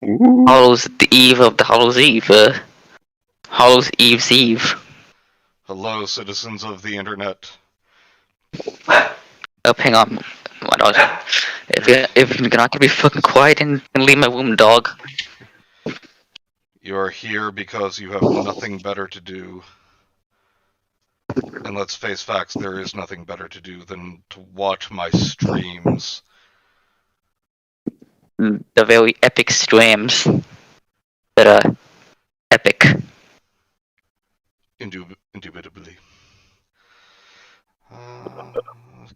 Ooh. Hallows the eve of the Hallows Eve. Hallows Eve's Eve. Hello, citizens of the internet. Hang on. What else? If you're not gonna be fucking quiet and leave my room, dog. You are here because you have nothing better to do. And let's face facts, there is nothing better to do than to watch my streams. The very epic streams that are epic. Indubitably.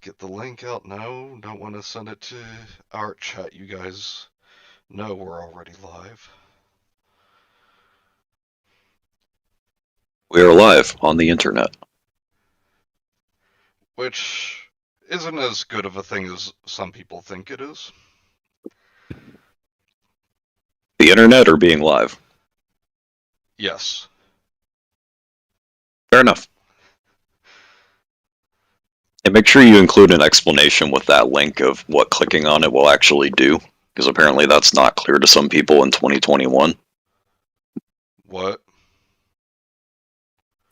Get the link out. No, don't want to send it to our chat. You guys know we're already live. We are live on the internet. Which isn't as good of a thing as some people think it is. The internet or being live? Yes. Fair enough. And make sure you include an explanation with that link of what clicking on it will actually do, because apparently that's not clear to some people in 2021. What?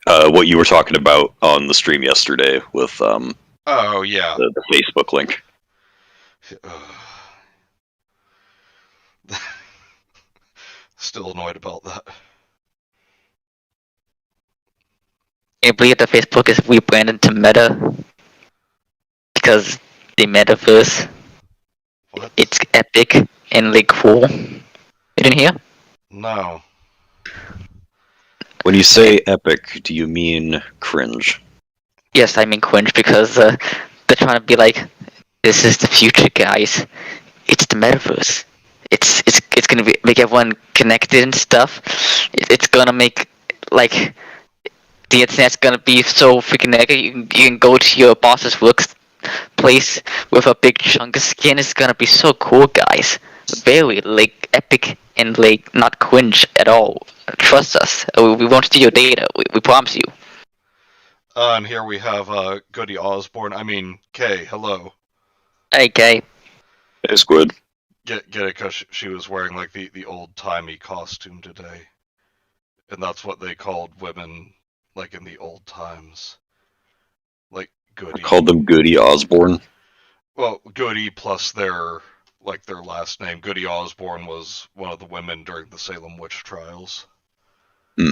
What you were talking about on the stream yesterday with Oh, yeah. the Facebook link. Still annoyed about that. Can you believe that Facebook is rebranded to Meta? Because the metaverse, What? it's epic and like cool. You didn't hear? No. When you say epic, do you mean cringe? Yes, I mean cringe because they're trying to be like, this is the future, guys. It's the metaverse. It's gonna make everyone connected and stuff. It's gonna make like the internet's gonna be so freaking negative. You can go to your boss's workplace with a big chunk of skin. It's gonna be so cool, guys. Very like epic and like not cringe at all. Trust us. We won't steal your data. We promise you. And here we have Goody Osborne. I mean, Kay, hello. Hey, Kay. It's good. Get it because she was wearing like the old-timey costume today. And that's what they called women like in the old times. Like Goody. I called them Goody Osborne. Well, Goody plus their last name. Goody Osborne was one of the women during the Salem witch trials. Or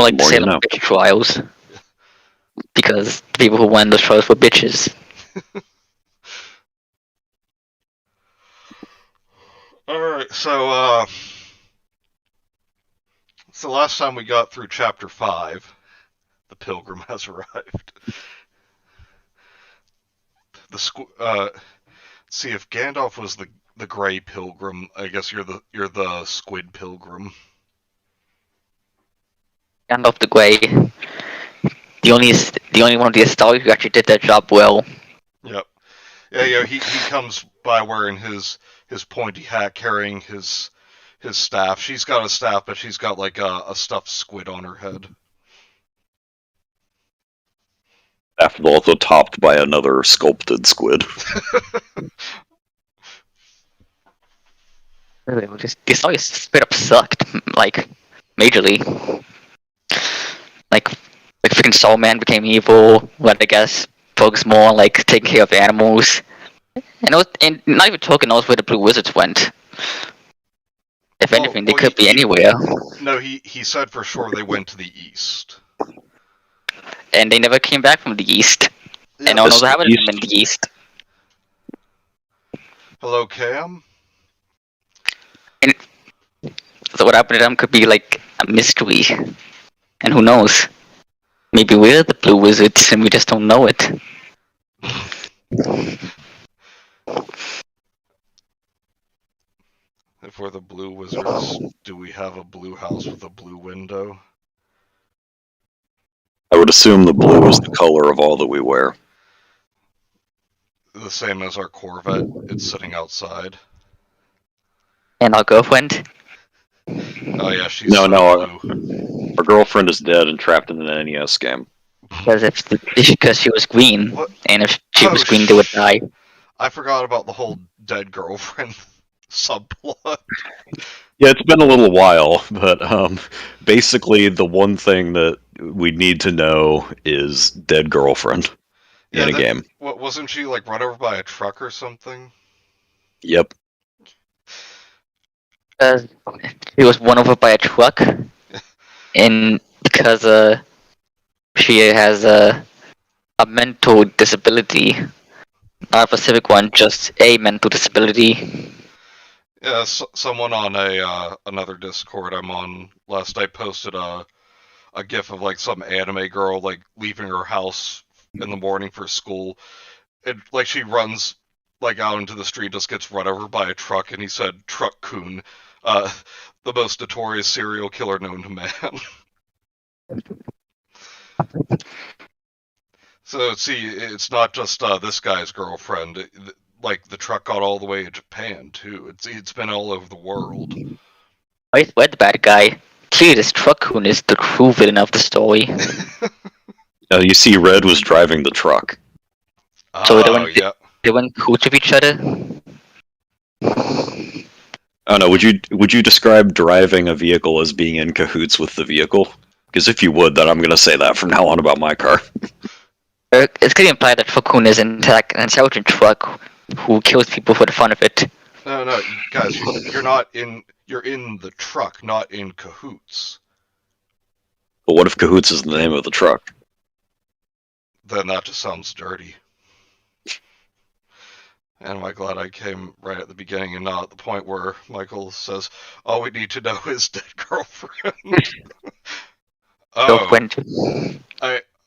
like the More you Salem know. witch trials. Because the people who won those trials were bitches. Alright, so last time we got through chapter 5, the pilgrim has arrived. See, if Gandalf was the gray pilgrim, I guess you're the squid pilgrim. Gandalf the Grey. The only one of the Astari who actually did that job well. Yep. Yeah, he comes by wearing his pointy hat, carrying his staff. She's got a staff, but she's got like a stuffed squid on her head. After also topped by another sculpted squid. Really, the Astari straight up sucked. Like, majorly. Like freaking Soul Man became evil. But I guess focus more on like taking care of animals. And not even Tolkien knows where the Blue Wizards went. If anything, they could be anywhere. No, he said for sure they went to the east. And they never came back from the east. Yeah, and no one knows what happened to them in the east. Hello, Cam? And so what happened to them could be like a mystery. And who knows? Maybe we're the Blue Wizards and we just don't know it. If we're the Blue Wizards, do we have a blue house with a blue window? I would assume the blue is the color of all that we wear. The same as our Corvette. It's sitting outside. And our girlfriend? Oh yeah, she's No, blue. Our girlfriend is dead and trapped in an NES game. Because she was green. What? And if she was green, they would die. I forgot about the whole dead girlfriend subplot. Yeah, it's been a little while, but basically the one thing that we need to know is dead girlfriend Yeah, in a game. wasn't she like run over by a truck or something? Yep. She was run over by a truck, and because she has a mental disability, not a specific one, just a mental disability. Yeah, someone on a another Discord I'm on last night posted a gif of like some anime girl like leaving her house in the morning for school, and like she runs like out into the street, just gets run over by a truck, and he said Truck Coon, uh, the most notorious serial killer known to man. So see, it's not just this guy's girlfriend. Like the truck got all the way to Japan too. It's been all over the world. Why the bad guy? Clearly, this truck coon is the true villain of the story. You see, Red was driving the truck. So Oh yeah. they went cool with each other. I don't know. Would you describe driving a vehicle as being in cahoots with the vehicle? Because if you would, then I'm going to say that from now on about my car. It's getting implied that truck coon is an intelligent truck who kills people for the fun of it. No, guys, you're not in. You're in the truck, not in cahoots. But what if cahoots is the name of the truck? Then that just sounds dirty. And am I glad I came right at the beginning and not at the point where Michael says, all we need to know is dead girlfriend. Girlfriend.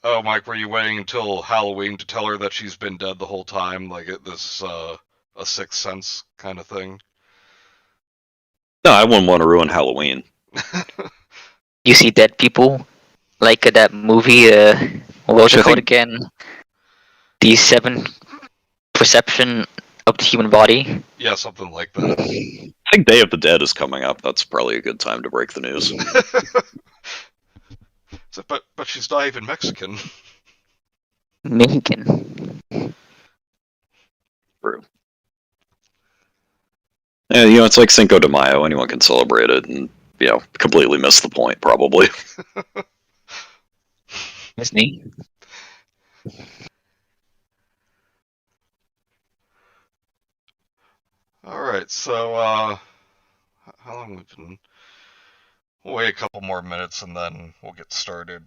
Oh, Mike, were you waiting until Halloween to tell her that she's been dead the whole time? Like this, a Sixth Sense kind of thing? No, I wouldn't want to ruin Halloween. You see dead people? Like that movie, what was it called again? The Seven Perception of the Human Body? Yeah, something like that. I think Day of the Dead is coming up. That's probably a good time to break the news. So, but she's not even Mexican. Mexican. True. Yeah, it's like Cinco de Mayo. Anyone can celebrate it and, completely miss the point, probably. That's neat. Alright, so, how long have we been? We'll wait a couple more minutes and then we'll get started.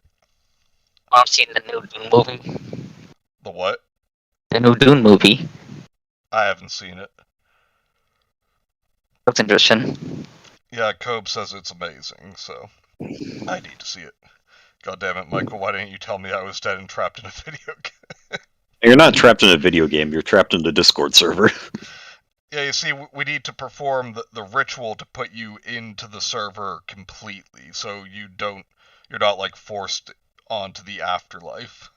I've seen the new Dune movie. The what? The new Dune movie. I haven't seen it. Looks interesting. Yeah, Cobe says it's amazing, so I need to see it. God damn it, Michael, why didn't you tell me I was dead and trapped in a video game? You're not trapped in a video game, you're trapped in the Discord server. Yeah, you see, we need to perform the ritual to put you into the server completely, so you're not, like, forced onto the afterlife.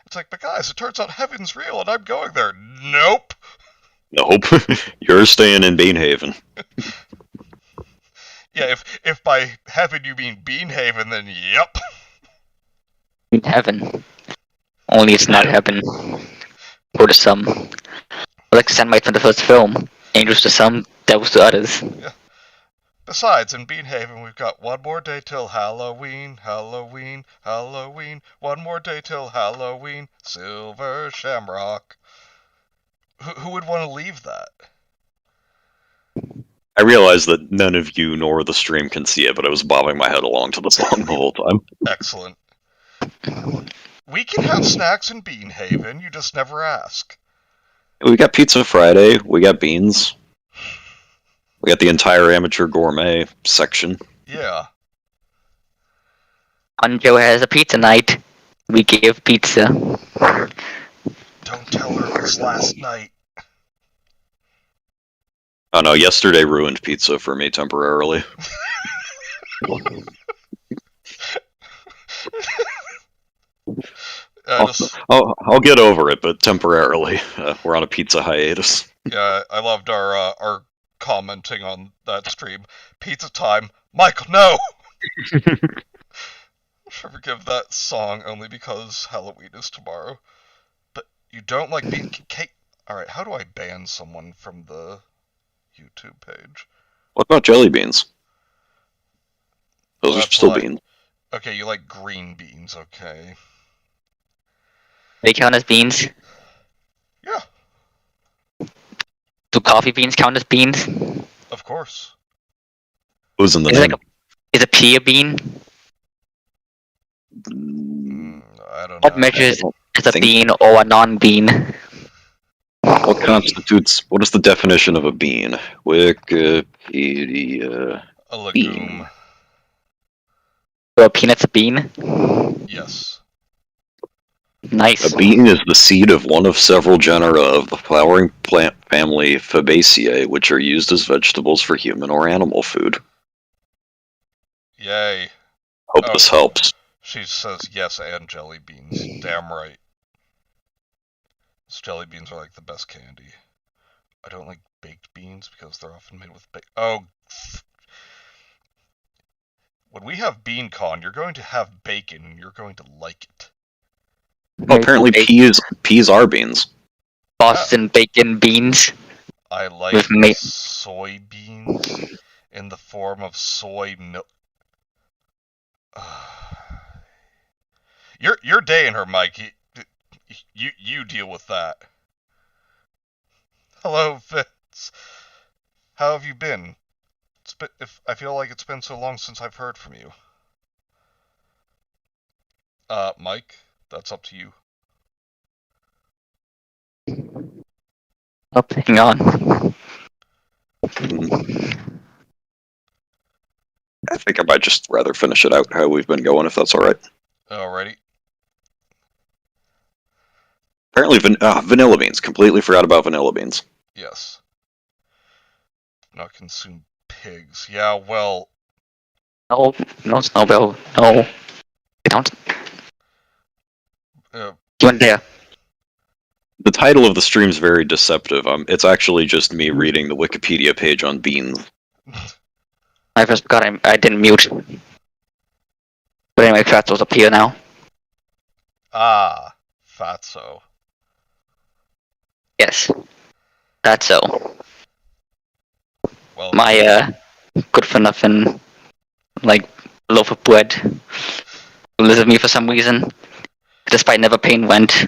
It's like, but guys, it turns out heaven's real and I'm going there. Nope! Nope. You're staying in Beanhaven. Yeah, if by heaven you mean Beanhaven, then yep. In heaven. Only it's not heaven. Or to some. Like the Sandmites from the first film. Angels to some, devils to others. Yeah. Besides, in Beanhaven, we've got one more day till Halloween, Halloween, Halloween, one more day till Halloween, Silver Shamrock. Who would want to leave that? I realize that none of you nor the stream can see it, but I was bobbing my head along to the song the whole time. Excellent. We can have snacks in Beanhaven, you just never ask. We got Pizza Friday, we got beans. We got the entire amateur gourmet section. Yeah. Anjo has a pizza night. We give pizza. Don't tell her it was last night. Oh no, yesterday ruined pizza for me temporarily. I'll get over it, but temporarily. We're on a pizza hiatus. Yeah, I loved our commenting on that stream. Pizza time. Michael, no! Forgive that song only because Halloween is tomorrow. But you don't like bean cake? Alright, how do I ban someone from the YouTube page? What about jelly beans? Those Well, are that's still like... beans. Okay, you like green beans, okay. They count as beans? Yeah, Do coffee beans count as beans? of course. Who's in the Is it name? like is a pea a bean? I don't What know. measures as a think- bean or a non-bean? What constitutes? What is the definition of a bean? Wikipedia. A legume. So a peanut's a bean? Yes. Nice. A bean is the seed of one of several genera of the flowering plant family Fabaceae, which are used as vegetables for human or animal food. Yay. Hope Oh. this helps. She says yes and jelly beans. Damn right. Those jelly beans are like the best candy. I don't like baked beans because they're often made with when we have BeanCon, you're going to have bacon and you're going to like it. Well, apparently peas are beans. Boston bacon beans. I like With soybeans in the form of soy milk. You're daying her, Mike. You deal with that. Hello, Fitz. How have you been? I feel like it's been so long since I've heard from you. Mike, that's up to you. Oh, hang on. I think I might just rather finish it out how we've been going, if that's alright. Alrighty. Apparently, vanilla beans. Completely forgot about vanilla beans. Yes. Not consume pigs. Yeah, well... No, Snowbell. No. I don't. You went there. The title of the stream is very deceptive. It's actually just me reading the Wikipedia page on beans. I first forgot I didn't mute. But anyway, Fatso's up here now. Ah, Fatso. Yes. That's so. Well, My, good for nothing, like, loaf of bread who lives with me for some reason, despite never paying rent,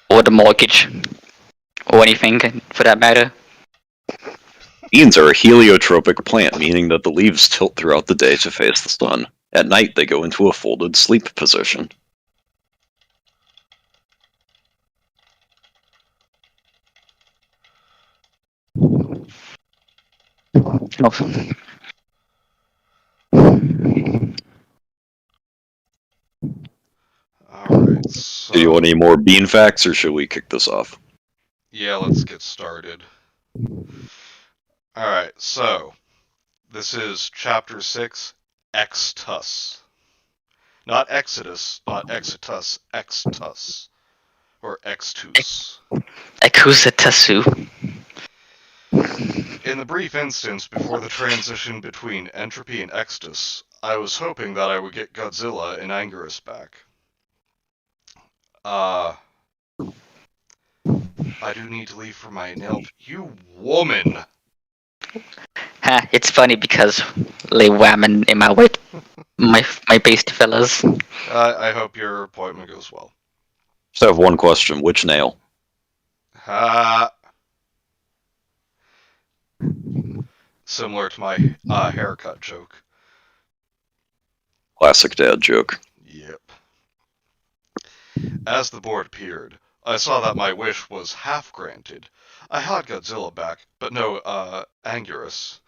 or the mortgage, or anything for that matter. Beans are a heliotropic plant, meaning that the leaves tilt throughout the day to face the sun. At night, they go into a folded sleep position. Oh. alright, so... Do you want any more bean facts, or should we kick this off? Yeah, let's get started. Alright, so... This is Chapter 6, Extus. Not Exodus, not Exitus, Extus. Or Extus. Akusatasu. In the brief instance before the transition between Entropy and Extus, I was hoping that I would get Godzilla and Anguirus back. I do need to leave for my nail... You woman! Ha, it's funny because lay whamming in my weight, my based fellas. I hope your appointment goes well. Just have one question. Which nail? Similar to my haircut joke. Classic dad joke. Yep. As the board appeared, I saw that my wish was half granted. I had Godzilla back, but no, Anguirus.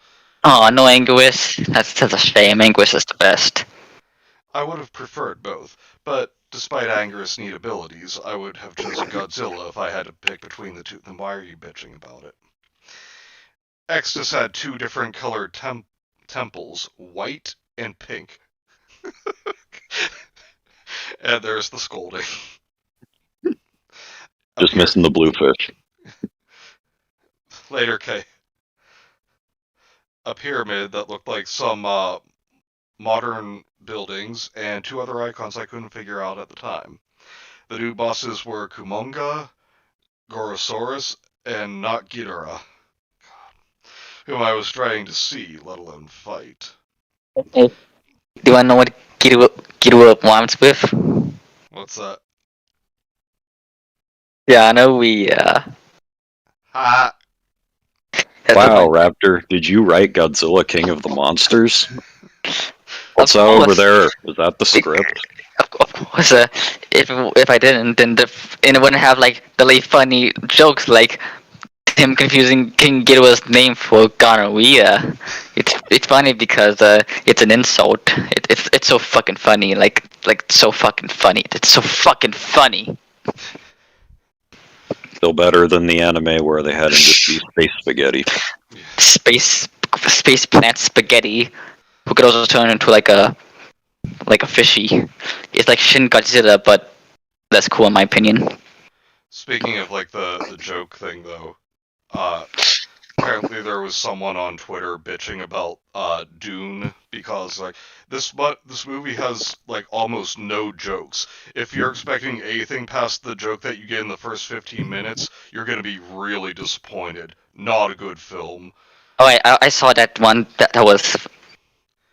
Oh, no, Anguirus. That's a shame. Anguirus is the best. I would have preferred both, but despite Anguirus' neat abilities, I would have chosen Godzilla if I had to pick between the two. Then why are you bitching about it? Extus had two different colored temples, white and pink. And there's the scolding. Just missing the bluefish. Later, a pyramid that looked like some modern buildings, and two other icons I couldn't figure out at the time. The new bosses were Kumonga, Gorosaurus, and not Ghidorah, whom I was trying to see, let alone fight. Do you wanna know what Kirua rhymes with? What's that? Yeah, I know we Ha! that's Wow, my, Raptor, did you write Godzilla King of the Monsters? What's of that over course. there? Is that the script? Of course, if I didn't, then and it wouldn't have like really funny jokes like him confusing King Ghidorah's name for gonorrhea. It's funny because it's an insult. It's so fucking funny. Like so fucking funny. It's so fucking funny. Still better than the anime where they had him just be space spaghetti. Space plant spaghetti, who could also turn into like a fishy. It's like Shin Godzilla, but less cool in my opinion. Speaking of like the joke thing though, apparently there was someone on Twitter bitching about Dune because like this movie has like almost no jokes. If you're expecting anything past the joke that you get in the first 15 minutes, you're gonna be really disappointed. Not a good film. Oh, I saw that one that was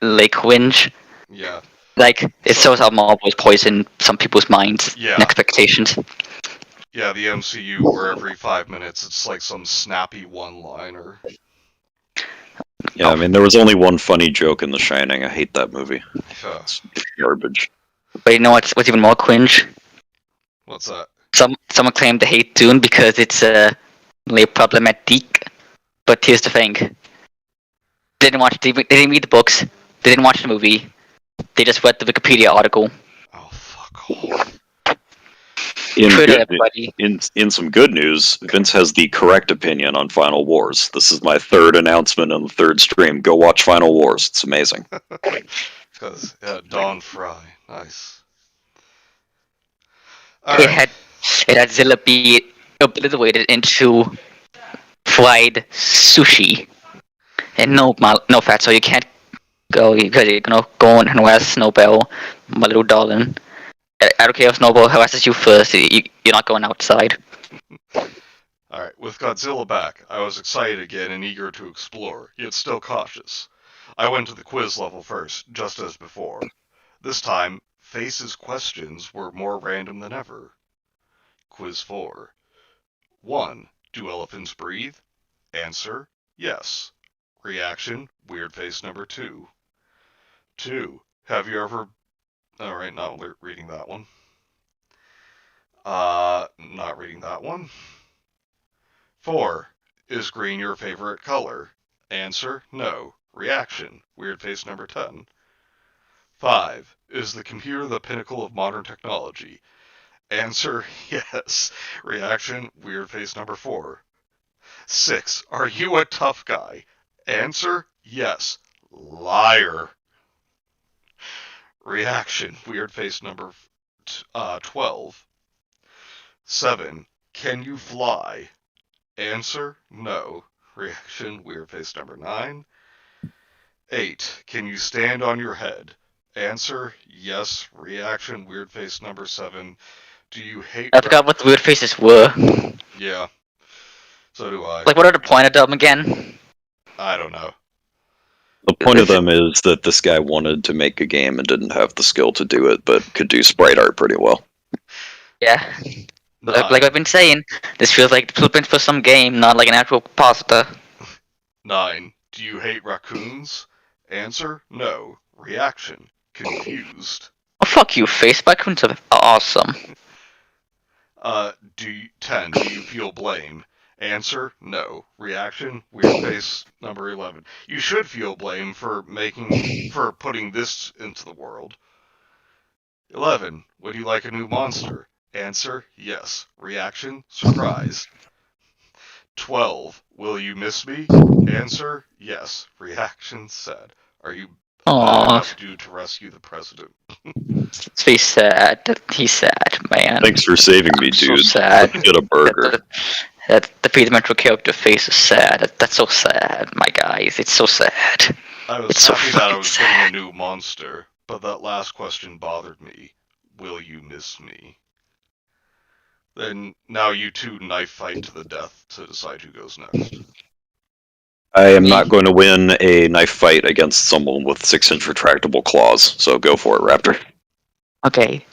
Lake Winch. Yeah. Like it So shows how Marvel's poison some people's minds and yeah, expectations. yeah, the MCU where every 5 minutes it's like some snappy one-liner. Yeah, I mean, there was only one funny joke in The Shining. I hate that movie. Yeah. It's garbage. But you know what's even more cringe? What's that? Someone claimed to hate Dune because it's really problematic. But here's the thing: they didn't read the books, they didn't watch the movie, they just read the Wikipedia article. Oh, fuck off. In, Twitter, good, everybody. in some good news, Vince has the correct opinion on Final Wars. This is my third announcement on the third stream. Go watch Final Wars. It's amazing. Because, yeah, Don Fry. Nice. It Alright. had Zilla be obliterated into fried sushi. And no fat, so you can't go because you're gonna go and harass Snowbell, my little darling. I don't care if Snowball harasses you first. You're not going outside. Alright, with Godzilla back, I was excited again and eager to explore, yet still cautious. I went to the quiz level first, just as before. This time, Face's questions were more random than ever. Quiz 4. 1. Do elephants breathe? Answer, yes. Reaction, weird face number 2. 2. Have you ever... Alright, not reading that one. Not reading that one. 4. Is green your favorite color? Answer, no. Reaction, weird face number 10. 5. Is the computer the pinnacle of modern technology? Answer, yes. Reaction, weird face number 4. 6. Are you a tough guy? Answer, yes. Liar. Reaction, weird face number 12. 7. Can you fly? Answer, no. Reaction, weird face number 9. 8. Can you stand on your head? Answer, yes. Reaction, weird face number 7. Do you hate... I forgot what the weird faces were. Yeah. So do I. Like, what are the point of them again? I don't know. The point of them is that this guy wanted to make a game and didn't have the skill to do it, but could do sprite art pretty well. Yeah. Like I've been saying, this feels like the blueprint for some game, not like an actual pasta. 9. Do you hate raccoons? Answer, no. Reaction, confused. Oh, fuck you, face. Raccoons are awesome. 10. Do you feel blame? Answer, no. Reaction, weird face number 11. You should feel blame for putting this into the world. 11. Would you like a new monster? Answer, yes. Reaction, surprise. 12. Will you miss me? Answer, yes. Reaction, sad. Are you bad enough due to rescue the president? He's sad. He's sad, man. Thanks for saving me, dude. So sad. Let's get a burger. That the three-dimensional character face is sad. That's so sad, my guys. It's so sad. I was happy that I was getting a new monster, but that last question bothered me. Will you miss me? Then now you two knife fight to the death to decide who goes next. I am Me. not going to win a knife fight against someone with 6-inch retractable claws, so go for it, Raptor. Okay.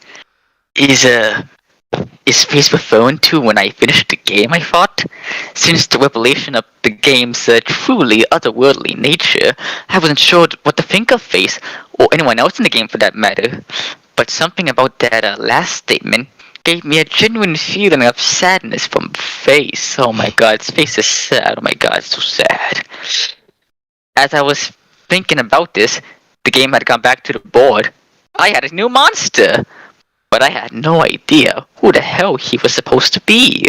Is Space Phone 2 when I finished the game, I thought? Since the revelation of the game's truly otherworldly nature, I wasn't sure what to think of Face, or anyone else in the game for that matter. But something about that last statement gave me a genuine feeling of sadness from Face. Oh my god, Face is sad. Oh my god, it's so sad. As I was thinking about this, the game had gone back to the board. I had a new monster! But I had no idea who the hell he was supposed to be.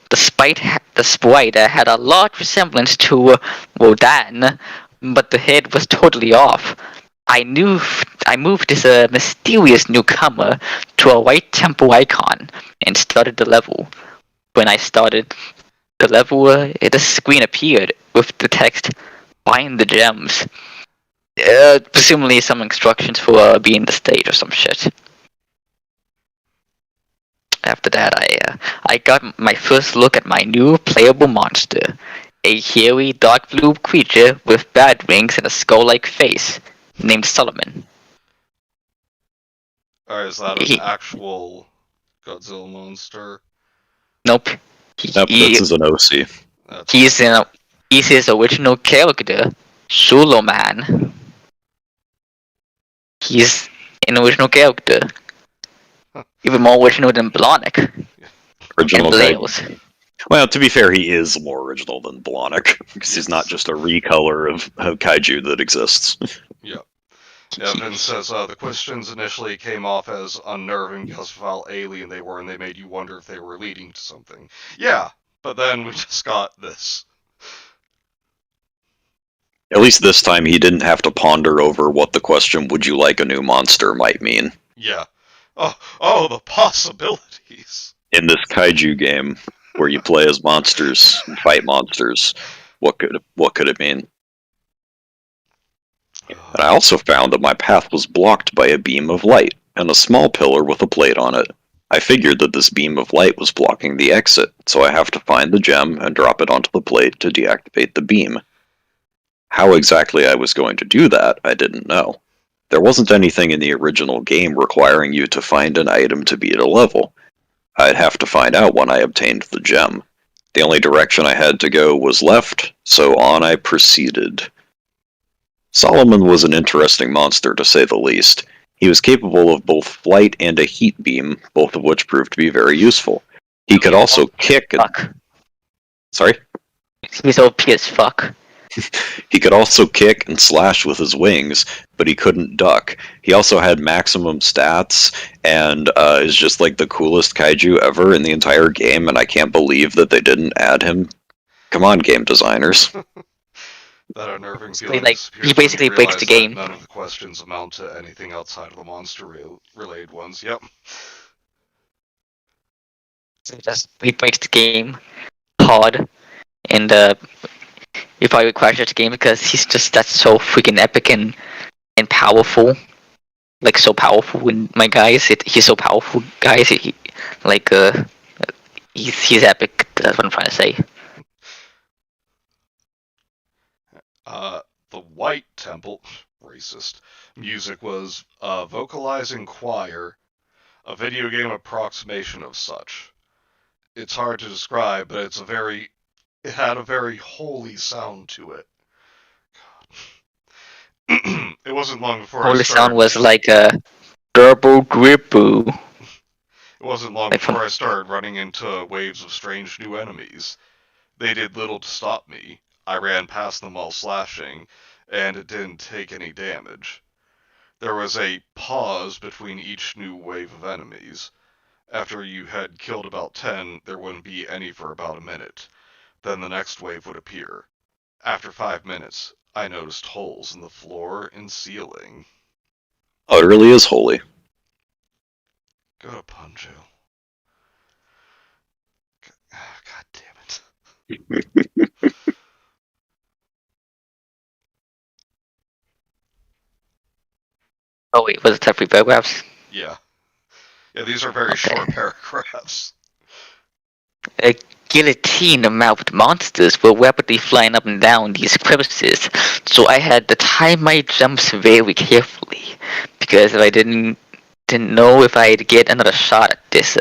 The sprite had a large resemblance to Wodan, but the head was totally off. I moved this mysterious newcomer to a white temple icon and started the level. When I started the level, the screen appeared with the text, "Find the gems." Presumably some instructions for being the stage or some shit. After that, I got my first look at my new playable monster, a hairy, dark blue creature with bat wings and a skull-like face, named Solomon. Alright, is that an He, actual Godzilla monster? nope. Nope, this is an OC. He's his original character, Suloman. He's an original character. Even more original than Blonick Original and kaiju. Blails. Well, to be fair, he is more original than Blonick, because he's not just a recolor of kaiju that exists. Yeah. Yeah, Vince says, the questions initially came off as unnerving because of how alien they were, and they made you wonder if they were leading to something. Yeah, but then we just got this. At least this time he didn't have to ponder over what the question, "Would you like a new monster?" might mean. Yeah. Oh, the possibilities. In this kaiju game, where you play as monsters and fight monsters, what could it mean? And I also found that my path was blocked by a beam of light and a small pillar with a plate on it. I figured that this beam of light was blocking the exit, so I have to find the gem and drop it onto the plate to deactivate the beam. How exactly I was going to do that, I didn't know. There wasn't anything in the original game requiring you to find an item to beat a level. I'd have to find out when I obtained the gem. The only direction I had to go was left, so on I proceeded. Solomon was an interesting monster, to say the least. He was capable of both flight and a heat beam, both of which proved to be very useful. He could also kick and... Fuck. Sorry? He's OP as fuck. He could also kick and slash with his wings, but he couldn't duck. He also had maximum stats, and is just like the coolest kaiju ever in the entire game, and I can't believe that they didn't add him. Come on, game designers. That unnerving Basically, feeling like, disappears he when basically you breaks the realize that game. none of the questions amount to anything outside of the monster-related ones. Yep. He breaks the game hard, and he probably crashes the game because that's so freaking epic and powerful. Like, so powerful, and my guys, he's so powerful, guys. He's epic. That's what I'm trying to say. The White Temple, racist, music was a vocalizing choir, a video game approximation of such. It's hard to describe, but it had a very holy sound to it. It wasn't long before Holy I started... sound was like a double grippu. It wasn't long before I started running into waves of strange new enemies. They did little to stop me. I ran past them while slashing, and it didn't take any damage. There was a pause between each new wave of enemies. After you had killed about 10, there wouldn't be any for about a minute. Then the next wave would appear. After 5 minutes, I noticed holes in the floor and ceiling. Oh, it really is holy. Go to Punjo. God damn it. Oh wait, was it 3 paragraphs? Yeah. Yeah, these are very short paragraphs. guillotine-mouthed monsters were rapidly flying up and down these crevices, so I had to time my jumps very carefully, because if I didn't know if I'd get another shot at this.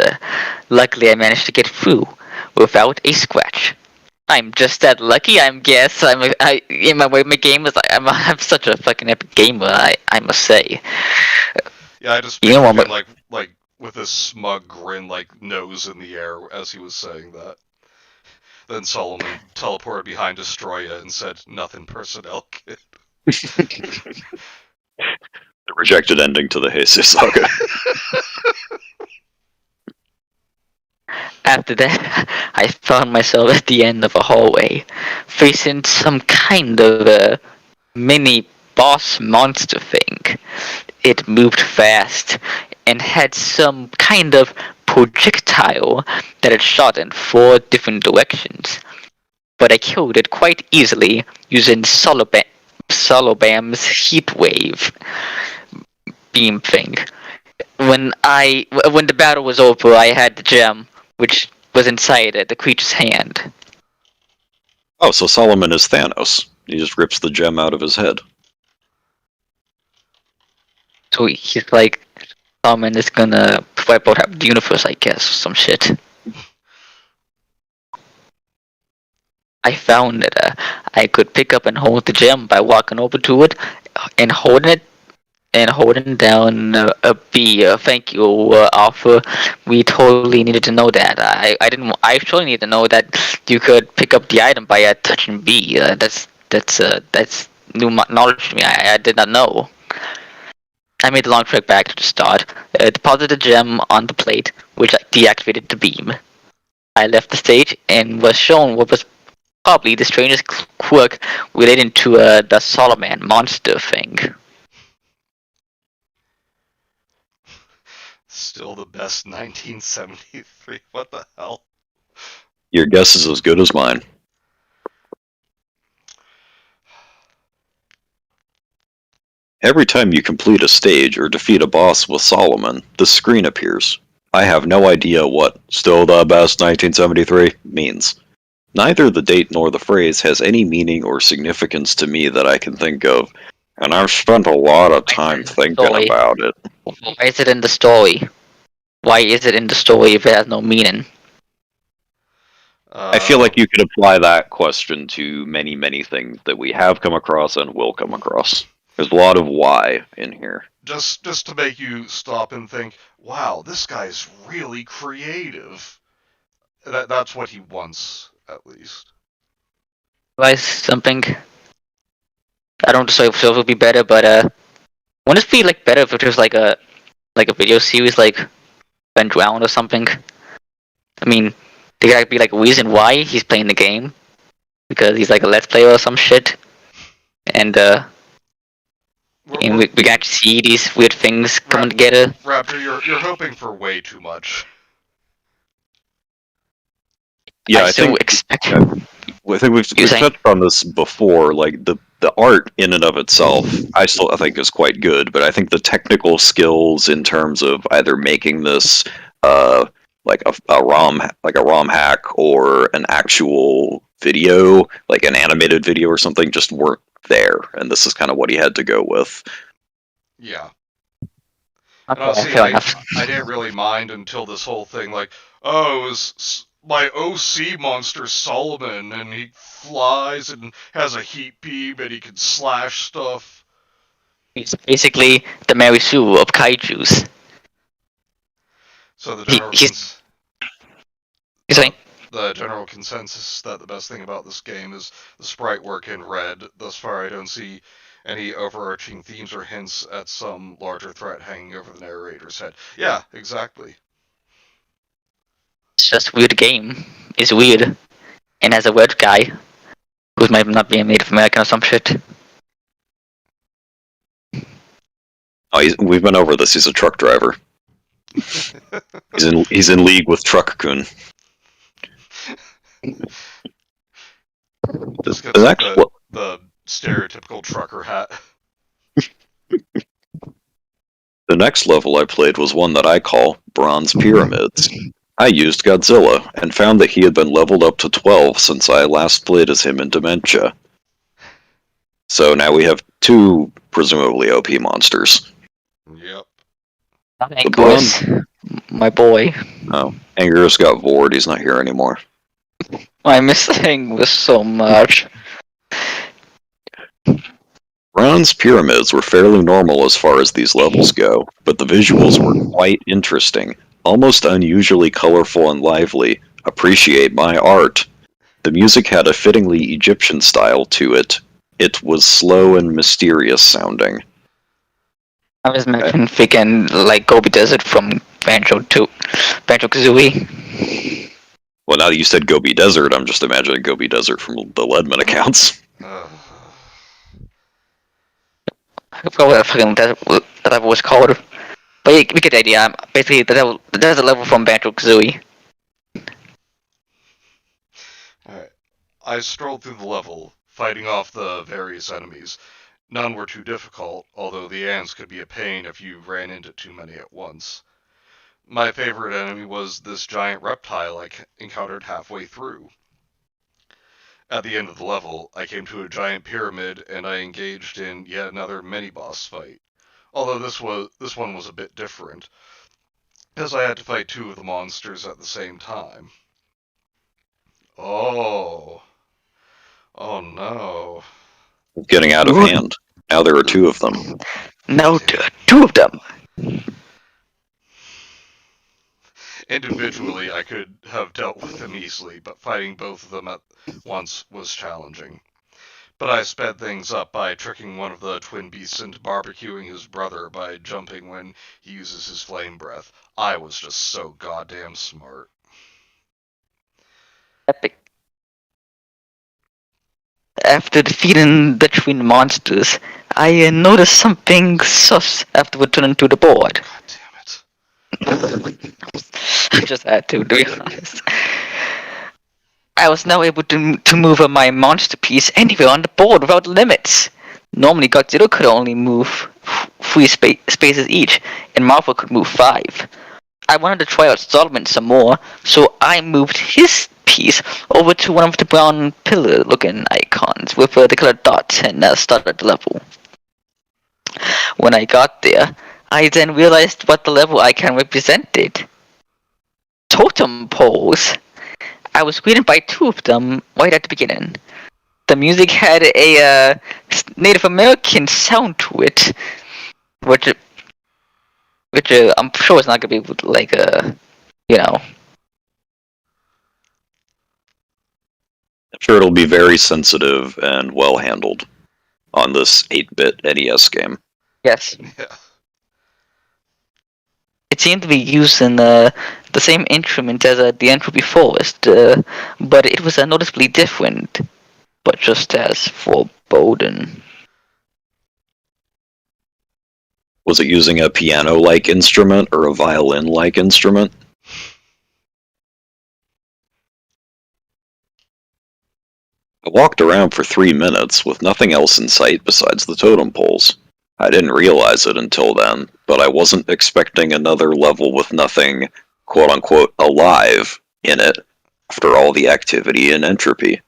Luckily, I managed to get through without a scratch. I'm just that lucky, I guess. In my way, my game is. I'm such a fucking epic gamer. I must say. Yeah, I just You know pictured what? him like with a smug grin, like nose in the air as he was saying that. Then Solomon teleported behind Destroya and said, "Nothing personnel, kid." The rejected ending to the Heisei saga. After that, I found myself at the end of a hallway, facing some kind of a mini boss monster thing. It moved fast and had some kind of projectile that it shot in 4 different directions. But I killed it quite easily using Solobam's heat wave beam thing. When the battle was over, I had the gem, which was inside the creature's hand. Oh, so Solomon is Thanos. He just rips the gem out of his head. So he's like, Solomon is gonna wipe out the universe, I guess, or some shit. I found that I could pick up and hold the gem by walking over to it and holding down a B. Thank you, Alpha. We totally needed to know that. I didn't. I actually need to know that you could pick up the item by touching B. That's new knowledge to me. I did not know. I made the long trek back to the start, deposited the gem on the plate, which deactivated the beam. I left the stage and was shown what was probably the strangest quirk relating to the Solomon monster thing. Still the best 1973. What the hell? Your guess is as good as mine. Every time you complete a stage or defeat a boss with Solomon, the screen appears. I have no idea what "still the best 1973" means. Neither the date nor the phrase has any meaning or significance to me that I can think of, and I've spent a lot of time thinking Story. about it. Why is it in the story? Why is it in the story if it has no meaning? I feel like you could apply that question to many, many things that we have come across and will come across. There's a lot of why in here. just to make you stop and think, wow, this guy's really creative. That's what he wants, at least. Why something? I don't know if it would be better, but wouldn't it be like better if it was like a video series like Ben Drowned or something? I mean, there gotta be like a reason why he's playing the game, because he's like a let's player or some shit, and we can actually see these weird things coming together. Raptor, you're hoping for way too much. Yeah, I still expect. I think we've touched on this before. Like the art in and of itself, I think is quite good, but I think the technical skills in terms of either making this like a ROM hack or an actual video, like an animated video or something, just weren't there, and this is kind of what he had to go with. Yeah. Okay, Honestly, fair enough. I didn't really mind until this whole thing, like, oh, it was my OC monster Solomon, and he flies and has a heat beam, and he can slash stuff. He's basically the Mary Sue of kaijus. So the general consensus that the best thing about this game is the sprite work in red. Thus far, I don't see any overarching themes or hints at some larger threat hanging over the narrator's head. Yeah, exactly. It's just a weird game. It's weird. And has a weird guy who might not be a Native American or some shit. Oh, we've been over this. He's a truck driver. He's in league with Truck-kun. Just gets like the stereotypical trucker hat. The next level I played was one that I call Bronze Pyramids. I used Godzilla and found that he had been leveled up to 12 since I last played as him in Dementia. So now we have two presumably OP monsters. Yep. Angus, my boy. Oh, Anger's got bored, he's not here anymore. I miss Angus so much. Ron's pyramids were fairly normal as far as these levels go, but the visuals were quite interesting, almost unusually colorful and lively. Appreciate my art. The music had a fittingly Egyptian style to it. It was slow and mysterious sounding. I was making freaking like Gobi Desert from Banjo-Kazooie. Well, now that you said Gobi Desert, I'm just imagining Gobi Desert from the Ledman accounts. I forgot what that level was called. But we get the idea. Basically, there's a level from Banjo-Kazooie. Alright. I strolled through the level, fighting off the various enemies. None were too difficult, although the ants could be a pain if you ran into too many at once. My favorite enemy was this giant reptile I encountered halfway through. At the end of the level, I came to a giant pyramid and I engaged in yet another mini-boss fight. Although this one was a bit different, as I had to fight two of the monsters at the same time. Oh no. Getting out of hand. Now there are two of them. No, two of them. Individually, I could have dealt with them easily, but fighting both of them at once was challenging. But I sped things up by tricking one of the twin beasts into barbecuing his brother by jumping when he uses his flame breath. I was just so goddamn smart. Epic. After defeating the twin monsters, I noticed something sus after returning to the board. God damn it. I just had to be honest. I was now able to move my monster piece anywhere on the board without limits. Normally Godzilla could only move 3 spaces each, and Marvel could move 5. I wanted to try out Solomon some more, so I moved his piece over to one of the brown pillar-looking icons with the colored dots and started the level. When I got there, I then realized what the level icon represented. Totem poles. I was greeted by 2 of them right at the beginning. The music had a Native American sound to it, which I'm sure is not gonna be like you know. I'm sure it'll be very sensitive and well handled on this 8-bit NES game. Yes. Yeah. It seemed to be using the same instrument as the Entropy Forest, but it was noticeably different, but just as foreboding. Was it using a piano-like instrument or a violin-like instrument? I walked around for 3 minutes with nothing else in sight besides the totem poles. I didn't realize it until then, but I wasn't expecting another level with nothing, quote-unquote, alive in it after all the activity in Entropy.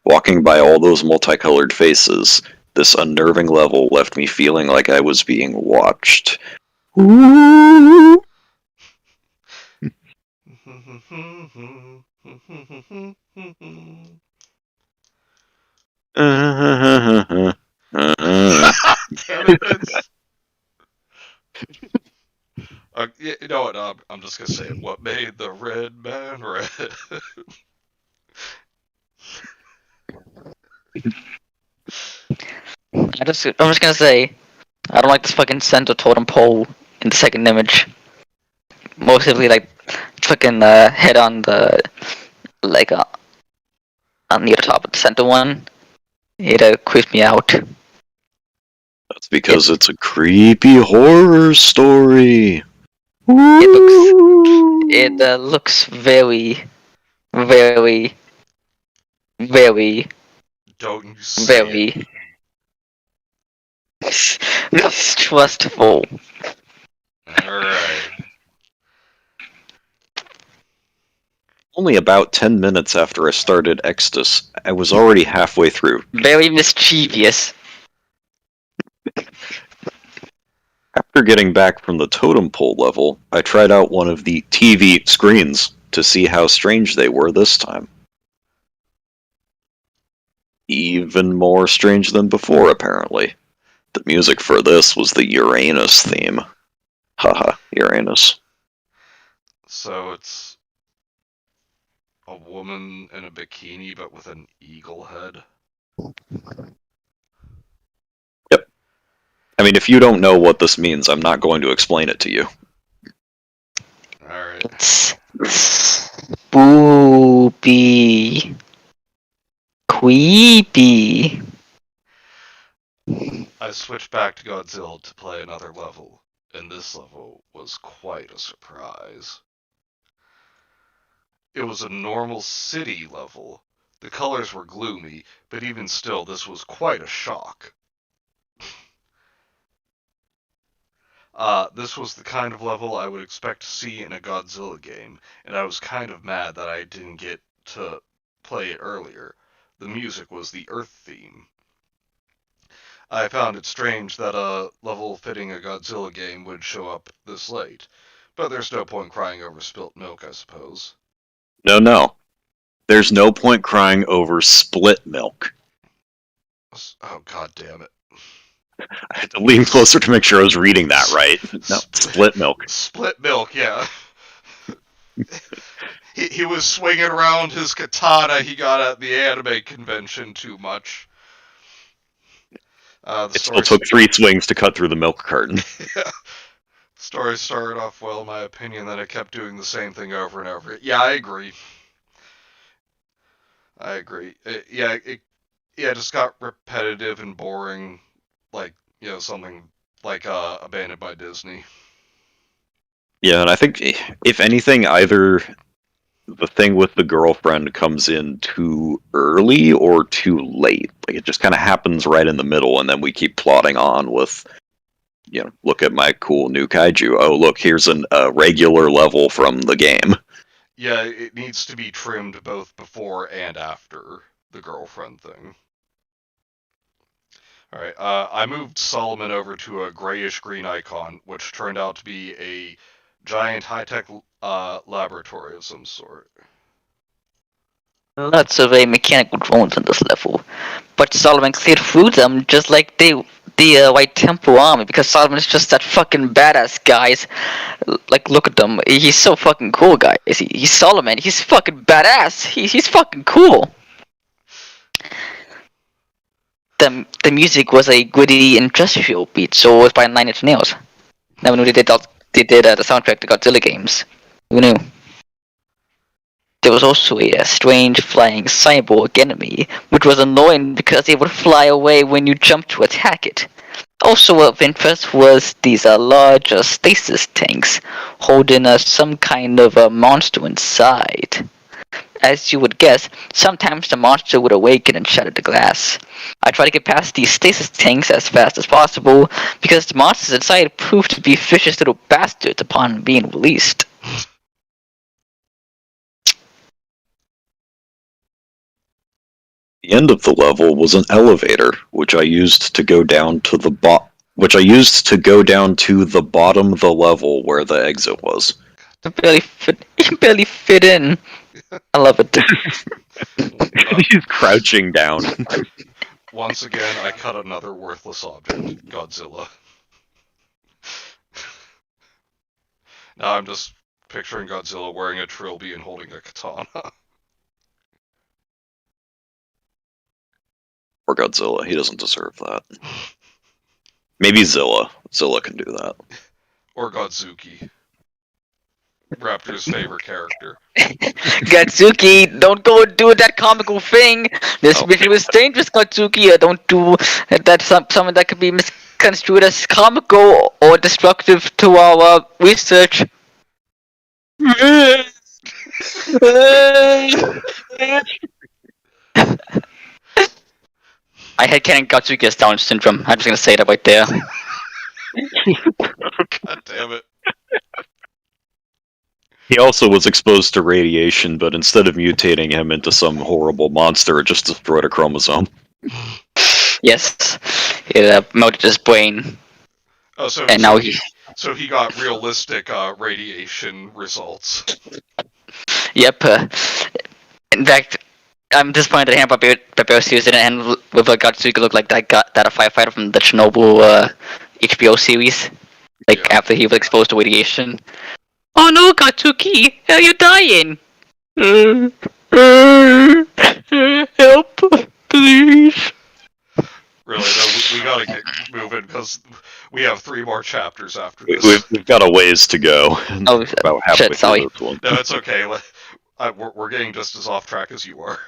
Walking by all those multicolored faces, this unnerving level left me feeling like I was being watched. Ooh. Damn it, Vince. You know what? I'm just gonna say it. What made the red man red? I'm just gonna say, I don't like this fucking center totem pole in the second image. Mostly like fucking head on the like on the top of the center one. It creeps me out. That's because it's a creepy horror story. It looks very, very, very, Don't you say very mistrustful. Alright. Only about 10 minutes after I started Extus, I was already halfway through. Very mischievous. After getting back from the totem pole level, I tried out one of the TV screens to see how strange they were this time. Even more strange than before, apparently. The music for this was the Uranus theme. Haha, Uranus. So it's a woman in a bikini, but with an eagle head. Yep. I mean, if you don't know what this means, I'm not going to explain it to you. Alright. It's spoopy. Creepy. I switched back to Godzilla to play another level, and this level was quite a surprise. It was a normal city level. The colors were gloomy, but even still, this was quite a shock. This was the kind of level I would expect to see in a Godzilla game, and I was kind of mad that I didn't get to play it earlier. The music was the Earth theme. I found it strange that a level fitting a Godzilla game would show up this late, but there's no point crying over spilt milk, I suppose. No. There's no point crying over split milk. Oh, god damn it. I had to lean closer to make sure I was reading that right. No, split milk. Split milk, yeah. He was swinging around his katana he got at the anime convention too much. It still took 3 swings to cut through the milk carton. Yeah. Story started off well, in my opinion, then it kept doing the same thing over and over. Yeah, I agree. It just got repetitive and boring, like, something like Abandoned by Disney. Yeah, and I think, if anything, either the thing with the girlfriend comes in too early or too late. Like, it just kind of happens right in the middle, and then we keep plodding on with, look at my cool new kaiju. Oh, look, here's a regular level from the game. Yeah, it needs to be trimmed both before and after the girlfriend thing. Alright, I moved Solomon over to a grayish-green icon, which turned out to be a giant high-tech laboratory of some sort. Lots of mechanical drones on this level, but Solomon cleared through them just like the White Temple Army, because Solomon's just that fucking badass, guys. Like, look at them. He's so fucking cool, guys. He's Solomon. He's fucking badass. He's fucking cool. The music was a gritty industrial beat, so it was by Nine Inch Nails. Never knew they did the soundtrack to Godzilla games. Who knew? There was also a strange flying cyborg enemy, which was annoying because it would fly away when you jumped to attack it. Also of interest was these large stasis tanks holding some kind of monster inside. As you would guess, sometimes the monster would awaken and shatter the glass. I tried to get past these stasis tanks as fast as possible because the monsters inside proved to be vicious little bastards upon being released. The end of the level was an elevator, which I used to go down to the bottom of the level where the exit was. It barely fit in. I love it. He's crouching down. Once again, I cut another worthless object, Godzilla. Now I'm just picturing Godzilla wearing a trilby and holding a katana. Or Godzilla, he doesn't deserve that. Maybe Zilla. Zilla can do that. Or Godzuki. Raptor's favorite character. Godzuki, don't go do that comical thing. This mission was dangerous, Godzuki. Don't do that. Something that could be misconstrued as comical or destructive to our research. I headcanon Godzuki has Down syndrome. I'm just gonna say that right there. God damn it. He also was exposed to radiation, but instead of mutating him into some horrible monster, it just destroyed a chromosome. Yes, it melted his brain, Oh, so and so now he so he got realistic radiation results. Yep. In fact, I'm disappointed that Papyrus series didn't end with a Godzilla look like that a firefighter from the Chernobyl HBO series. Like Yeah. after he was exposed to radiation. Oh no, Katsuki, you're dying. Help, please. Really, though, we gotta get moving because we have 3 more chapters after this. We've got a ways to go. Oh, About halfway shit, sorry. through this one. No, it's okay. We're getting just as off track as you are.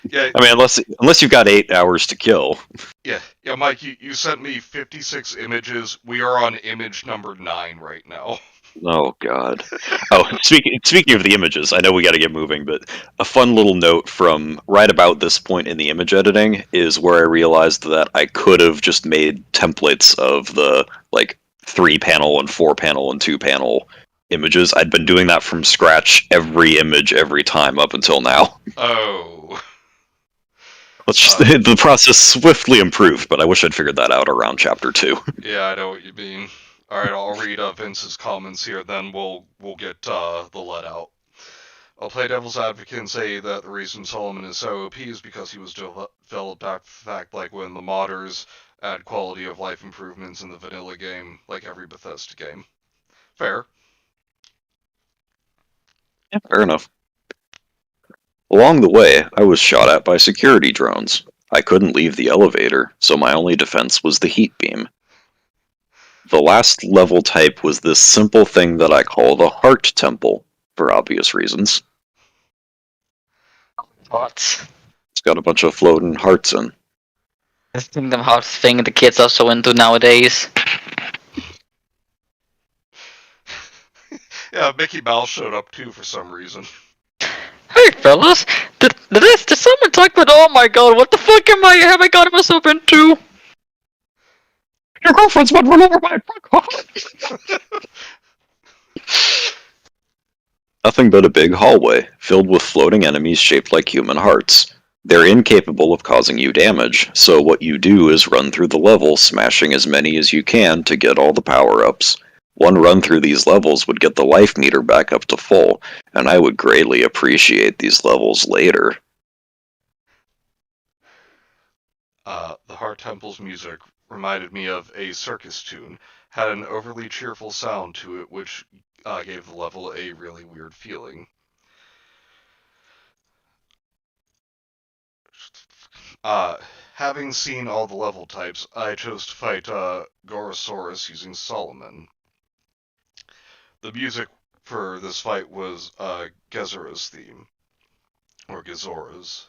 Yeah, I mean, unless you've got 8 hours to kill. yeah, Mike. You sent me 56 images. We are on image number 9 right now. Oh God. Oh, speaking of the images, I know we got to get moving, but a fun little note from right about this point in the image editing is where I realized that I could have just made templates of the 3-panel and 4-panel and 2-panel images. I'd been doing that from scratch every image every time up until now. Oh. The process swiftly improved, but I wish I'd figured that out around chapter 2. Yeah, I know what you mean. All right, I'll read Vince's comments here. Then we'll get the let out. I'll play devil's advocate and say that the reason Solomon is so OP is because he was developed back to the fact like when the modders add quality of life improvements in the vanilla game, like every Bethesda game. Fair. Yeah, fair enough. Along the way, I was shot at by security drones. I couldn't leave the elevator, so my only defense was the heat beam. The last level type was this simple thing that I call the Heart Temple, for obvious reasons. Thoughts. It's got a bunch of floating hearts in. This Kingdom Hearts thing the kids are so into nowadays. Yeah, Mickey Mouse showed up too for some reason. Hey fellas, did someone talk about? Oh my god, what the fuck have I got myself into? Your girlfriend's about to run over my truck. Nothing but a big hallway, filled with floating enemies shaped like human hearts. They're incapable of causing you damage, so what you do is run through the level, smashing as many as you can to get all the power-ups. One run through these levels would get the life meter back up to full, and I would greatly appreciate these levels later. The Heart Temple's music reminded me of a circus tune, had an overly cheerful sound to it, which gave the level a really weird feeling. Having seen all the level types, I chose to fight Gorosaurus using Solomon. The music for this fight was Gezura's theme, or Gezora's.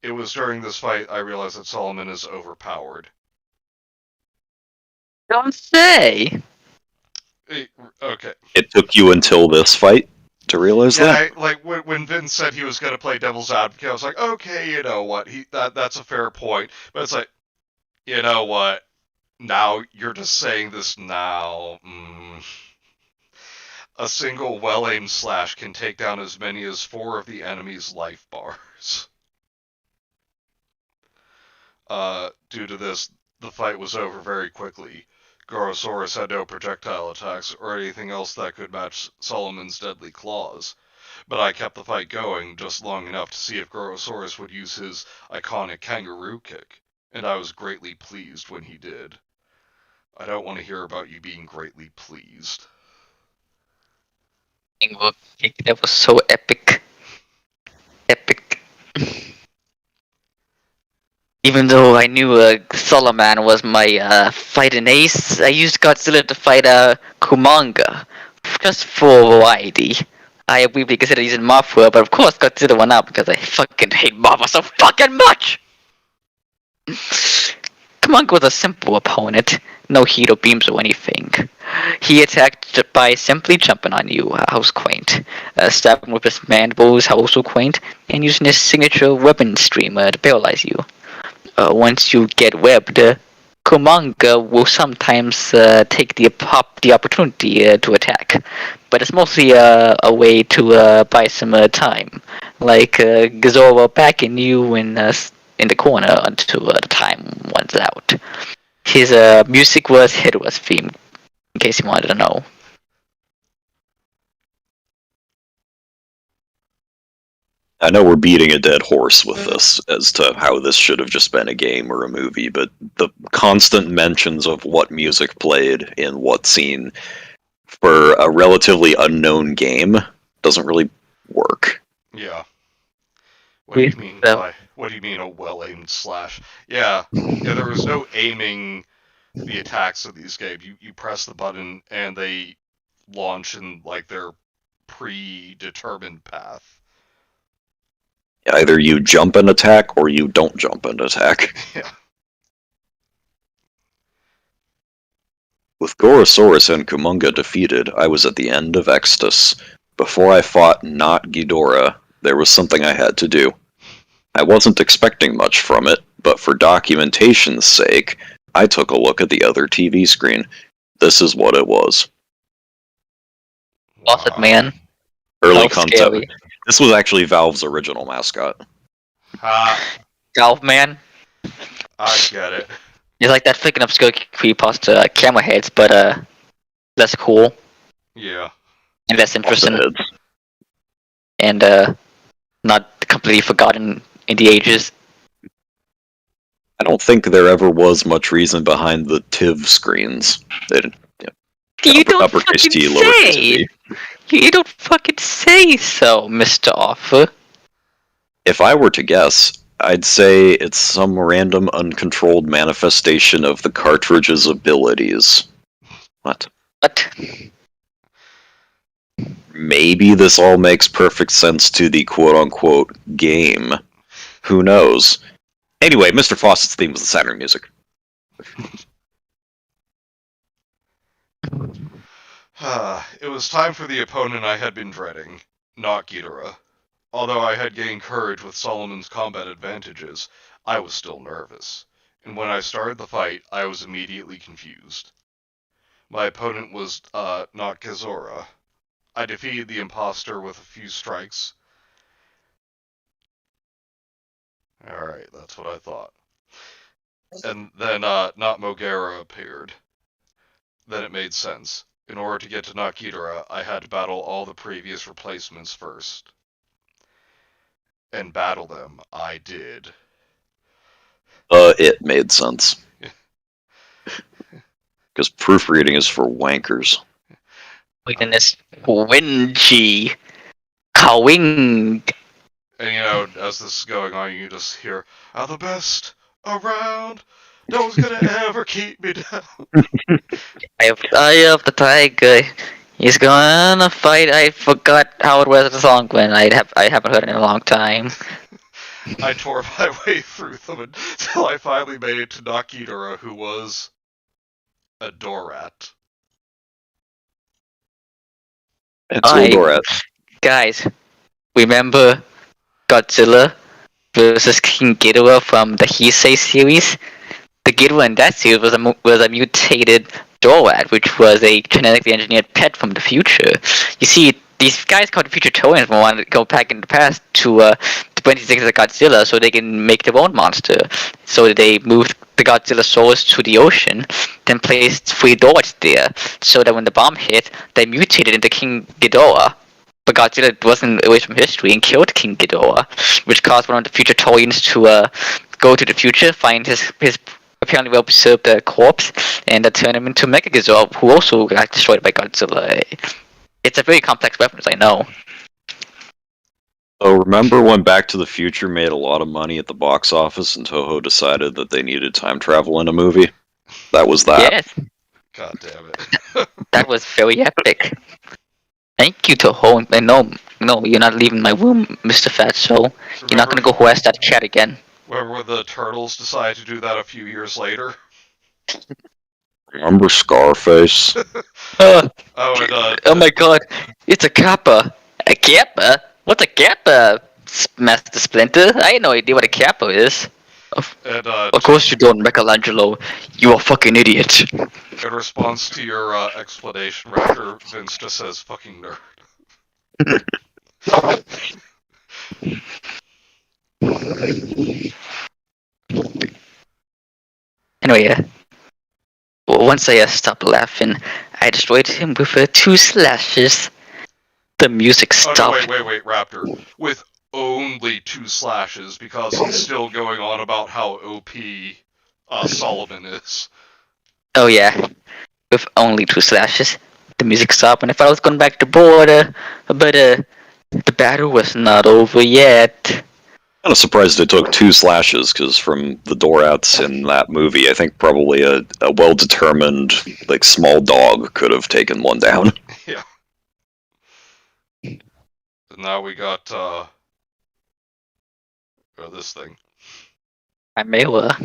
It was during this fight I realized that Solomon is overpowered. Don't say. Okay. It took you until this fight to realize that? When Vince said he was going to play devil's advocate, I was like, okay, you know what, that's a fair point. But it's like, you know what, now you're just saying this now. A single well-aimed slash can take down as many as 4 of the enemy's life bars. Due to this, the fight was over very quickly. Gorosaurus had no projectile attacks or anything else that could match Solomon's deadly claws. But I kept the fight going just long enough to see if Gorosaurus would use his iconic kangaroo kick, and I was greatly pleased when he did. I don't want to hear about you being greatly pleased. That was so epic. Epic. Even though I knew Solomon was my fighting ace, I used Godzilla to fight Kumanga, just for variety. I briefly considered using Mothra, but of course Godzilla won out because I fucking hate Mothra so fucking much! Kumanga was a simple opponent, no heat or beams or anything. He attacked by simply jumping on you, how was quaint. Stabbing with his mandibles, how also quaint, and using his signature weapon streamer to paralyze you. Once you get webbed, Kumonga will sometimes take the opportunity to attack, but it's mostly a way to buy some time, like Gazora backing you in the corner until the time runs out. His music was Hitler's theme, in case you wanted to know. I know we're beating a dead horse with this as to how this should have just been a game or a movie, but the constant mentions of what music played in what scene for a relatively unknown game doesn't really work. Yeah. What do you mean by what do you mean a well-aimed slash? Yeah, there was no aiming the attacks of these games. You press the button and they launch in like their predetermined path. Either you jump and attack or you don't jump and attack. Yeah. With Gorosaurus and Kumonga defeated, I was at the end of Extus. Before I fought not Ghidorah, there was something I had to do. I wasn't expecting much from it, but for documentation's sake, I took a look at the other TV screen. This is what it was. Faucet Man. Early That's concept. scary. This was actually Valve's original mascot. Golf Man. I get it. It's like that freaking obscure creepypasta camera heads, but less cool Yeah. and less interesting, Heads. and not completely forgotten in the ages. I don't think there ever was much reason behind the TIV screens. They didn't, You don't uppercase fucking T, lowercase say. v. You don't fucking say so, Mr. Offer. If I were to guess, I'd say it's some random uncontrolled manifestation of the cartridge's abilities. What? What? Maybe this all makes perfect sense to the quote-unquote game. Who knows? Anyway, Mr. Fawcett's theme was the Saturn music. It was time for the opponent I had been dreading, not Ghidorah. Although I had gained courage with Solomon's combat advantages, I was still nervous, and when I started the fight, I was immediately confused. My opponent was, not Ghidorah. I defeated the imposter with a few strikes. Alright, that's what I thought. And then, not Mogera appeared. Then it made sense. In order to get to Nakidara, I had to battle all the previous replacements first. And battle them, I did. It made sense. Because proofreading is for wankers. Weakness. Wingy. Kawing. And as this is going on, you just hear, "I'm the best around. No one's gonna ever keep me down." I have the tiger. He's gonna fight. I forgot how it was the song when I haven't heard it in a long time. I tore my way through them until I finally made it to Nakidara, who was a Dorat. It's Eldoret. Guys, remember Godzilla versus King Ghidorah from the Heisei series? The Ghidorah in that series was a mutated Dorat, which was a genetically engineered pet from the future. You see, these guys called the Futuritarians wanted to go back in the past to bring these things like Godzilla so they can make their own monster. So they moved the Godzilla source to the ocean, then placed 3 Dorats there, so that when the bomb hit, they mutated into King Ghidorah. But Godzilla wasn't away from history and killed King Ghidorah, which caused one of the Futuritarians to go to the future, find his apparently well-preserved corpse, and turn him into Mega Ghidorah, who also got destroyed by Godzilla. It's a very complex reference, I know. So remember when Back to the Future made a lot of money at the box office and Toho decided that they needed time travel in a movie? That was that. Yes, God damn it. that was very epic. Thank you, Toho. And no, you're not leaving my room, Mr. Fatso. You're not gonna go harass that cat again. Remember the Turtles decided to do that a few years later? Remember Scarface? Oh And, my god, it's a kappa. A kappa? What's a kappa, Master Splinter? I had no idea what a kappa is. And Of course you don't, Michelangelo. You a fucking idiot. in response to your explanation, Raptor, Vince just says "fucking nerd." Anyway, once I stopped laughing, I destroyed him with 2 slashes. The music Oh stopped. no, wait, Raptor. With only 2 slashes, because he's still going on about how OP Solomon is. Oh yeah, with only 2 slashes. The music stopped, and I thought I was going back to border, but the battle was not over yet. Kind of surprised it took 2 slashes, because from the Dorats in that movie, I think probably a well-determined, like, small dog could have taken one down. Yeah. And now we got this thing. Chimera.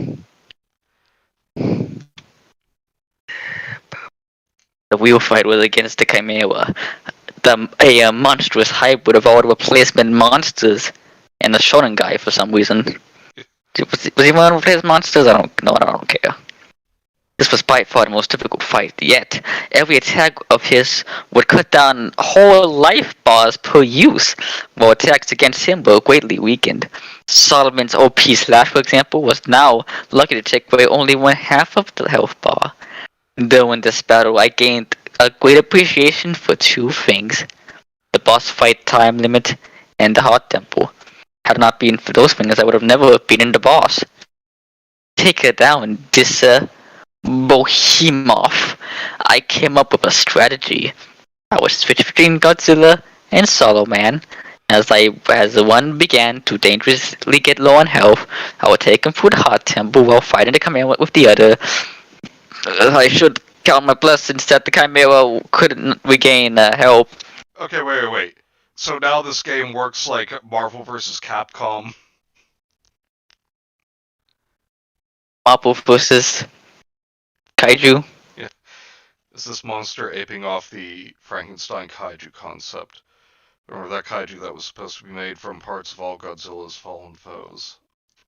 The wheel fight was against the Chimera. A monstrous hybrid of all the replacement monsters and the Shonen guy for some reason. Was he one of the replacement monsters? I don't care. This was by far the most difficult fight yet. Every attack of his would cut down whole life bars per use, while attacks against him were greatly weakened. Solomon's OP slash, for example, was now lucky to take away only 1/2 of the health bar. Though in this battle I gained a great appreciation for 2 things. The boss fight time limit and the heart tempo. Had it not been for those things, I would have never beaten the boss. Take her down, this Bohemoth. I came up with a strategy. I would switch between Godzilla and Solo Man. As the one began to dangerously get low on health, I would take him through the heart temple while fighting the Chimera with the other. I should count my blessings that the Chimera couldn't regain help. Okay, wait. So now this game works like Marvel vs. Capcom. Marvel versus Kaiju. Yeah. Is this monster aping off the Frankenstein kaiju concept? Remember that kaiju that was supposed to be made from parts of all Godzilla's fallen foes?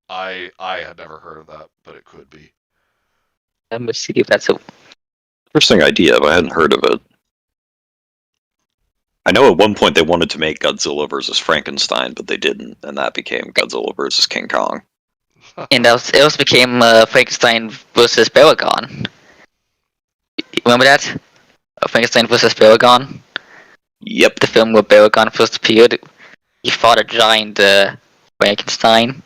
I had never heard of that, but it could be. Let me see if that's a... Interesting idea, but I hadn't heard of it. I know at one point they wanted to make Godzilla versus Frankenstein, but they didn't, and that became Godzilla versus King Kong. And it also became Frankenstein versus Paragon. Remember that? Frankenstein versus Paragon? Yep. The film where Paragon first appeared. He fought a giant Frankenstein.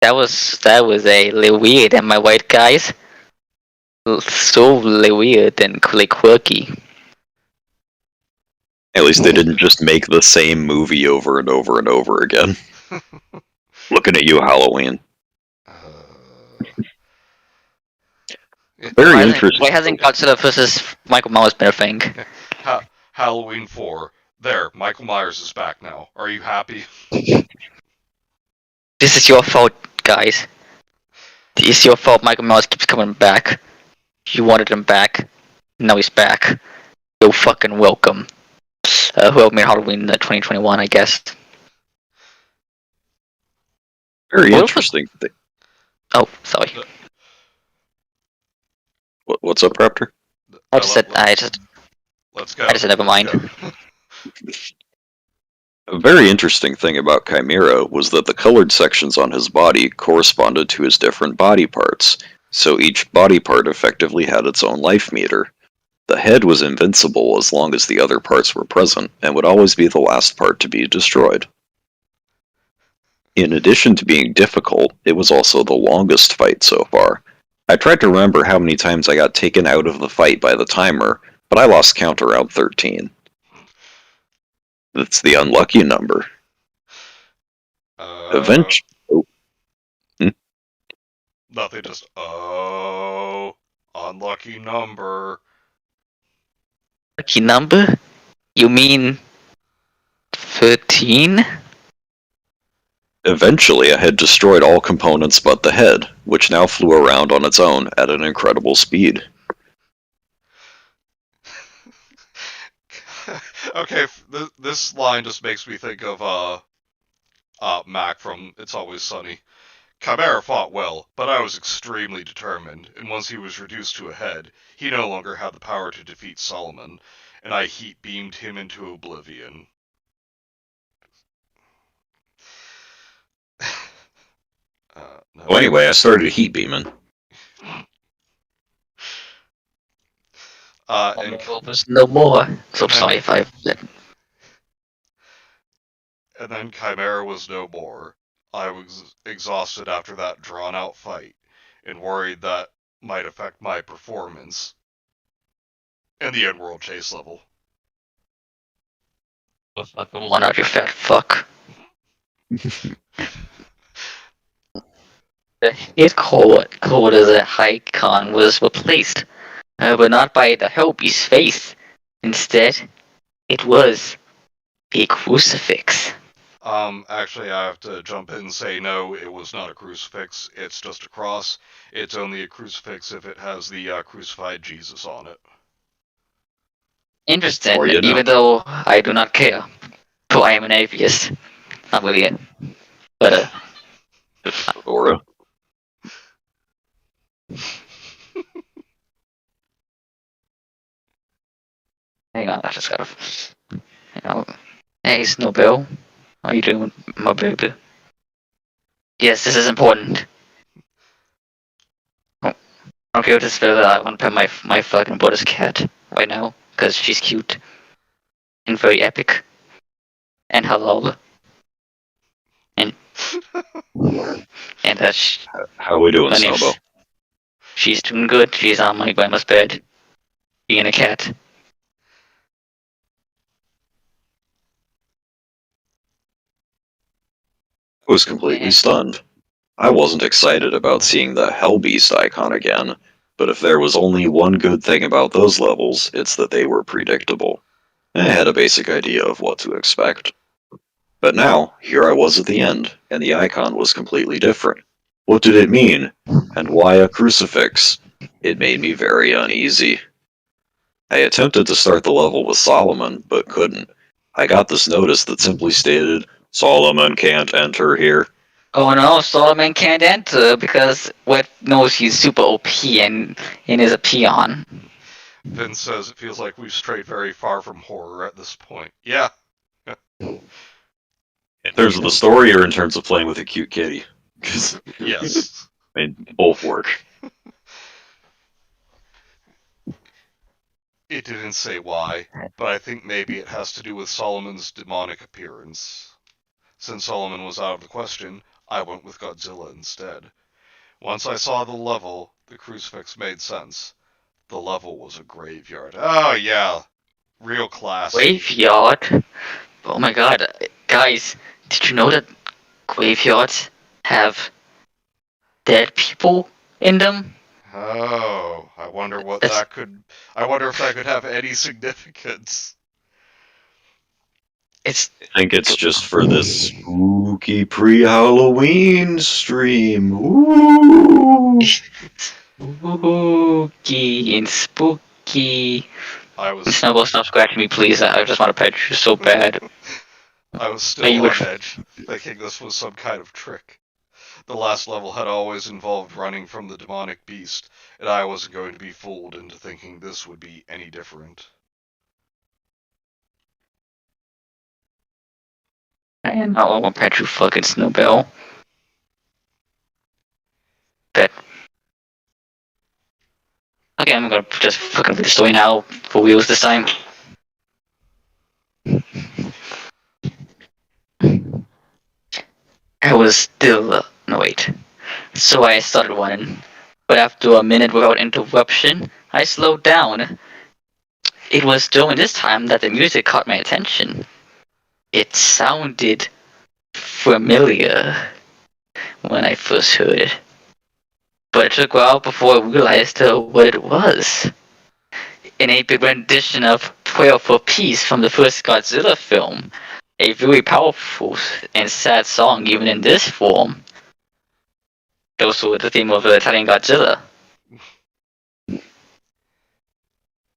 That was a little weird, am I right, guys? So weird and quirky. At least they didn't just make the same movie over and over and over again. Looking at you, Halloween. Very interesting. Why hasn't Godzilla versus Michael Myers been a thing? Halloween 4. There, Michael Myers is back now. Are you happy? This is your fault, guys. It's your fault Michael Myers keeps coming back. You wanted him back. Now he's back. You're fucking welcome. Who made Halloween 2021, I guess. Very interesting. Oh, sorry. What's up, Raptor? I just said never mind. A very interesting thing about Chimera was that the colored sections on his body corresponded to his different body parts, so each body part effectively had its own life meter. The head was invincible as long as the other parts were present, and would always be the last part to be destroyed. In addition to being difficult, it was also the longest fight so far. I tried to remember how many times I got taken out of the fight by the timer, but I lost count around 13. That's the unlucky number. Eventually... Nothing, just, unlucky number. Lucky number? You mean 13? Eventually, I had destroyed all components but the head, which now flew around on its own at an incredible speed. Okay, this line just makes me think of Mac from It's Always Sunny. Chimera fought well, but I was extremely determined, and once he was reduced to a head, he no longer had the power to defeat Solomon, and I heat beamed him into oblivion. No. Well, anyway, I started heat beaming. And was no more. So sorry if I. and then Chimera was no more. I was exhausted after that drawn-out fight, and worried that might affect my performance in the end-world chase level. Fucking one out, you fat fuck. The hit code as a icon was replaced, but not by the Hellbeast's face. Instead, it was a crucifix. Actually, I have to jump in and say no, it was not a crucifix. It's just a cross. It's only a crucifix if it has the crucified Jesus on it. Interesting, Or, you know. even though I do not care. So I am an atheist. Not really it. But, Aura. hang on, I just gotta. Hey, Snowbell. How you doing, my baby? Yes, this is important. Oh, okay, just feel that I want to pet my fucking brother's cat right now, because she's cute. And very epic. And halal. And that's How we doing, her name's- Snowbo? She's doing good. She's on my grandma's bed. Being a cat. I was completely stunned. I wasn't excited about seeing the Hellbeast icon again, but if there was only one good thing about those levels, it's that they were predictable. I had a basic idea of what to expect. But now, here I was at the end, and the icon was completely different. What did it mean? And why a crucifix? It made me very uneasy. I attempted to start the level with Solomon, but couldn't. I got this notice that simply stated, Solomon can't enter here. Oh no, Solomon can't enter because Wet knows he's super OP and is a peon. Vince says it feels like we've strayed very far from horror at this point. Yeah. In terms of the story or in terms of playing with a cute kitty? Yes. I mean, both work. It didn't say why, but I think maybe it has to do with Solomon's demonic appearance. Since Solomon was out of the question, I went with Godzilla instead. Once I saw the level, the crucifix made sense. The level was a graveyard. Oh yeah, real classic. Graveyard? Oh my god, guys, did you know that graveyards have dead people in them? Oh, I wonder what That's- that could. I wonder if that could have any significance. It's I think it's just for this spooky pre-Halloween stream. Ooh. spooky and spooky. I was Snowball, stop scratching me, please. I just want to pet you so bad. I was Are you still on a- edge, thinking this was some kind of trick. The last level had always involved running from the demonic beast, and I wasn't going to be fooled into thinking this would be any different. And I won't pet you, fucking Snowbell. Bet. Okay, I'm gonna just fucking read the story now for wheels this time. I was still. No, wait. So I started running, but after a minute without interruption, I slowed down. It was during this time that the music caught my attention. It sounded familiar when I first heard it, but it took a while before I realized what it was. An 8-bit rendition of Prayer for Peace from the first Godzilla film. A very powerful and sad song even in this form. Also the theme of the Italian Godzilla.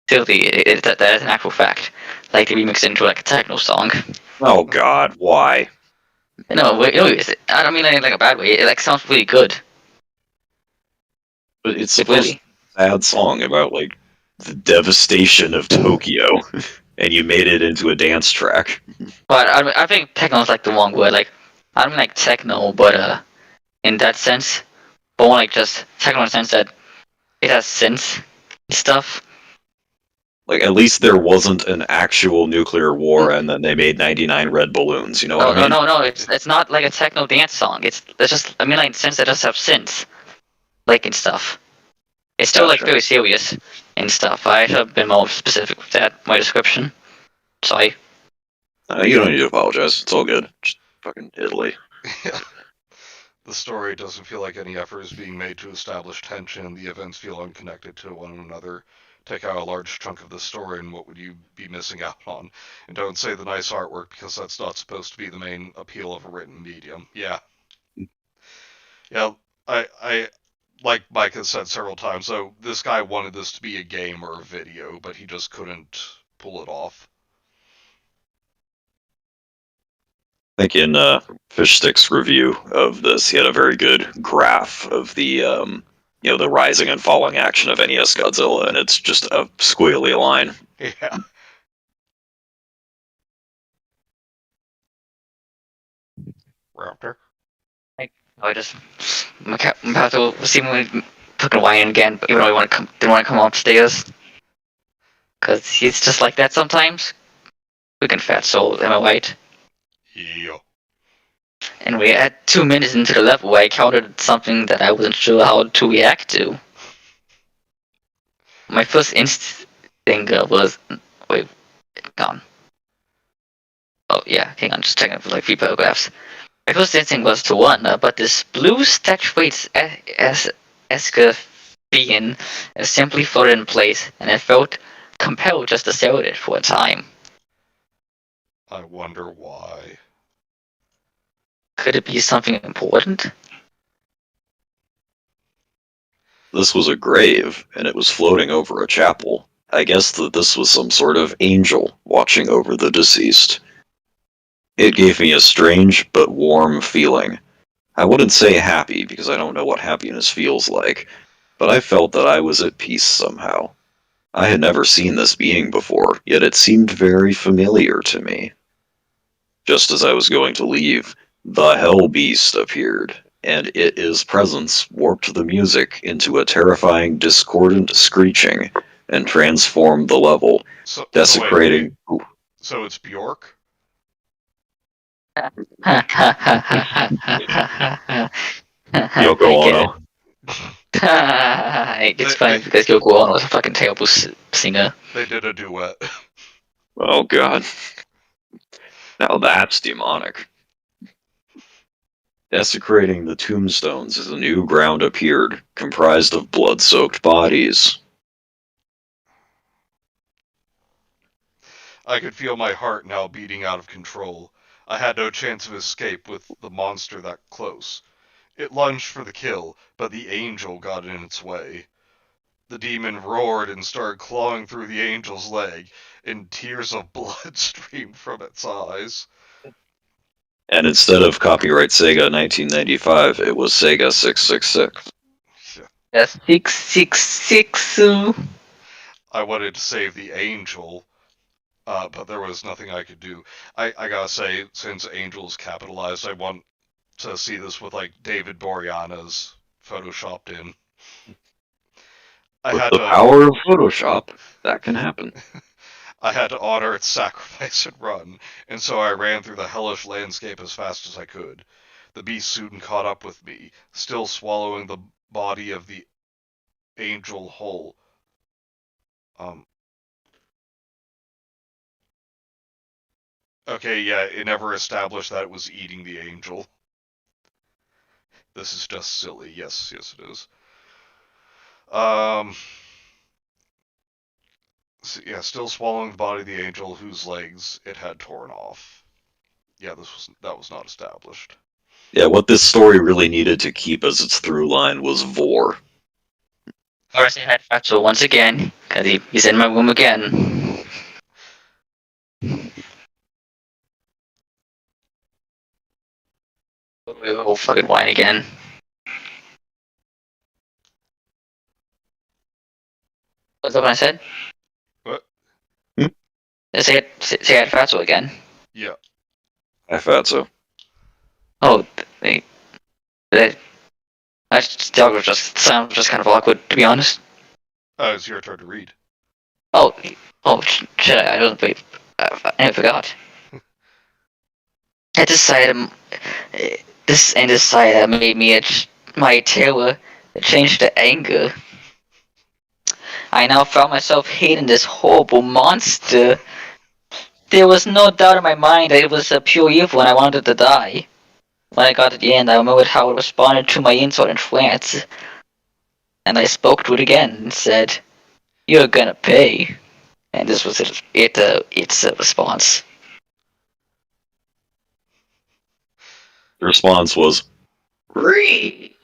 Seriously, that is an actual fact. Like they remixed it into like a techno song. Oh god, why? No, I don't mean that in like a bad way. It like sounds really good. But it's Like supposed to really. be a sad song about like the devastation of Tokyo, and you made it into a dance track. But I think techno is like the wrong word. Like I don't mean like techno, but in that sense, but more like just techno in the sense that it has synths and stuff. Like at least there wasn't an actual nuclear war, and then they made 99 red balloons. You know what No, I no, mean? no, no. It's not like a techno dance song. It's just I mean like in the sense that it does have synths, like and stuff. It's still like Gotcha. very serious and stuff. I should have been more specific with that my description. Sorry. You don't need to apologize. It's all good. Just fucking Italy. Yeah. The story doesn't feel like any effort is being made to establish tension. The events feel unconnected to one another. Take out a large chunk of the story, and what would you be missing out on? And don't say the nice artwork, because that's not supposed to be the main appeal of a written medium. Yeah. Yeah, I like Mike has said several times, so this guy wanted this to be a game or a video, but he just couldn't pull it off. I think in Fishstick's review of this, he had a very good graph of the the rising and falling action of NES Godzilla, and it's just a squiggly line. Yeah. Raptor. I just I'm about to see me fucking whine again, but even though I didn't want to come upstairs, cause he's just like that sometimes. Quick and fat soul, am I right? Yeah. And we're at 2 minutes into the level where I encountered something that I wasn't sure how to react to. My first instinct was wait, gone. Oh yeah, hang on, just checking for like 3 paragraphs. My first instinct was to run, but this blue statuette's escaphian simply floated in place, and I felt compelled just to stare at it for a time. I wonder why. Could it be something important? This was a grave, and it was floating over a chapel. I guess that this was some sort of angel watching over the deceased. It gave me a strange but warm feeling. I wouldn't say happy, because I don't know what happiness feels like, but I felt that I was at peace somehow. I had never seen this being before, yet it seemed very familiar to me. Just as I was going to leave, the Hell Beast appeared, and its presence warped the music into a terrifying, discordant screeching and transformed the level, So wait, desecrating. so it's Bjork? Yoko I get it. Ono. It's funny because Yoko Ono was a fucking terrible singer. They did a duet. Oh god. Now that's demonic. Desecrating the tombstones as a new ground appeared, comprised of blood-soaked bodies. I could feel my heart now beating out of control. I had no chance of escape with the monster that close. It lunged for the kill, but the angel got in its way. The demon roared and started clawing through the angel's leg, and tears of blood streamed from its eyes. And instead of copyright Sega 1995, it was Sega 666. That's 666. I wanted to save the angel, but there was nothing I could do. I gotta say, since Angel's capitalized, I want to see this with like David Boreanaz photoshopped in. With the power of Photoshop, that can happen. I had to honor its sacrifice and run, and so I ran through the hellish landscape as fast as I could. The beast soon caught up with me, still swallowing the body of the angel whole. Okay, yeah, it never established that it was eating the angel. This is just silly. Yes, it is. So, yeah, still swallowing the body of the angel whose legs it had torn off. Yeah, that was not established. Yeah, what this story really needed to keep as its through line was Vor. Alright, I had Fatso once again, because he's in my room again. We'll fucking whine again. What's that what I said? What? Say it Fatso again. Yeah. I thought so. Oh, that dialogue just sounds just kind of awkward, to be honest. Oh, it's your turn to read. Oh, shit! I don't believe. I forgot. I decided this made me my terror changed to anger. I now found myself hating this horrible monster. There was no doubt in my mind that it was a pure evil and I wanted to die. When I got to the end, I remembered how it responded to my insult in France. And I spoke to it again and said, "You're gonna pay." And this was its response. The response was, Ree.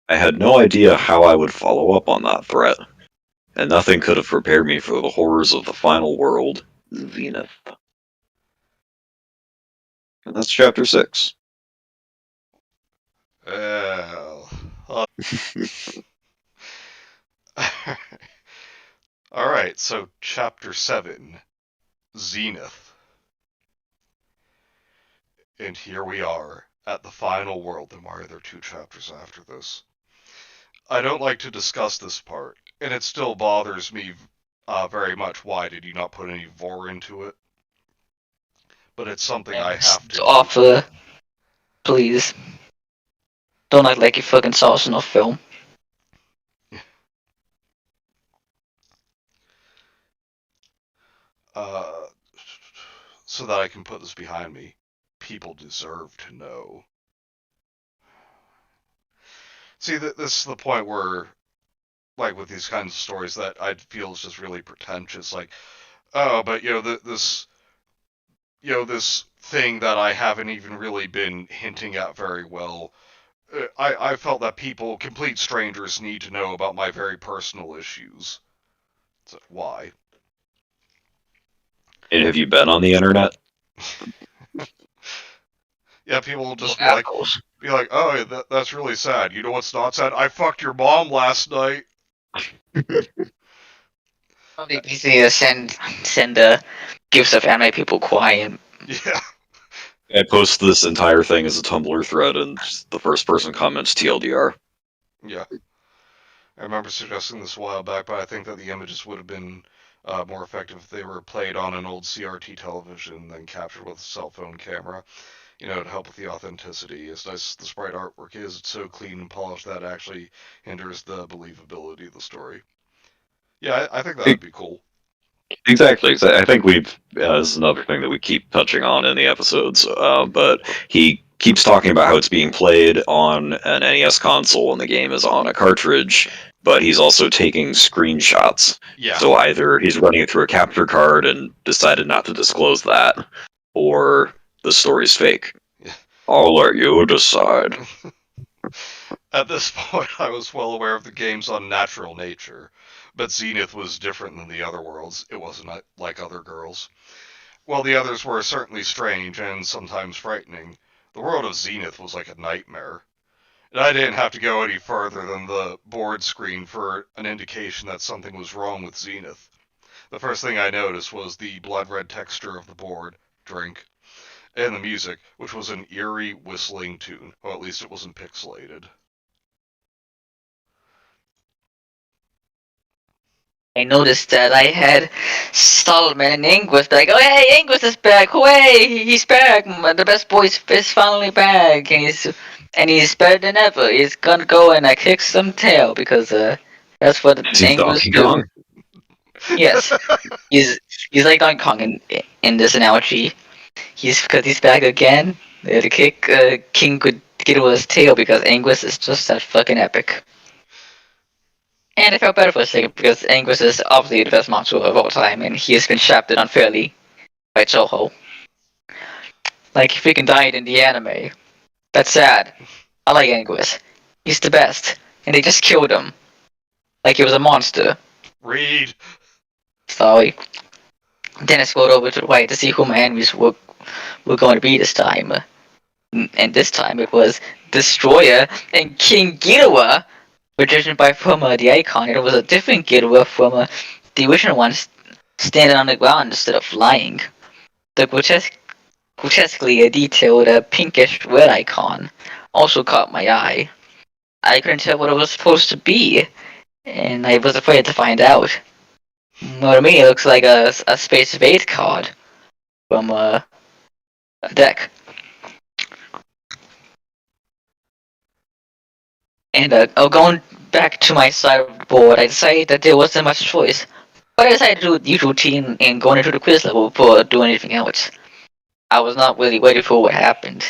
I had no idea how I would follow up on that threat, and nothing could have prepared me for the horrors of the final world, Zenith. And that's chapter 6. Well. Alright, so chapter 7 Zenith. And here we are, at the final world, and why are there 2 chapters after this? I don't like to discuss this part, and it still bothers me very much. Why did you not put any vor into it? But it's something I have to Offer, please. Don't act like you fucking saw us in a film. So that I can put this behind me. People deserve to know. See, this is the point where, like with these kinds of stories, that I feel is just really pretentious. Like, oh, but this thing that I haven't even really been hinting at very well. I felt that people, complete strangers, need to know about my very personal issues. So, why? And have you been on the internet? Yeah, people will just be like, oh, that's really sad. You know what's not sad? I fucked your mom last night. They basically send gifts of anime people crying. Yeah. I post this entire thing as a Tumblr thread, and the first person comments TLDR. Yeah. I remember suggesting this a while back, but I think that the images would have been more effective if they were played on an old CRT television than captured with a cell phone camera. To help with the authenticity. As nice as the sprite artwork is, it's so clean and polished that it actually hinders the believability of the story. Yeah, I think that would be cool. Exactly. I think this is another thing that we keep touching on in the episodes, but he keeps talking about how it's being played on an NES console and the game is on a cartridge, but he's also taking screenshots. Yeah. So either he's running it through a capture card and decided not to disclose that, or the story's fake. Yeah. I'll let you decide. At this point, I was well aware of the game's unnatural nature, but Zenith was different than the other worlds. It wasn't like other girls. While the others were certainly strange and sometimes frightening, the world of Zenith was like a nightmare. And I didn't have to go any further than the board screen for an indication that something was wrong with Zenith. The first thing I noticed was the blood red texture of the board, drink, and the music, which was an eerie whistling tune. Well, at least it wasn't pixelated. I noticed that I had Solomon and Inglis like, "Oh hey, Inglis is back! Hooray, he's back! The best boy is finally back, and he's better than ever. He's gonna go and kick some tail because that's what Inglis do." Yes, he's like Donkey Kong in this analogy. Because he's back again to kick King Ghidorah's tail because Anguis is just that fucking epic. And I felt better for a second because Anguis is obviously the best monster of all time, and he has been shafted unfairly by Toho. Like he freaking died in the anime. That's sad. I like Anguis. He's the best, and they just killed him. like he was a monster. Read. So then I scrolled over to the right to see who my enemies were going to be this time. And this time it was Destroyer and King Ghidorah, were judging by from the icon. It was a different Ghidorah from the original one, standing on the ground instead of flying. The grotesquely detailed pinkish red icon also caught my eye. I couldn't tell what it was supposed to be, and I was afraid to find out. Well, to me, it looks like a Space Invade card from a deck. And going back to my sideboard, I decided that there wasn't much choice. But I decided to do the usual routine and going into the quiz level before doing anything else. I was not really ready for what happened.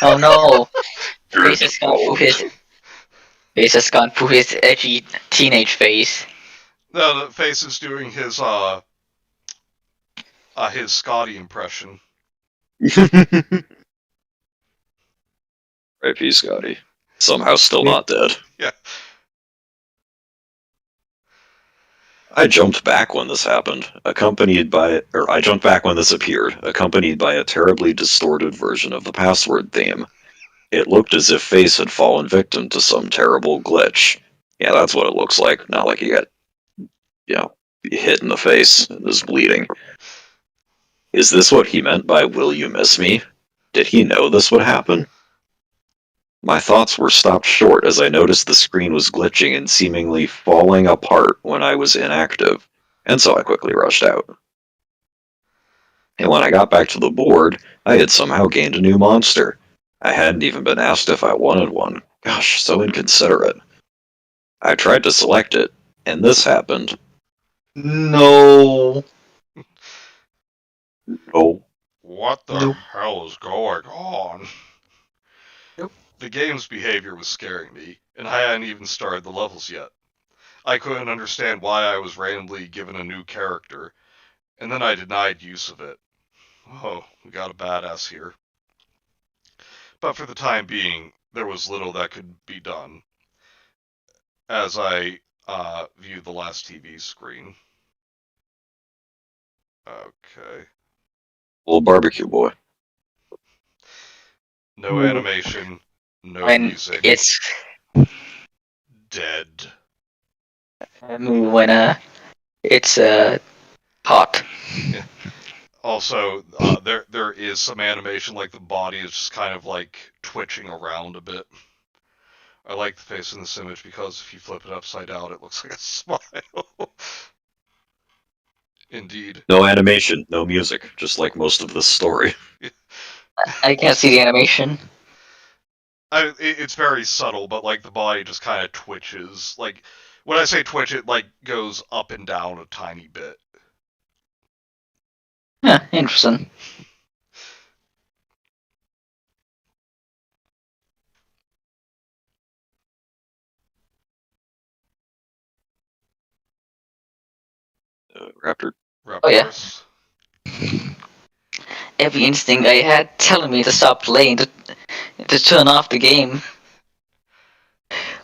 Oh no! Face has gone through his edgy teenage phase. No, the face is doing his Scotty impression. R.I.P. Scotty. Somehow still not dead. Yeah. I jumped back when this happened, I jumped back when this appeared, accompanied by a terribly distorted version of the password theme. It looked as if Face had fallen victim to some terrible glitch. Yeah, that's what it looks like, not like he got, hit in the face and is bleeding. Is this what he meant by "will you miss me"? Did he know this would happen? My thoughts were stopped short as I noticed the screen was glitching and seemingly falling apart when I was inactive, and so I quickly rushed out. And when I got back to the board, I had somehow gained a new monster. I hadn't even been asked if I wanted one. Gosh, so inconsiderate. I tried to select it, and this happened. No. No. What the hell is going on? Nope. The game's behavior was scaring me, and I hadn't even started the levels yet. I couldn't understand why I was randomly given a new character, and then I denied use of it. Oh, we got a badass here. But for the time being, there was little that could be done, as I viewed the last TV screen. Okay. Little barbecue boy. No animation, no When music. it's Dead. when it's hot. Yeah. Also, there is some animation, like the body is just kind of like twitching around a bit. I like the face in this image because if you flip it upside down, it looks like a smile. Indeed. No animation, no music, just like most of this story. I can't see the animation. It's very subtle, but like the body just kind of twitches. Like when I say twitch, it like goes up and down a tiny bit. Huh, interesting. Raptor. Raptors. Oh, yeah. Every instinct I had telling me to stop playing, to turn off the game.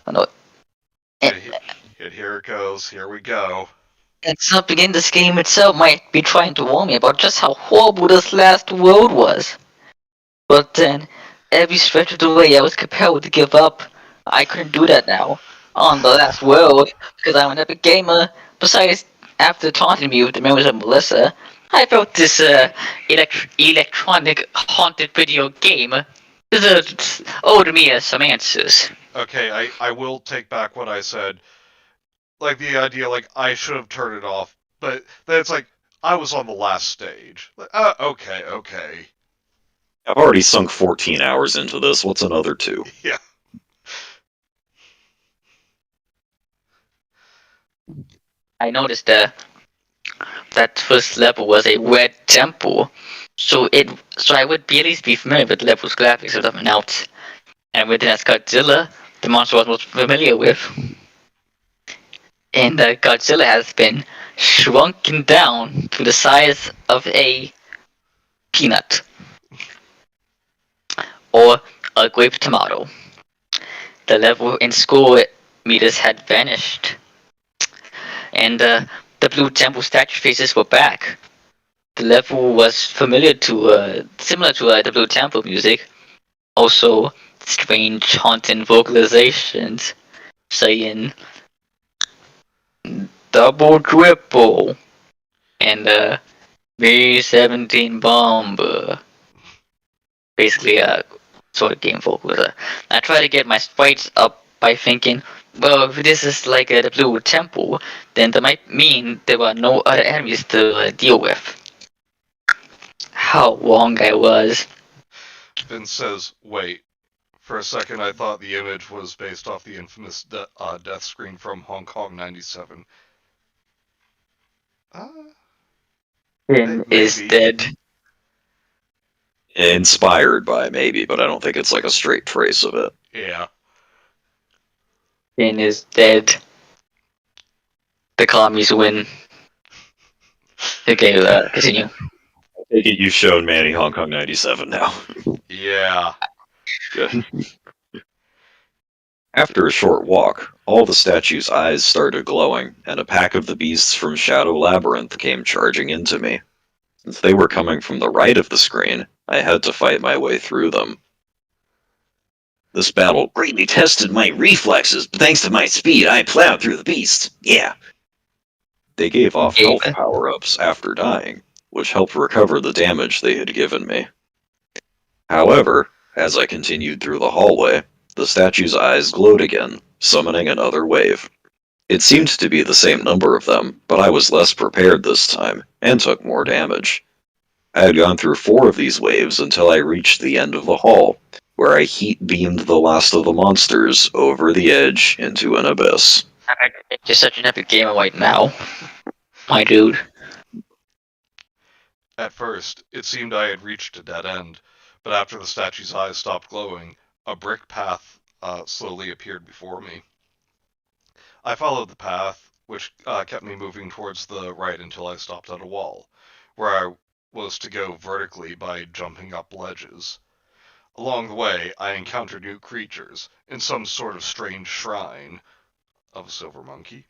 Oh, no. And here it goes. Here we go. And not begin this game itself might be trying to warn me about just how horrible this last world was. But then, every stretch of the way I was compelled to give up. I couldn't do that now. On the last world, because I'm an epic gamer. Besides, after taunting me with the memories of Melissa, I felt this electronic haunted video game deserves owed me some answers. Okay, I will take back what I said. Like the idea, like I should have turned it off, but then it's like I was on the last stage. Okay. I've already sunk 14 hours into this. What's another 2? Yeah. I noticed that first level was a red temple, so I would be at least be familiar with the level's graphics or something else. And with NES Godzilla, the monster I was most familiar with. And Godzilla has been shrunken down to the size of a peanut or a grape tomato. the level in school meters had vanished, and the blue temple statue faces were back. The level was similar to the blue temple music. Also, strange haunting vocalizations saying double triple and B-17 bomber. Basically, sort of game vocals. I try to get my sprites up by thinking, well, if this is like the blue temple, then that might mean there were no other enemies to deal with. How wrong I was. Vince says, wait. For a second, I thought the image was based off the infamous death screen from Hong Kong 97. Finn is Maybe. dead. Inspired by, maybe, but I don't think it's like a straight trace of it. Yeah. Finn is dead. The commies win. Okay, continue. I think you've shown Manny Hong Kong 97 now. Yeah. Good. After a short walk, all the statue's eyes started glowing, and a pack of the beasts from Shadow Labyrinth came charging into me. Since they were coming from the right of the screen, I had to fight my way through them. This battle greatly tested my reflexes, but thanks to my speed, I plowed through the beasts. Yeah. They gave off health power-ups after dying, which helped recover the damage they had given me. However, as I continued through the hallway, the statue's eyes glowed again, summoning another wave. It seemed to be the same number of them, but I was less prepared this time, and took more damage. I had gone through 4 of these waves until I reached the end of the hall, where I heat-beamed the last of the monsters over the edge into an abyss. You're such an epic gamer right now. My dude. At first, it seemed I had reached a dead end, but after the statue's eyes stopped glowing, a brick path slowly appeared before me. I followed the path, which kept me moving towards the right until I stopped at a wall, where I was to go vertically by jumping up ledges. Along the way, I encountered new creatures in some sort of strange shrine of a silver monkey,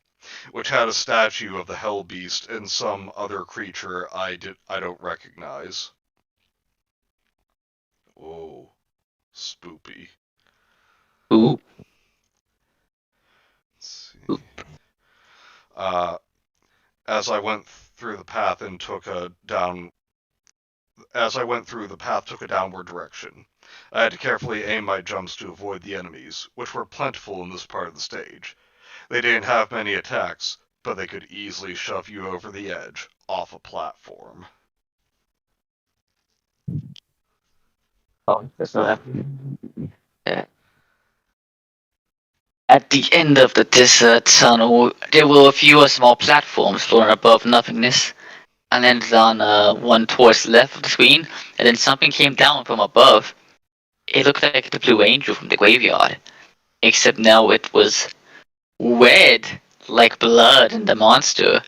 which had a statue of the Hell Beast and some other creature I don't recognize. Oh, spoopy. Ooh. Let's see. As I went through the path and took a downward direction. I had to carefully aim my jumps to avoid the enemies, which were plentiful in this part of the stage. They didn't have many attacks, but they could easily shove you over the edge, off a platform. Oh, that's not happening. Yeah. At the end of the desert tunnel, there were a few small platforms floating above nothingness. I landed on one towards the left of the screen, and then something came down from above. It looked like the Blue Angel from the graveyard, except now it was red, like blood in the monster,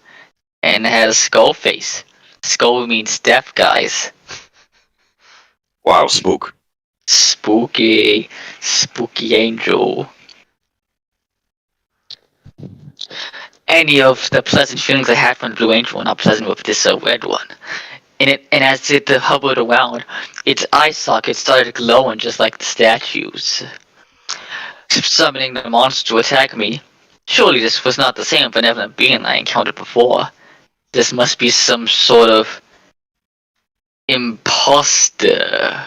and it had a skull face. Skull means death, guys. Wow, spook. Spooky angel. Any of the pleasant feelings I had from the Blue Angel were not pleasant with this red one. And as it hovered around, its eye sockets started glowing just like the statues, summoning the monster to attack me. Surely this was not the same benevolent being I encountered before. This must be some sort of imposter.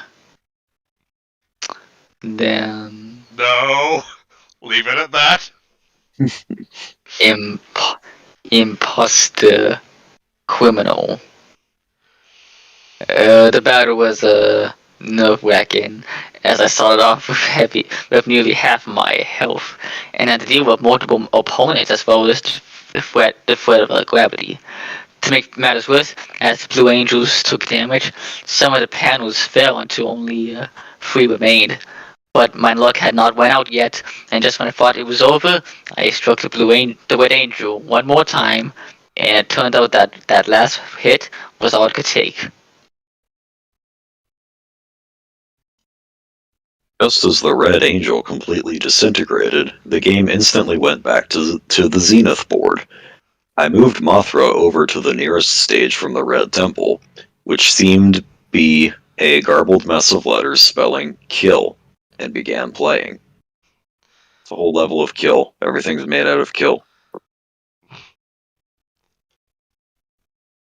Then No! Leave it at that! imposter criminal. The battle was nerve-wracking, as I started off with nearly half my health, and had to deal with multiple opponents as well as the threat of gravity. To make matters worse, as the Blue Angels took damage, some of the panels fell until only 3 remained. But my luck had not run out yet, and just when I thought it was over, I struck the Red Angel one more time, and it turned out that last hit was all it could take. Just as the Red Angel completely disintegrated, the game instantly went back to the Zenith board. I moved Mothra over to the nearest stage from the Red Temple, which seemed to be a garbled mess of letters spelling kill, and began playing. It's a whole level of kill. Everything's made out of kill.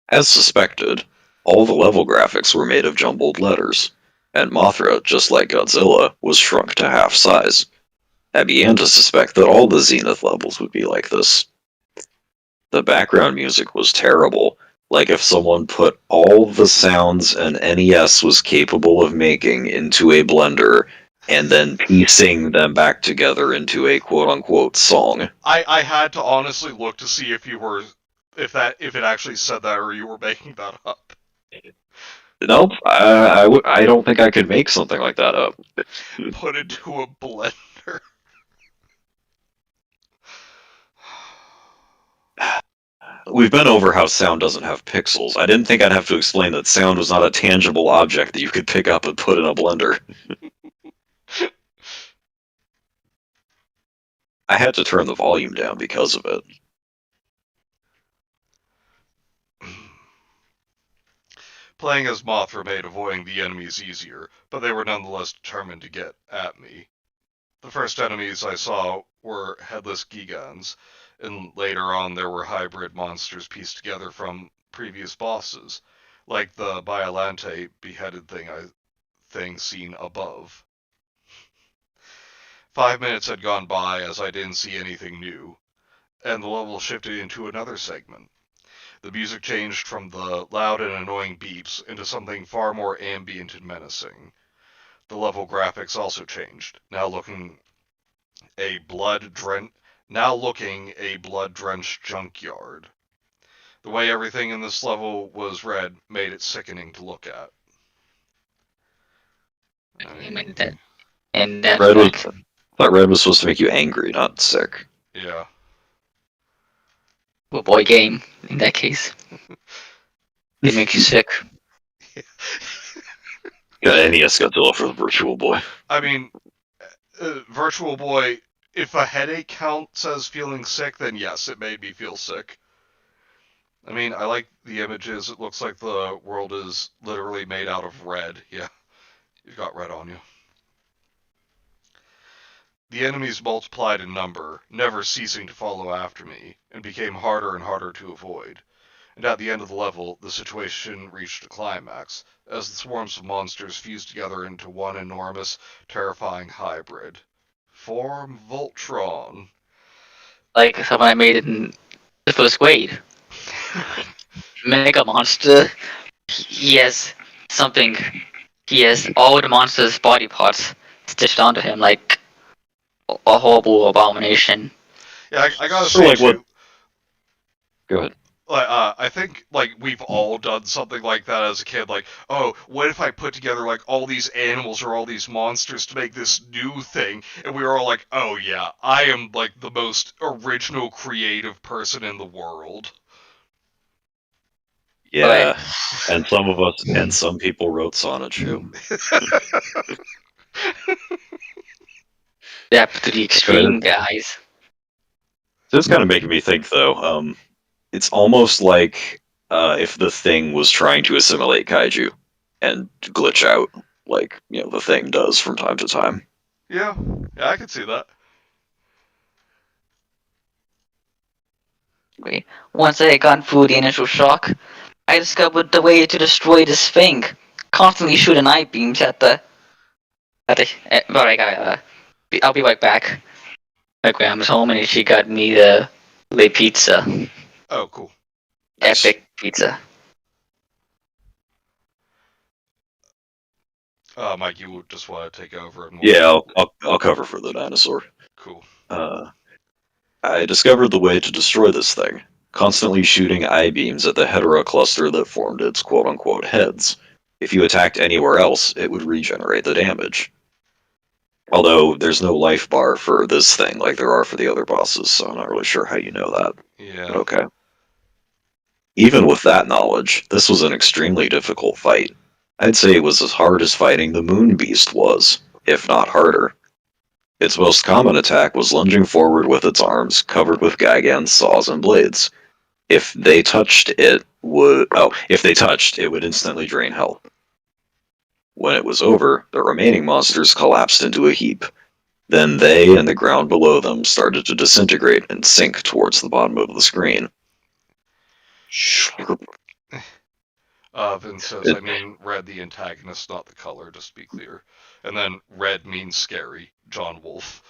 As suspected, all the level graphics were made of jumbled letters, and Mothra, just like Godzilla, was shrunk to half size. I began to suspect that all the Zenith levels would be like this. The background music was terrible, like if someone put all the sounds an NES was capable of making into a blender and then piecing them back together into a quote-unquote song. I had to honestly look to see if it actually said that or you were making that up. Nope, I don't think I could make something like that up. Put into a blender. We've been over how sound doesn't have pixels. I didn't think I'd have to explain that sound was not a tangible object that you could pick up and put in a blender. I had to turn the volume down because of it. Playing as Mothra made avoiding the enemies easier, but they were nonetheless determined to get at me. The first enemies I saw were headless Gigans, and later on there were hybrid monsters pieced together from previous bosses, like the Biolante beheaded thing seen above. 5 minutes had gone by as I didn't see anything new, and the level shifted into another segment. The music changed from the loud and annoying beeps into something far more ambient and menacing. The level graphics also changed, now looking a blood-drenched junkyard. The way everything in this level was red made it sickening to look at. And that Red was, I thought red was supposed to make you angry, not sick. Yeah. well, boy game in that case. It makes you sick. Got NES Godzilla for the Virtual Boy. I mean, Virtual Boy, if a headache counts as feeling sick, then yes, it made me feel sick. I mean, I like the images. It looks like the world is literally made out of red. Yeah, you've got red on you. The enemies multiplied in number, never ceasing to follow after me, and became harder and harder to avoid. And at the end of the level, the situation reached a climax, as the swarms of monsters fused together into one enormous, terrifying hybrid. Form Voltron. Like someone I made in the first grade. Mega Monster. He has something. He has all the monster's body parts stitched onto him like a horrible abomination. Yeah, I gotta So, say, like, too, what- Go ahead. I think like we've all done something like that as a kid. Like, oh, what if I put together like all these animals or all these monsters to make this new thing? And we were all like, oh yeah, I am like the most original, creative person in the world. Yeah, and some people wrote Sonichu. Yeah, to the extreme, guys. This is kind of making me think, though. It's almost like if the Thing was trying to assimilate kaiju and glitch out, like the Thing does from time to time. Yeah, I can see that. Once I had gone through the initial shock, I discovered the way to destroy this thing. Constantly shooting eye beams at the. I'll be right back. My grandma's home and she got me the Le Pizza. Oh, cool. Nice. Epic pizza. Mike, you just want to take over? And Yeah, I'll cover for the dinosaur. Cool. I discovered the way to destroy this thing, constantly shooting I-beams at the Hedera cluster that formed its quote-unquote heads. If you attacked anywhere else, it would regenerate the damage. Although, there's no life bar for this thing like there are for the other bosses, so I'm not really sure how you know that. Yeah. But okay. Even with that knowledge, this was an extremely difficult fight. I'd say it was as hard as fighting the Moon Beast was. if not harder. Its most common attack was lunging forward with its arms covered with Gigant's saws and blades. If they touched, it would instantly drain health. When it was over, the remaining monsters collapsed into a heap. Then they and the ground below them started to disintegrate and sink towards the bottom of the screen. Vince says, I mean red the antagonist, not the color, just to be clear. And then red means scary, John Wolfe.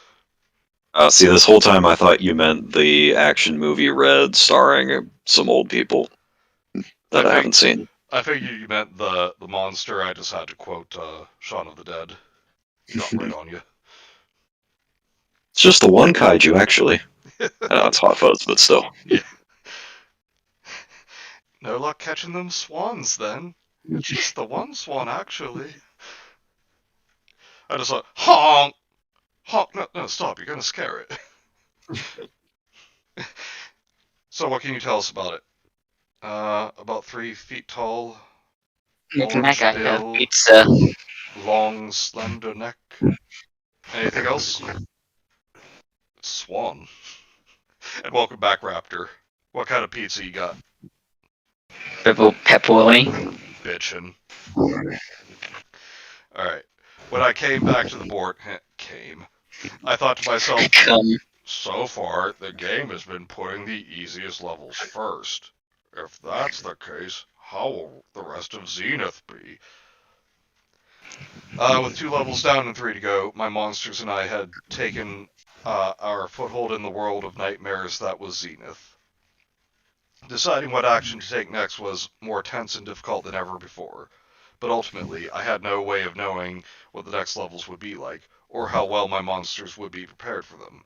See, this whole time I thought you meant the action movie Red starring some old people that I haven't seen. I figured you meant the monster. I just had to quote Shaun of the Dead. Got right on you. It's just the one kaiju, actually. I know it's Hot Fuzz, but still. Yeah. No luck catching them swans, then. It's just the one swan, actually. I just like, honk! Honk! No, stop, you're gonna scare it. So what can you tell us about it? About 3 feet tall, orange bill, pizza. long, slender neck. Anything else? Swan. And welcome back, Raptor. What kind of pizza you got? Pepperoni. Bitchin'. Alright. When I came back to the board, I thought to myself, so far, the game has been putting the easiest levels first. If that's the case, how will the rest of Zenith be? With 2 levels down and 3 to go, my monsters and I had taken our foothold in the world of nightmares that was Zenith. Deciding what action to take next was more tense and difficult than ever before, but ultimately I had no way of knowing what the next levels would be like, or how well my monsters would be prepared for them,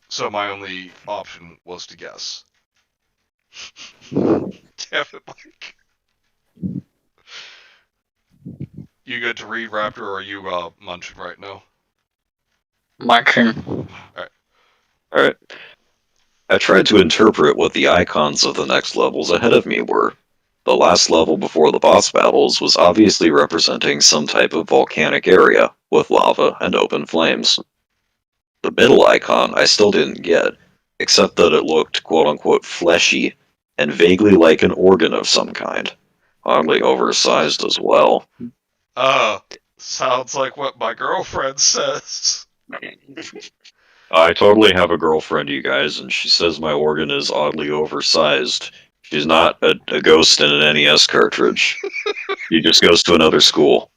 so my only option was to guess. Damn it, Mike. You good to read, Raptor, or are you munching right now? Munching. Alright. I tried to interpret what the icons of the next levels ahead of me were. The last level before the boss battles was obviously representing some type of volcanic area, with lava and open flames. The middle icon I still didn't get, except that it looked quote-unquote fleshy, and vaguely like an organ of some kind. Oddly oversized as well. Sounds like what my girlfriend says. I totally have a girlfriend, you guys, and she says my organ is oddly oversized. She's not a ghost in an NES cartridge. She just goes to another school.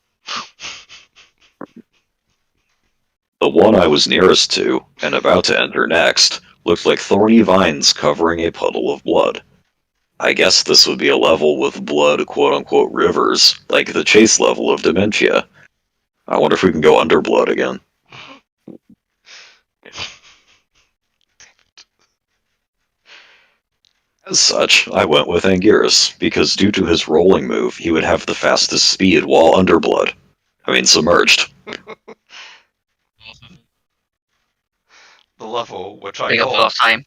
The one I was nearest to, and about to enter next, looked like thorny vines covering a puddle of blood. I guess this would be a level with blood quote-unquote rivers, like the chase level of Dementia. I wonder if we can go under blood again. As such, I went with Anguirus, because due to his rolling move, he would have the fastest speed while under blood. I mean, submerged. The level which I Take up a lot call... of time.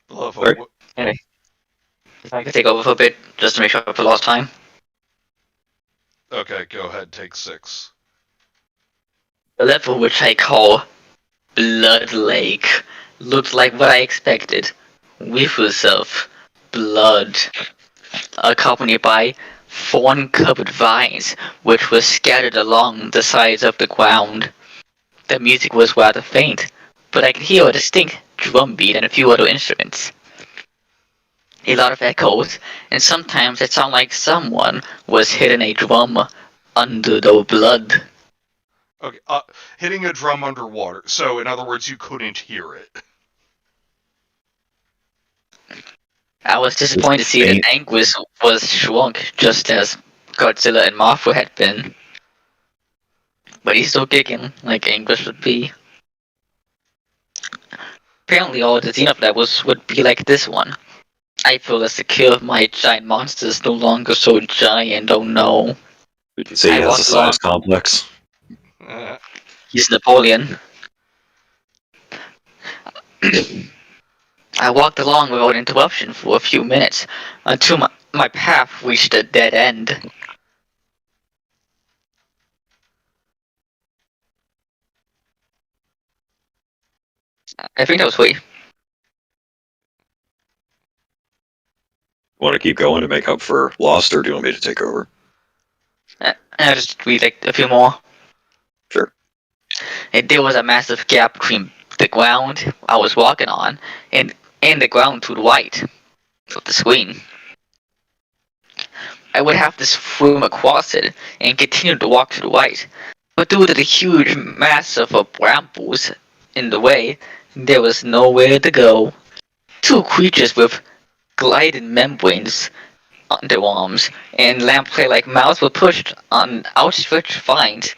The level... Sorry? Anyway, if I could take over for a bit, just to make sure I put lost time. Okay, go ahead, take 6. The level which I call Blood Lake looked like what I expected. Whiffles of blood, accompanied by thorn-covered vines, which were scattered along the sides of the ground. The music was rather faint, but I could hear a distinct drum beat and a few other instruments. A lot of echoes, and sometimes it sounded like someone was hitting a drum under the blood. Okay, hitting a drum underwater. So, in other words, you couldn't hear it. I was disappointed to see that Anguirus was shrunk just as Godzilla and Mothra had been. But he's still kicking, like Anguirus would be. Apparently all the Zenith levels would be like this one. I feel the secure of my giant monster is no longer so giant, oh no. Would you say he has a size complex? He's Napoleon. I walked along without interruption for a few minutes, until my path reached a dead end. I think that was 3. Want to keep going to make up for lost, or do you want me to take over? I'll just read like a few more. Sure. And there was a massive gap between the ground I was walking on and the ground to the right of the screen. I would have to swim across it and continue to walk to the right. But due to the huge mass of brambles in the way, there was nowhere to go. Two creatures with gliding membranes on their arms and lamp-like mouths were pushed on outstretched vines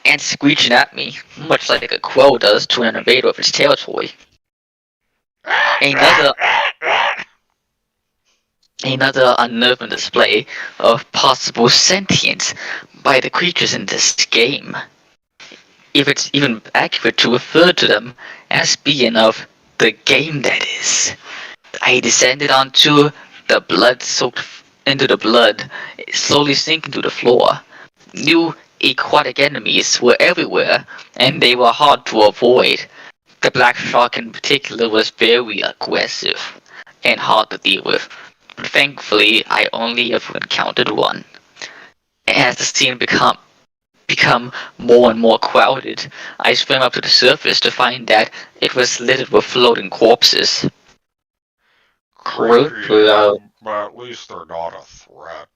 and screeching at me, much like a crow does to an invader of its territory. Another unnerving display of possible sentience by the creatures in this game, if it's even accurate to refer to them as being of the game that is. I descended onto the blood soaked into the blood, slowly sinking to the floor. New aquatic enemies were everywhere, and they were hard to avoid. The black shark in particular was very aggressive and hard to deal with. Thankfully, I only ever encountered one. As the scene become more and more crowded, I swam up to the surface to find that it was littered with floating corpses. Creepy, but at least they're not a threat.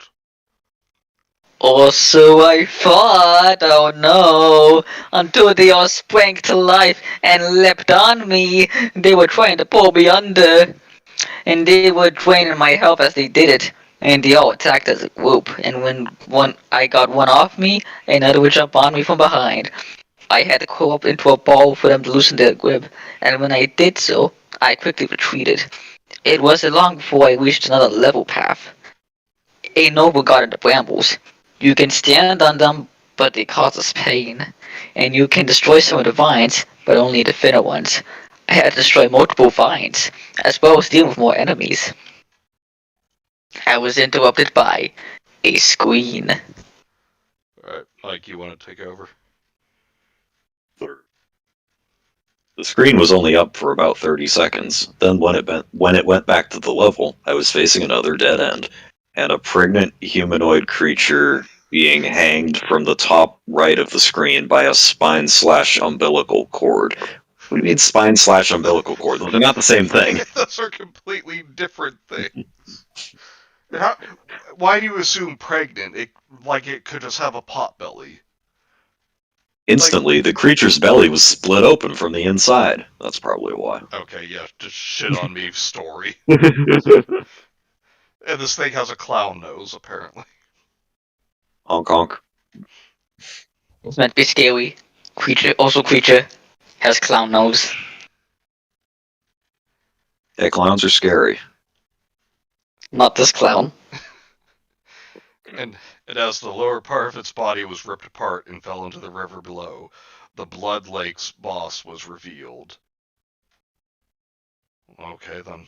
Or so I thought, oh no, until they all sprang to life and leapt on me. They were trying to pull me under, and they were draining my health as they did it. And they all attacked as a group, and when I got one off me, another would jump on me from behind. I had to curl up into a ball for them to loosen their grip, and when I did so, I quickly retreated. It wasn't long before I reached another level path. A noble guarded the brambles. You can stand on them, but they cause us pain. And you can destroy some of the vines, but only the thinner ones. I had to destroy multiple vines, as well as deal with more enemies. I was interrupted by a screen. Alright, Mike, you want to take over? The screen was only up for about 30 seconds. Then when it went back to the level, I was facing another dead end, and a pregnant humanoid creature being hanged from the top right of the screen by a spine/umbilical cord. What do you mean spine/umbilical cord? Those are not the same thing. Those are completely different things. Why do you assume pregnant? It could just have a pot belly. Instantly, the creature's belly was split open from the inside. That's probably why. Okay, yeah, just shit on me story. And this thing has a clown nose, apparently. Honk honk. It's meant to be scary. Creature has clown nose. Yeah, clowns are scary. Not this clown. And as the lower part of its body was ripped apart and fell into the river below, the Blood Lake's boss was revealed. Okay, then.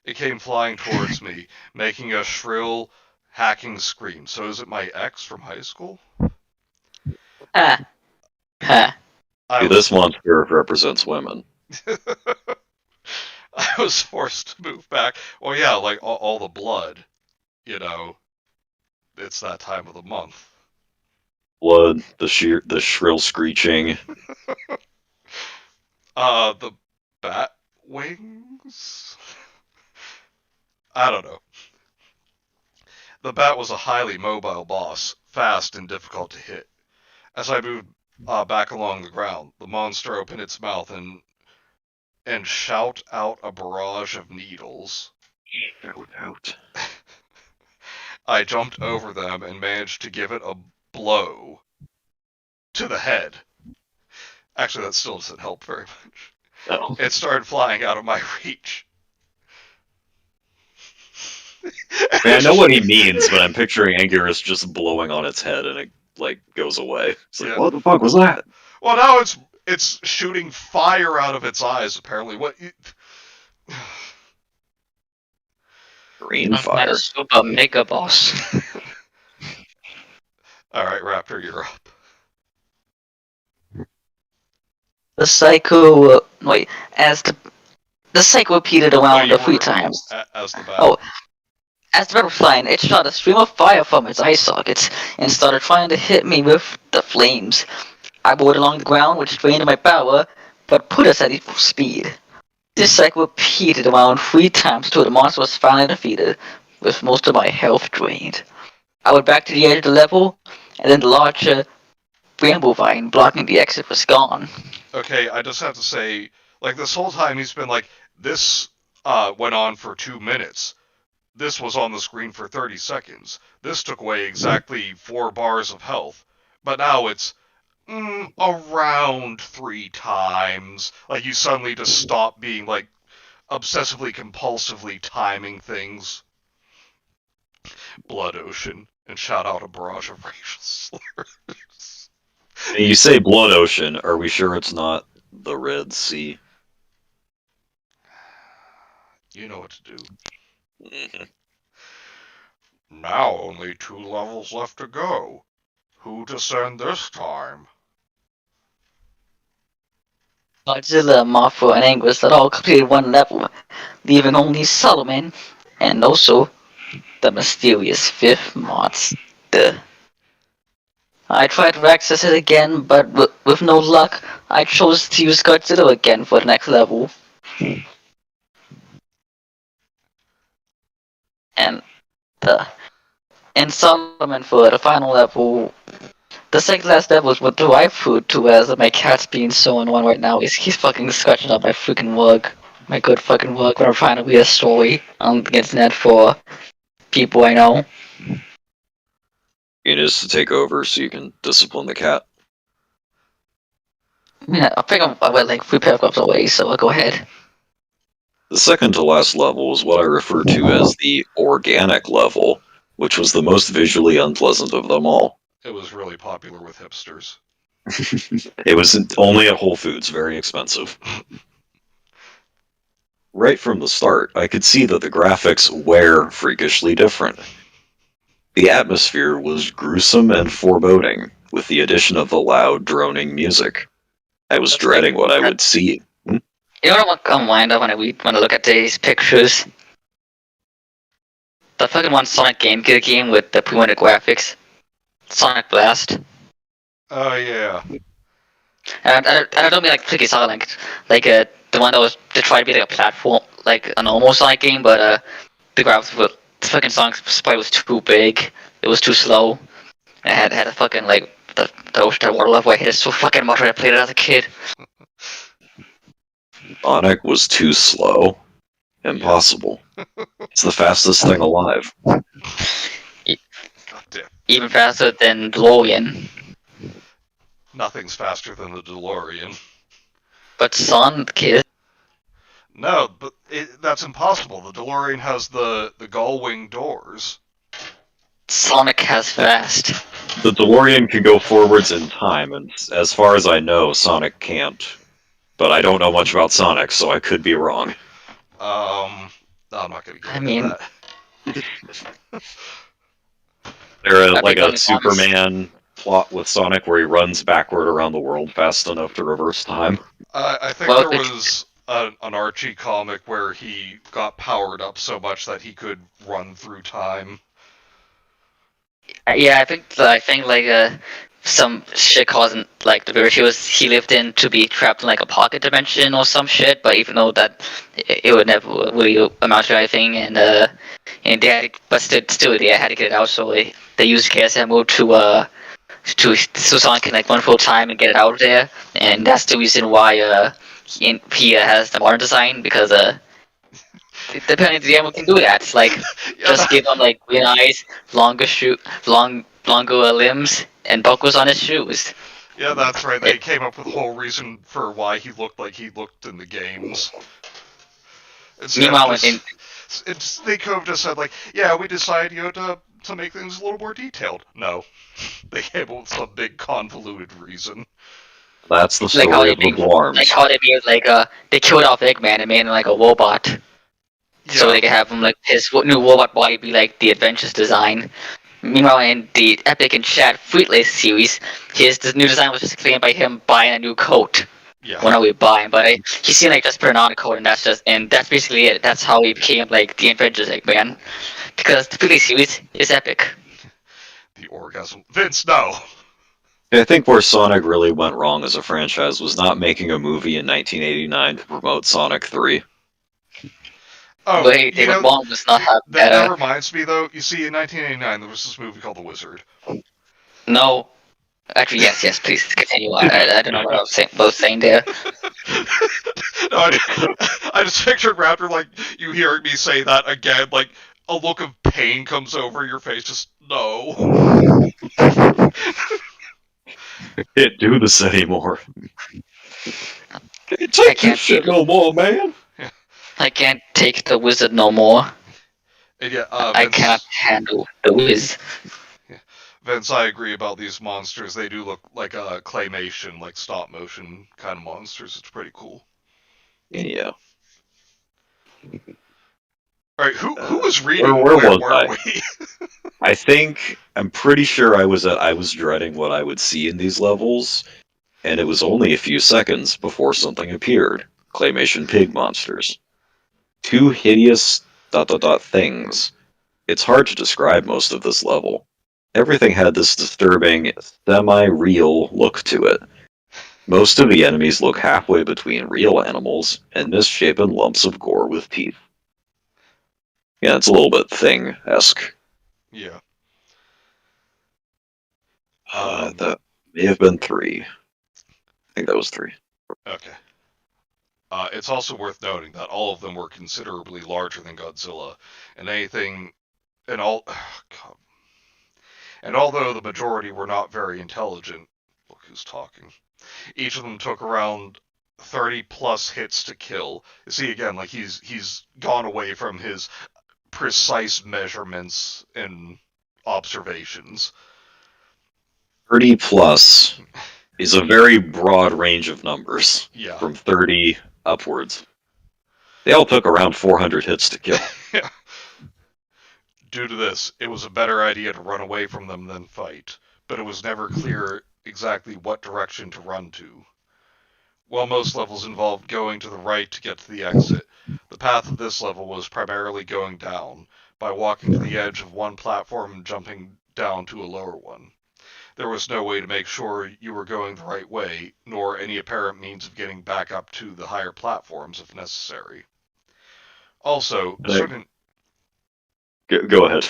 It came flying towards me, making a shrill, hacking scream. So is it my ex from high school? Ha. Ha. This monster represents women. I was forced to move back. Well, yeah, like all the blood. You know, it's that time of the month. Blood, the shrill screeching. The bat wings? I don't know. The bat was a highly mobile boss, fast and difficult to hit. As I moved back along the ground, the monster opened its mouth and shout out a barrage of needles. Shout out. I jumped over them and managed to give it a blow to the head. Actually, that still doesn't help very much. No. It started flying out of my reach. I know what he means, but I'm picturing Anguirus just blowing on its head and it goes away. It's like, What the fuck was that? Well, now it's shooting fire out of its eyes. Apparently, what? Green fire. A super mega boss. All right, Raptor, you're up. The cycle, the cycle repeated around you 3 times. as the bat. Oh, as the bird was flying, it shot a stream of fire from its eye sockets and started trying to hit me with the flames. I rolled along the ground, which drained my power, but put us at equal speed. This cycle repeated around 3 times until the monster was finally defeated, with most of my health drained. I went back to the edge of the level, and then the larger bramble vine blocking the exit was gone. Okay, I just have to say, like, this whole time he's been like, this went on for 2 minutes. This was on the screen for 30 seconds. This took away exactly 4 bars of health. But now it's around 3 times. Like, you suddenly just stop being, like, obsessively compulsively timing things. Blood Ocean, and shout out a barrage of racial slurs. You say Blood Ocean, are we sure it's not the Red Sea? You know what to do. Now only 2 levels left to go. Who to send this time? Godzilla, Mothra, and Anguirus had all completed 1 level, leaving only Solomon, and also the mysterious 5th monster. I tried to access it again, but with no luck, I chose to use Godzilla again for the next level. And Solomon for the final level. The second last level is with the waifu to as my cat's being so annoying right now. He's fucking scratching up my freaking rug. My good fucking rug when I'm trying to read a story on the internet for people I know. It is to take over so you can discipline the cat. Yeah, I think I went like 3 paragraphs away, so I'll go ahead. The second to last level is what I refer to as the organic level, which was the most visually unpleasant of them all. It was really popular with hipsters. It was only at Whole Foods, very expensive. Right from the start, I could see that the graphics were freakishly different. The atmosphere was gruesome and foreboding, with the addition of the loud, droning music. I was dreading what I would see. You know what I'm wind up when I look at these pictures? The fucking one Sonic game with the pre-rendered graphics. Sonic Blast. Oh, yeah. And I don't mean like particularly Sonic, like the one that was to try to be like a platform, like a normal Sonic game, but the graphics were, the fucking Sonic sprite was too big, it was too slow, and had a fucking like the ocean water level I hated so fucking much when I played it as a kid. Sonic was too slow. Impossible. It's the fastest thing alive. Goddamn. Even faster than DeLorean. Nothing's faster than the DeLorean. But Sonic is. No, but that's impossible. The DeLorean has the gull wing doors. Sonic has fast. The DeLorean can go forwards in time, and as far as I know, Sonic can't. But I don't know much about Sonic, so I could be wrong. I'm not gonna get into that. There like a Superman plot with Sonic where he runs backward around the world fast enough to reverse time. I think there was an Archie comic where he got powered up so much that he could run through time. Yeah, I think like some shit causing like the virtue he lived in to be trapped in like a pocket dimension or some shit. But even though that it would never really amount to anything, and they had, but still they had to get it out. So they used KSM mode so Sonic can like run full time and get it out there, and that's the reason why he has the modern design, because depending on the game can do that. It's like just give him like green eyes, longer limbs, and buckles on his shoes. Yeah, that's right. They came up with a whole reason for why he looked like he looked in the games. Meanwhile, they could have just said like, yeah, we decided to make things a little more detailed. No, they came up with some big convoluted reason. That's the story of the Blarms. Like how they made they killed off Eggman and made him like a robot. Yeah. So they could have him like his new robot body be like the Adventures design. Meanwhile, in the Epic and Chad Fruitless series, the new design was just explained by him buying a new coat. Yeah. when are we buying? But he's seen like just per an article, and that's basically it. That's how he became like the Avengers man, because the Philly series is epic. The orgasm. Vince, no. I think where Sonic really went wrong as a franchise was not making a movie in 1989 to promote Sonic 3. Oh, Wait, David Wong was not have that reminds me though. You see, in 1989 there was this movie called The Wizard. No, actually, yes. Please continue. I don't know what I was saying there. No, I just pictured Raptor like you hearing me say that again, like a look of pain comes over your face. Just no. Can't do this anymore. Can't I take can't this shit no more, man. I can't take the Wizard no more. And yeah, I can't handle the Wiz. Vince, I agree about these monsters. They do look like a claymation, like stop motion kind of monsters. It's pretty cool. Yeah. All right, who was reading? Where was were I? we? I'm pretty sure I was dreading what I would see in these levels, and it was only a few seconds before something appeared. Claymation pig monsters. Two hideous ... things. It's hard to describe most of this level. Everything had this disturbing, semi-real look to it. Most of the enemies look halfway between real animals and misshapen lumps of gore with teeth. Yeah, it's a little bit Thing-esque. Yeah. That may have been 3. I think that was 3. Okay. It's also worth noting that all of them were considerably larger than Godzilla, and although the majority were not very intelligent, look who's talking. Each of them took around 30 plus hits to kill. You see, again, like he's gone away from his precise measurements and observations. 30 plus is a very broad range of numbers. Yeah. From 30 upwards. They all took around 400 hits to kill. Yeah. Due to this, it was a better idea to run away from them than fight, but it was never clear exactly what direction to run to. While most levels involved going to the right to get to the exit, the path of this level was primarily going down, by walking to the edge of one platform and jumping down to a lower one. There was no way to make sure you were going the right way, nor any apparent means of getting back up to the higher platforms if necessary. Also, certain... Go ahead.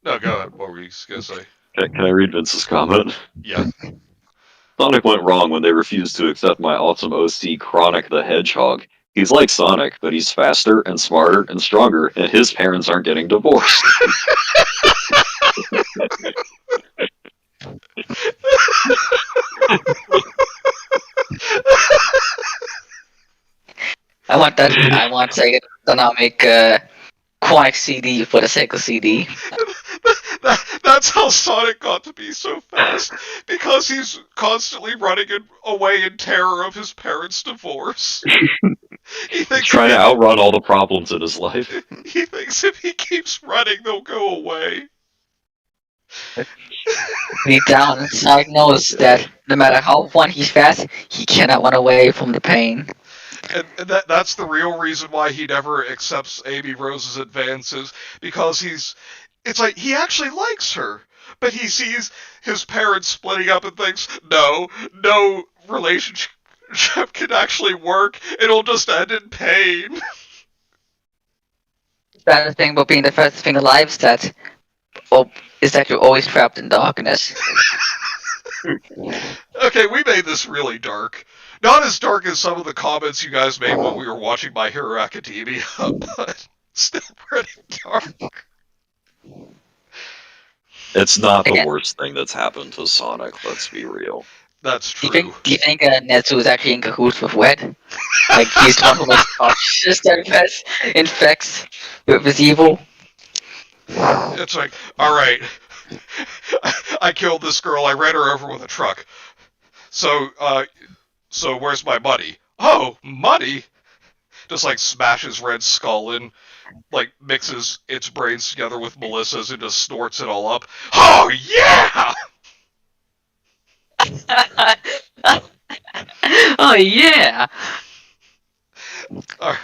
No, go ahead. What were you going to say? Can I read Vince's comment? Yeah. Sonic went wrong when they refused to accept my awesome OC Chronic the Hedgehog. He's like Sonic, but he's faster and smarter and stronger, and his parents aren't getting divorced. I want Sega to now make Quonic CD for the Sega CD. That's how Sonic got to be so fast, because he's constantly running away in terror of his parents' divorce. He thinks trying to outrun all the problems in his life. He thinks if he keeps running, they'll go away. Deep down, Sonic knows that no matter how he's fast, he cannot run away from the pain. And that's the real reason why he never accepts Amy Rose's advances, because it's like he actually likes her, but he sees his parents splitting up and thinks, no relationship can actually work, it'll just end in pain. The thing about being the first thing alive is that you're always trapped in darkness. Okay, we made this really dark. Not as dark as some of the comments you guys made when we were watching My Hero Academia, but still pretty dark. It's not the worst thing that's happened to Sonic, let's be real. That's true. Do you think Netsu is actually in cahoots with Wed? Like, he's the one who makes conscious that infects with his evil? It's like, alright, I killed this girl, I ran her over with a truck. So where's my money? Oh, money? Just like smashes Red's skull in, like mixes its brains together with Melissa's and just snorts it all up. Oh, yeah! Oh yeah. Alright.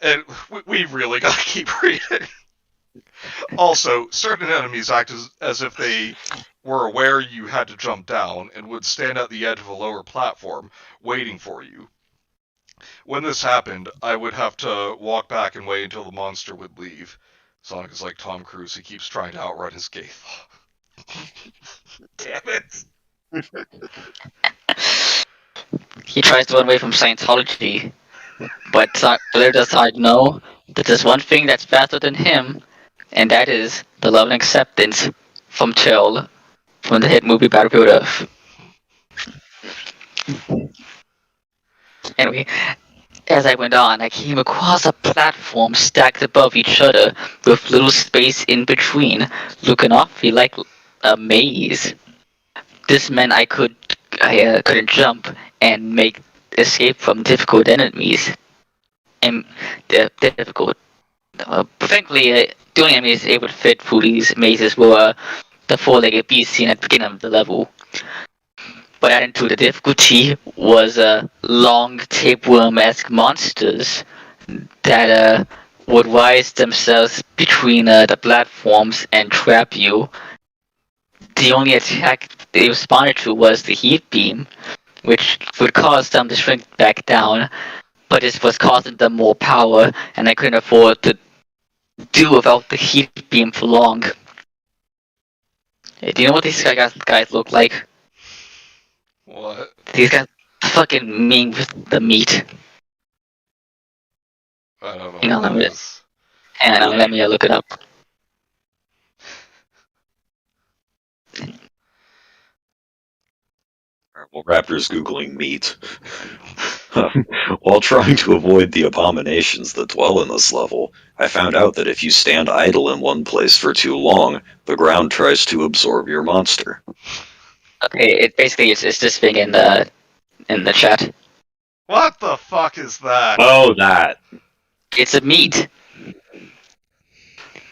And we really gotta keep reading. Also, certain enemies act as if they were aware you had to jump down and would stand at the edge of a lower platform, waiting for you. When this happened, I would have to walk back and wait until the monster would leave. Sonic is like Tom Cruise, he keeps trying to outrun his gay thought. Damn it! He tries to run away from Scientology, but little does Sonic know that there's one thing that's faster than him, and that is the love and acceptance from Chill, from the hit movie Battlefield Earth. Anyway, as I went on, I came across a platform stacked above each other with little space in between, looking awfully like a maze. This meant I couldn't jump and make escape from difficult enemies. And difficult. Thankfully, the only enemies able to fit through these mazes were the four-legged beast seen at the beginning of the level. But adding to the difficulty was long tapeworm-esque monsters that would rise themselves between the platforms and trap you. The only attack they responded to was the heat beam, which would cause them to shrink back down, but this was costing them more power, and I couldn't afford to do without the heat beam for long. Hey, do you know what these guys look like? What? These guys fucking mean with the meat. I don't know. You know, what let that me, is. and let me look it up. Well, Raptor's Googling meat. While trying to avoid the abominations that dwell in this level, I found out that if you stand idle in one place for too long, the ground tries to absorb your monster. Okay, it's this thing in the chat. What the fuck is that? Oh, that. It's a meat.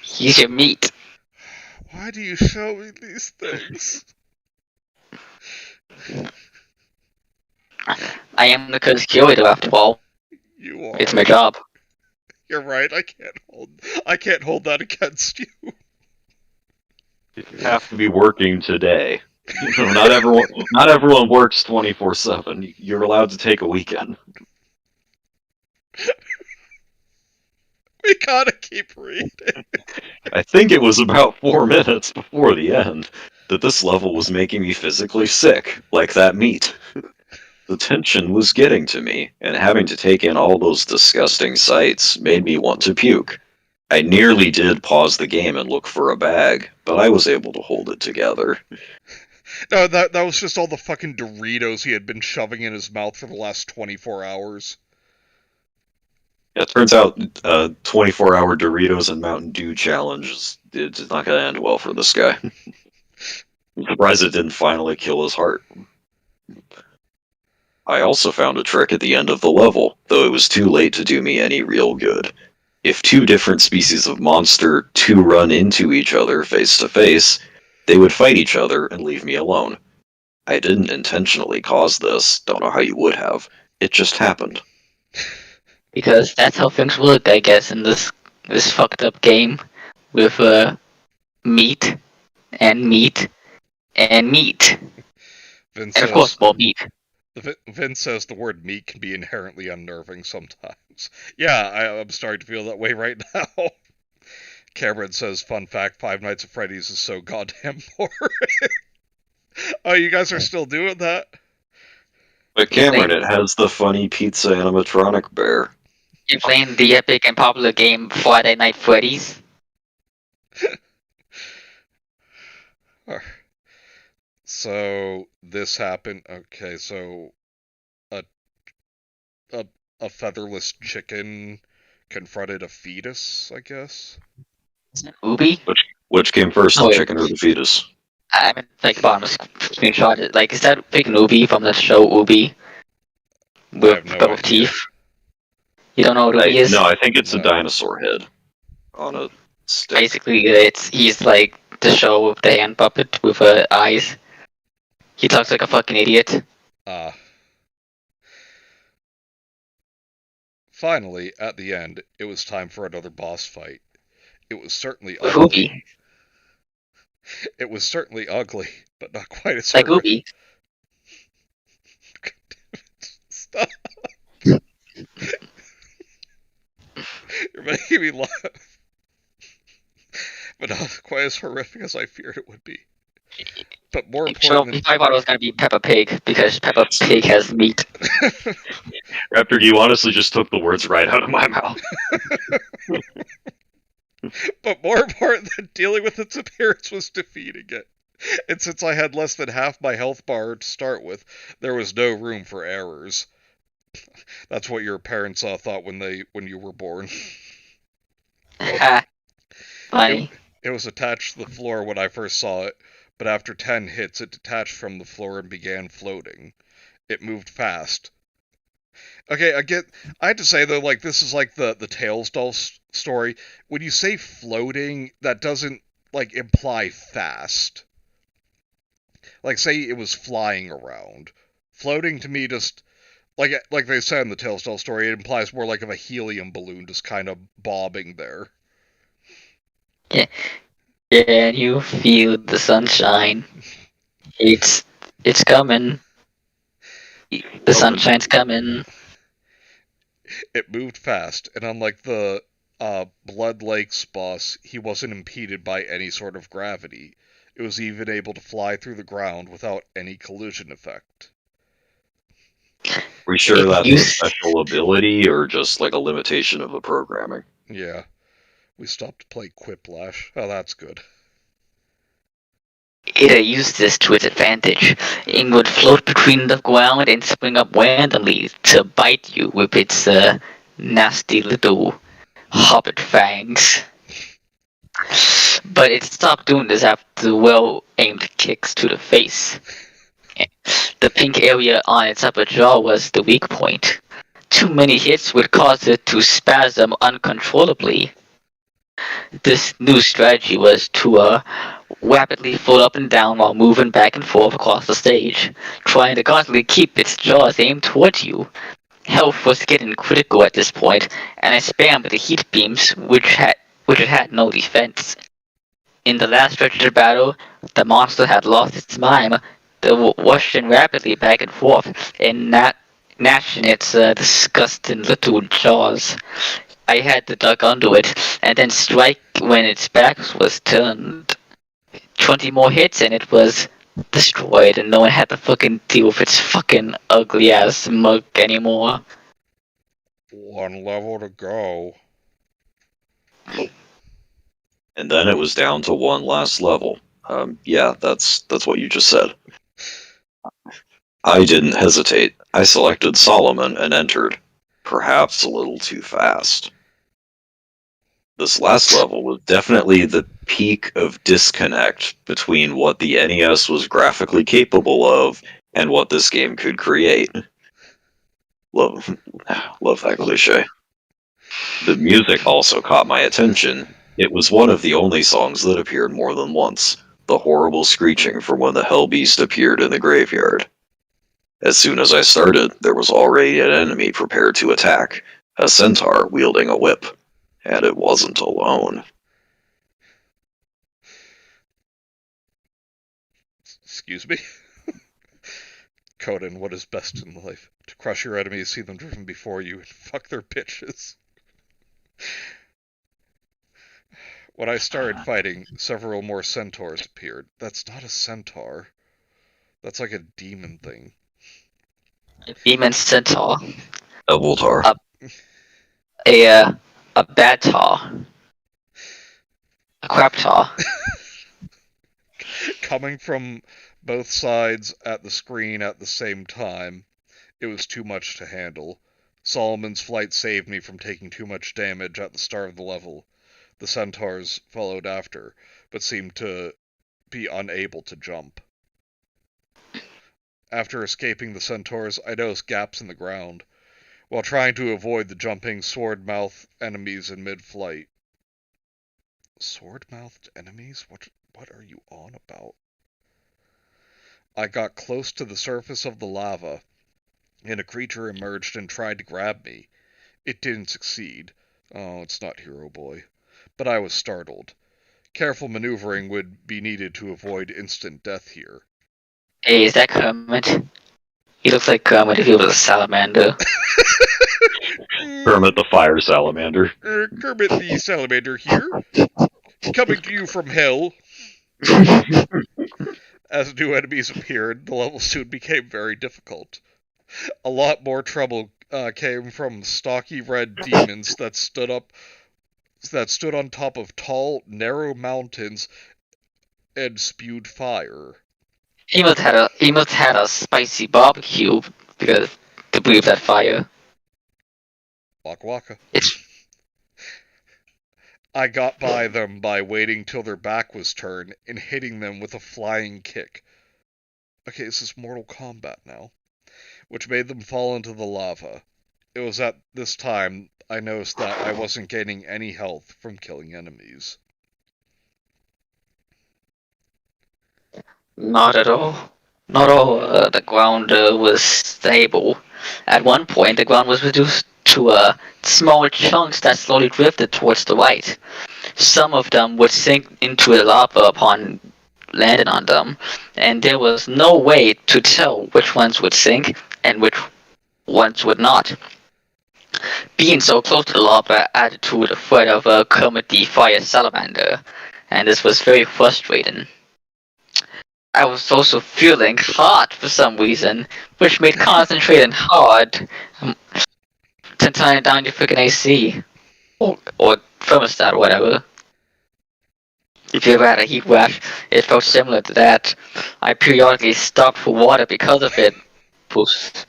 He's your meat. Why do you show me these things? I am the curator after all. You are. It's my job. You're right. I can't hold that against you. You have to be working today. Not everyone works 24/7. You're allowed to take a weekend. We gotta keep reading. I think it was about 4 minutes before the end that this level was making me physically sick, like that meat. The tension was getting to me, and having to take in all those disgusting sights made me want to puke. I nearly did pause the game and look for a bag, but I was able to hold it together. No, that was just all the fucking Doritos he had been shoving in his mouth for the last 24 hours. Yeah, it turns out 24-hour Doritos and Mountain Dew challenge it's not going to end well for this guy. I'm surprised it didn't finally kill his heart. I also found a trick at the end of the level, though it was too late to do me any real good. If two different species of monster run into each other face to face, they would fight each other and leave me alone. I didn't intentionally cause this, don't know how you would have. It just happened. Because that's how things work, I guess, in this fucked up game with meat and meat and meat, Vince and of course more meat. Vince says the word meat can be inherently unnerving sometimes. Yeah, I'm starting to feel that way right now. Cameron says, fun fact, Five Nights at Freddy's is so goddamn boring. Oh, you guys are still doing that? But Cameron, it has the funny pizza animatronic bear. You're playing the epic and popular game Friday Night Freddy's? So this happened. Okay, so a featherless chicken confronted a fetus, I guess. Ubi? Which came first, Oh, the wait. chicken or the fetus? I mean, like, bottom screenshot it. Like, is that big Ubi from the show Ubi? With no double idea. teeth? You don't know what Ubi is? No, I think it's a No. dinosaur head on a stick. Basically, he's like the show with the hand puppet with eyes. He talks like a fucking idiot. Finally, at the end, it was time for another boss fight. It was certainly ugly. Ubi. It was certainly ugly, but not quite as Like horrific. Ubi. Stop. You're making me laugh. But not quite as horrific as I feared it would be. But more So importantly, I thought it was gonna be Peppa Pig because Peppa Pig has meat. Raptor, you honestly just took the words right out of my mouth. but more important than dealing with its appearance was defeating it. And since I had less than half my health bar to start with, there was no room for errors. That's what your parents thought when you were born. Ha. Funny. It was attached to the floor when I first saw it, but after 10 hits it detached from the floor and began floating. It moved fast. Okay, I had to say though, like, this is like the Tails doll story. When you say floating, that doesn't, like, imply fast. Like, say it was flying around. Floating to me just, like they said in the Tails doll story, it implies more like of a helium balloon just kind of bobbing there. Can you feel the sunshine? It's coming. The sunshine's coming. It moved fast, and unlike the Blood Lake's boss, he wasn't impeded by any sort of gravity. It was even able to fly through the ground without any collision effect. Are we sure that's a special ability or just like a limitation of the programming? Yeah. We stopped to play Quiplash. Oh, that's good. It used this to its advantage. It would float between the ground and spring up randomly to bite you with its nasty little hobbit fangs. But it stopped doing this after well-aimed kicks to the face. The pink area on its upper jaw was the weak point. Too many hits would cause it to spasm uncontrollably. This new strategy was to rapidly float up and down while moving back and forth across the stage, trying to constantly keep its jaws aimed towards you. Health was getting critical at this point, and I spammed the heat beams, which it had no defense. In the last stretch of the battle, the monster had lost its mime, rushing rapidly back and forth, and gnashing its disgusting little jaws. I had to duck under it, and then strike when its back was turned. 20 more hits and it was destroyed, and no one had to fucking deal with its fucking ugly ass mug anymore. One level to go. And then it was down to one last level. Yeah, that's what you just said. I didn't hesitate. I selected Solomon and entered. Perhaps a little too fast. This last level was definitely the peak of disconnect between what the NES was graphically capable of and what this game could create. Love that cliche. The music also caught my attention. It was one of the only songs that appeared more than once. The horrible screeching from when the Hellbeast appeared in the graveyard. As soon as I started, there was already an enemy prepared to attack, a centaur wielding a whip. And it wasn't alone. Excuse me? Conan, what is best in life? To crush your enemies, see them driven before you, and fuck their bitches. When I started fighting, several more centaurs appeared. That's not a centaur. That's like a demon thing. Demon Centaur. A Voltar. A bad tar. A crap tar. Coming from both sides at the screen at the same time, it was too much to handle. Solomon's flight saved me from taking too much damage at the start of the level. The centaurs followed after, but seemed to be unable to jump. After escaping the centaurs, I noticed gaps in the ground, while trying to avoid the jumping sword-mouthed enemies in mid-flight. Sword-mouthed enemies? What are you on about? I got close to the surface of the lava, and a creature emerged and tried to grab me. It didn't succeed. Oh, it's not Hero Boy. But I was startled. Careful maneuvering would be needed to avoid instant death here. Hey, is that Kermit? He looks like Kermit if he was a salamander. Kermit the Fire Salamander. Kermit the Salamander here. Coming to you from hell. As new enemies appeared, the level soon became very difficult. A lot more trouble came from stocky red demons that stood on top of tall, narrow mountains and spewed fire. He must had a spicy barbecue because to breathe that fire. Waka waka. It's I got by them by waiting till their back was turned and hitting them with a flying kick. Okay, this is Mortal Kombat now. Which made them fall into the lava. It was at this time I noticed that I wasn't gaining any health from killing enemies. not at all. Not all. The ground was stable. At one point, the ground was reduced to small chunks that slowly drifted towards the right. Some of them would sink into the lava upon landing on them, and there was no way to tell which ones would sink and which ones would not. Being so close to the lava added to the threat of Kermit the Fire Salamander, and this was very frustrating. I was also feeling hot for some reason, which made concentrating hard. To turn down your freaking AC. Or thermostat or whatever. If you ever had a heat rash, it felt similar to that. I periodically stopped for water because of it. Oops.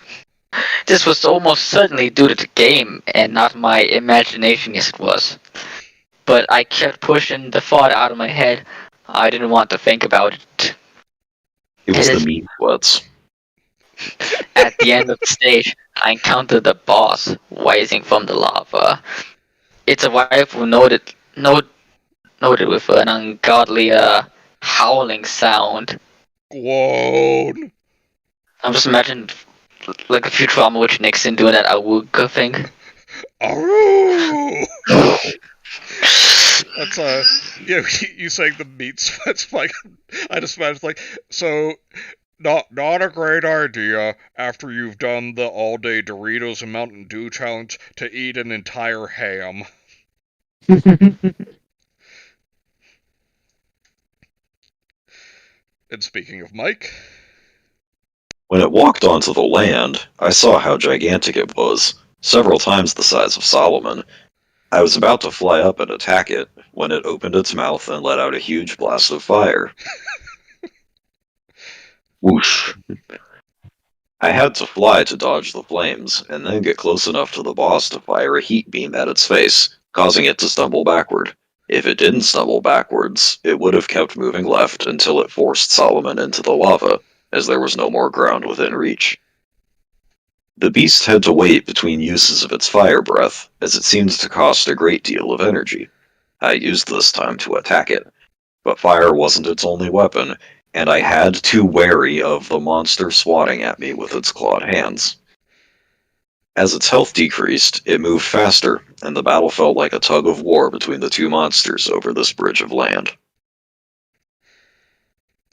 This was almost certainly due to the game, and not my imagination, yes it was. But I kept pushing the thought out of my head. I didn't want to think about it. It was It the is- meat sweats. At the end of the stage, I encountered the boss rising from the lava. It's a rifle noted with an ungodly howling sound. Groan! I'm just imagining like a Futurama with Nixon doing that awooga thing. Aroo! That's you saying the meat sweats like I just imagine like so not a great idea after you've done the all day Doritos and Mountain Dew challenge to eat an entire ham. And speaking of Mike, When it walked onto the land, I saw how gigantic it was, several times the size of Solomon. I was about to fly up and attack it when it opened its mouth and let out a huge blast of fire. Whoosh. I had to fly to dodge the flames, and then get close enough to the boss to fire a heat beam at its face, causing it to stumble backward. If it didn't stumble backwards, it would have kept moving left until it forced Solomon into the lava, as there was no more ground within reach. The beast had to wait between uses of its fire breath, as it seemed to cost a great deal of energy. I used this time to attack it, but fire wasn't its only weapon, and I had to wary of the monster swatting at me with its clawed hands. As its health decreased, it moved faster, and the battle felt like a tug of war between the two monsters over this bridge of land.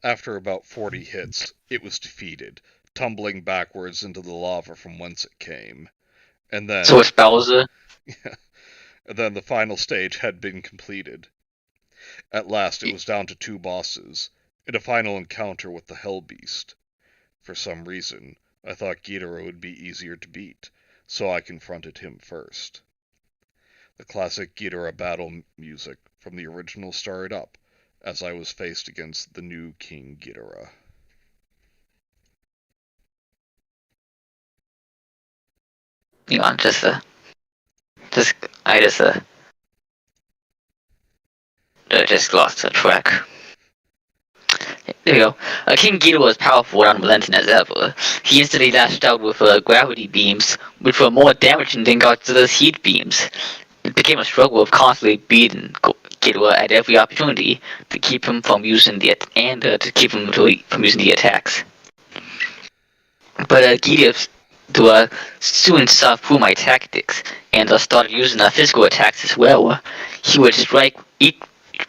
after about 40 hits, it was defeated, tumbling backwards into the lava from whence it came. And then, So it's Bowser. and then the final stage had been completed. At last, it was down to 2 bosses, in a final encounter with the Hell Beast. For some reason, I thought Ghidorah would be easier to beat, so I confronted him first. The classic Ghidorah battle music from the original started up, as I was faced against the new King Ghidorah. Hang on, I just lost the track. There we go. King Ghidorah was powerful and unrelenting as ever. He instantly lashed out with gravity beams, which were more damaging than Godzilla's heat beams. It became a struggle of constantly beating Ghidorah at every opportunity to keep him from using from using the attacks. But to soon saw through my tactics and started using physical attacks as well. He would strike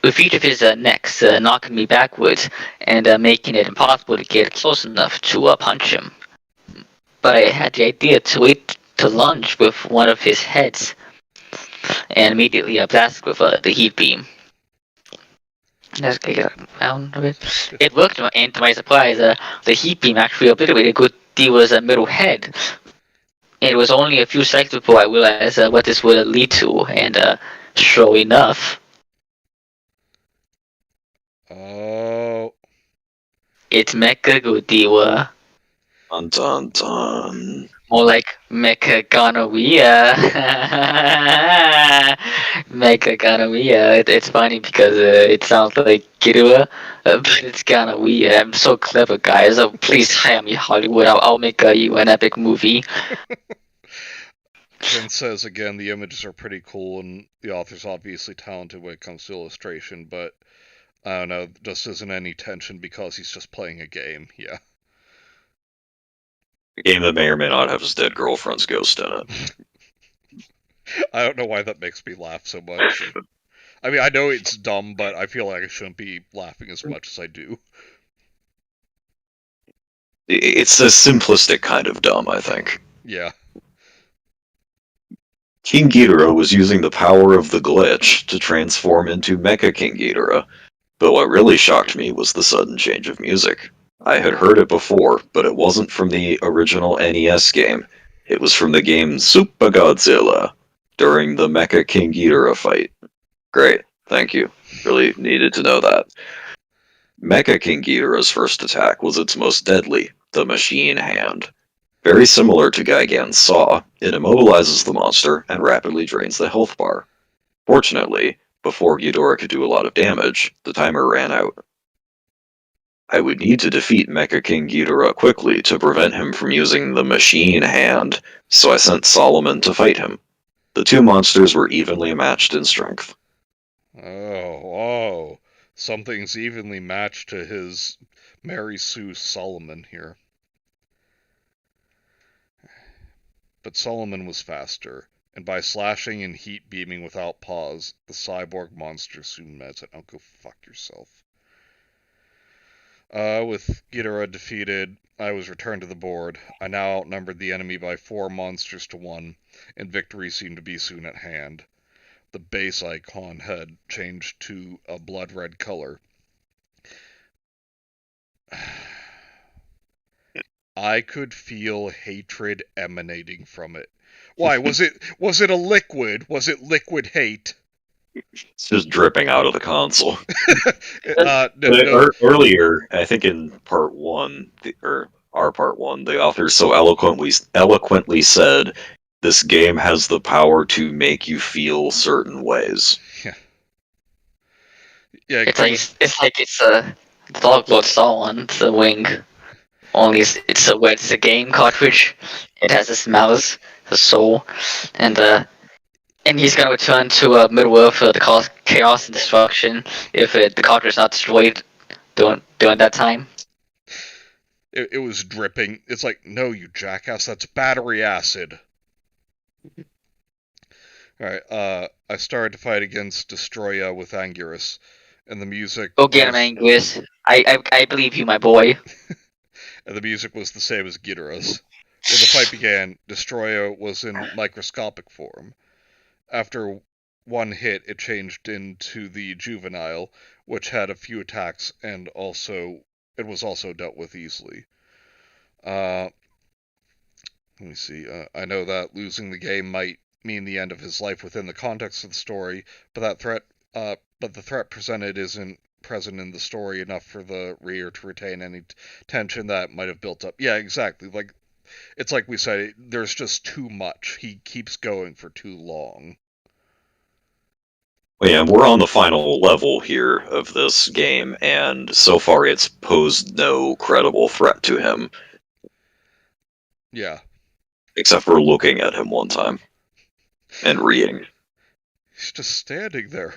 with each of his necks, knocking me backwards and making it impossible to get close enough to punch him. But I had the idea to wait to lunge with one of his heads and immediately blast with the heat beam. Let's get around a bit. It worked, and to my surprise, the heat beam actually obliterated Godiwa's middle head. It was only a few seconds before I realized what this would lead to, and sure enough, Oh. it's Mecha Godiwa. Dun dun dun. More like Mecha Gonorrhea. Mecha Gonorrhea. It's funny because it sounds like Gidua, but it's Gonorrhea. I'm so clever, guys. Please hire me, Hollywood. I'll make you an epic movie. Vince says again, the images are pretty cool, and the author's obviously talented when it comes to illustration, but I don't know, just isn't any tension because he's just playing a game. Yeah. A game that may or may not have his dead girlfriend's ghost in it. I don't know why that makes me laugh so much. I mean, I know it's dumb, but I feel like I shouldn't be laughing as much as I do. It's a simplistic kind of dumb, I think. Yeah. King Ghidorah was using the power of the glitch to transform into Mecha King Ghidorah, but what really shocked me was the sudden change of music. I had heard it before, but it wasn't from the original NES game. It was from the game Super Godzilla, during the Mecha King Ghidorah fight. Great, thank you. Really needed to know that. Mecha King Ghidorah's first attack was its most deadly, the Machine Hand. Very similar to Gigan's Saw, it immobilizes the monster and rapidly drains the health bar. Fortunately, before Ghidorah could do a lot of damage, the timer ran out. I would need to defeat Mecha King Ghidorah quickly to prevent him from using the Machine Hand, so I sent Solomon to fight him. The two monsters were evenly matched in strength. Oh. Something's evenly matched to his Mary Sue Solomon here. But Solomon was faster, and by slashing and heat beaming without pause, the cyborg monster soon met it. Oh, go fuck yourself. With Ghidorah defeated, I was returned to the board. I now outnumbered the enemy by 4 monsters to 1, and victory seemed to be soon at hand. The base icon had changed to a blood red color. I could feel hatred emanating from it. Why, was it a liquid? Was it liquid hate? It's just dripping out of the console. No. Earlier, I think in part 1, or our part 1, the author so eloquently said, this game has the power to make you feel certain ways. Yeah, It's a Dog Lord Solon's wing. Only it's a game cartridge. It has his mouse, his soul, and he's gonna return to Middle Earth to cause chaos and destruction if the cartridge is not destroyed during that time. it was dripping. It's like, no, you jackass, that's battery acid. Alright, I started to fight against Destroya with Anguirus, and the music... Go get him, Anguirus. I believe you, my boy. And the music was the same as Ghidorah's. When the fight began, Destroya was in microscopic form. After one hit, it changed into the Juvenile, which had a few attacks, and it was also dealt with easily. Let me see. I know that losing the game might mean the end of his life within the context of the story, but the threat presented isn't present in the story enough for the reader to retain any tension that might have built up. Yeah, exactly. It's like we said, there's just too much. He keeps going for too long. Well, yeah, we're on the final level here of this game, and so far it's posed no credible threat to him. Yeah. Except for looking at him one time. And reading. He's just standing there.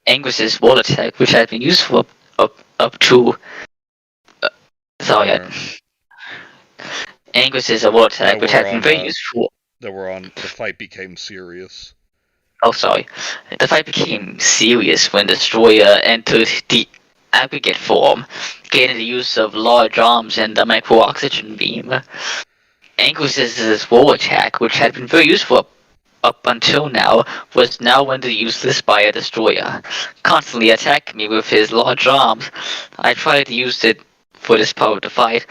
Angus's wall attack, which had been used for up to. Sorry, Angus's wall attack, which had been very useful. The fight became serious. Oh, sorry. The fight became serious when Destroyer entered the aggregate form, gaining the use of large arms and the micro-oxygen beam. Angus's wall attack, which had been very useful up until now, was now rendered useless by a Destroyer, constantly attacking me with his large arms. I tried to use it for this part of the fight.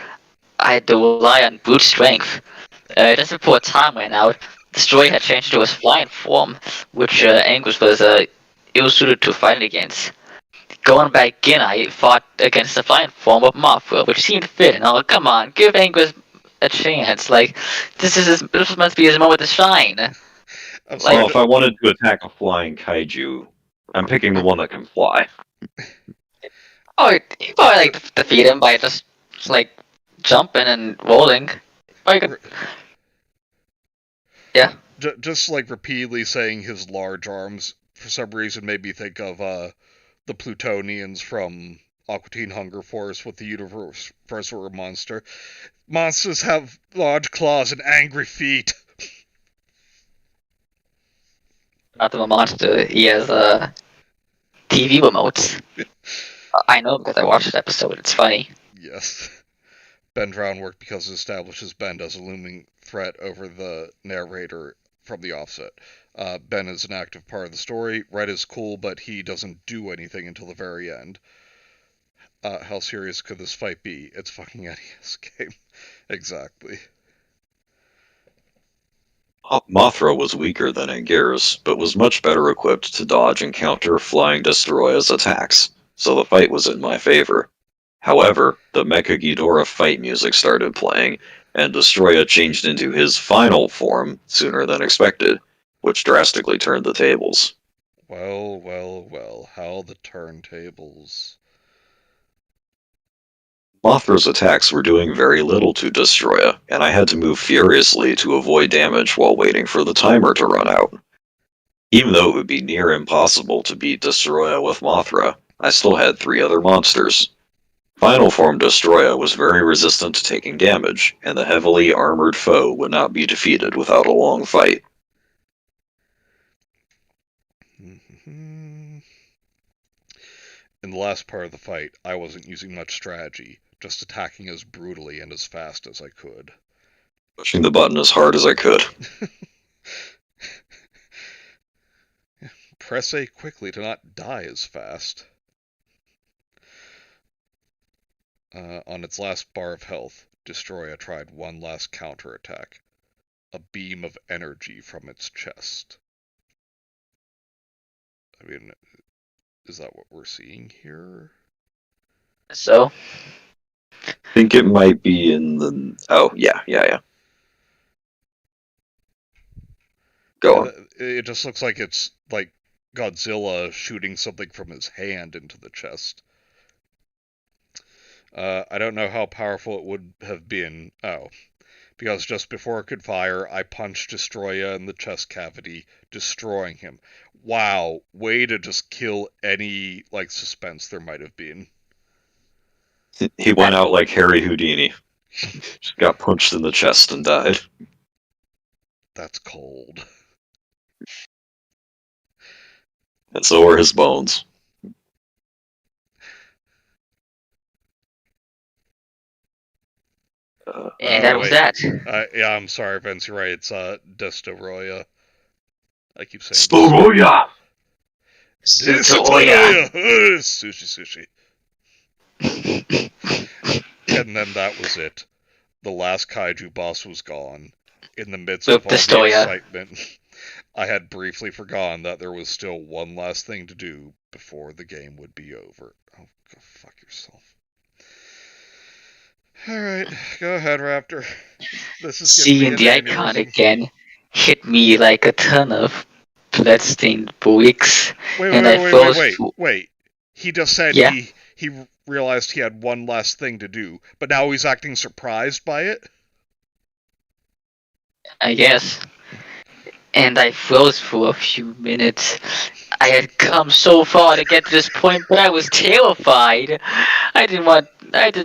I had to rely on brute strength. Just before time ran out, Destroyer had changed to his flying form, which Angus was ill-suited to fight against. Going back in, I fought against the flying form of Mothra, which seemed to fit, and come on, give Angus a chance. Like, this must be his moment to shine. Well, if I wanted to attack a flying kaiju, I'm picking the one that can fly. Oh, you probably defeat him by just jumping and rolling. Yeah. Just repeatedly saying his large arms for some reason made me think of the Plutonians from Aqua Teen Hunger Force with the Universal Monster. Monsters have large claws and angry feet. Not the monster, he has TV remotes. I know because I watched the episode, it's funny. Yes. Ben Drown worked because it establishes Ben as a looming threat over the narrator from the offset. Ben is an active part of the story. Red is cool, but he doesn't do anything until the very end. How serious could this fight be? It's fucking NES game. Exactly. Mothra was weaker than Anguirus, but was much better equipped to dodge and counter flying Destroya's attacks, so the fight was in my favor. However, the Mecha Ghidorah fight music started playing, and Destroya changed into his final form sooner than expected, which drastically turned the tables. Well, how the turntables. Mothra's attacks were doing very little to Destroya, and I had to move furiously to avoid damage while waiting for the timer to run out. Even though it would be near impossible to beat Destroya with Mothra, I still had 3 other monsters. Final form Destroya was very resistant to taking damage, and the heavily armored foe would not be defeated without a long fight. In the last part of the fight, I wasn't using much strategy, just attacking as brutally and as fast as I could. Pushing the button as hard as I could. Press A quickly to not die as fast. On its last bar of health, Destroya tried one last counterattack. A beam of energy from its chest. I mean, is that what we're seeing here? So? I think it might be in the... Oh, yeah. Go on. It just looks like it's like Godzilla shooting something from his hand into the chest. I don't know how powerful it would have been. Because just before it could fire, I punched Destroya in the chest cavity, destroying him. Wow, way to just kill any, suspense there might have been. He went out like Harry Houdini. Just got punched in the chest and died. That's cold. And so were his bones. And that was that. Yeah, I'm sorry, Vince, you're right. It's Destoroya. I keep saying Destoroya! Destoroya! Sushi. And then that was it. The last kaiju boss was gone. In the midst of all the excitement, I had briefly forgotten that there was still one last thing to do before the game would be over. Oh, go fuck yourself. Alright, go ahead, Raptor. This is seeing the icon again hit me like a ton of bloodstained bricks. Wait. He just said he realized he had one last thing to do, but now he's acting surprised by it? I guess. And I froze for a few minutes. I I had come so far to get to this point, but I was terrified. I did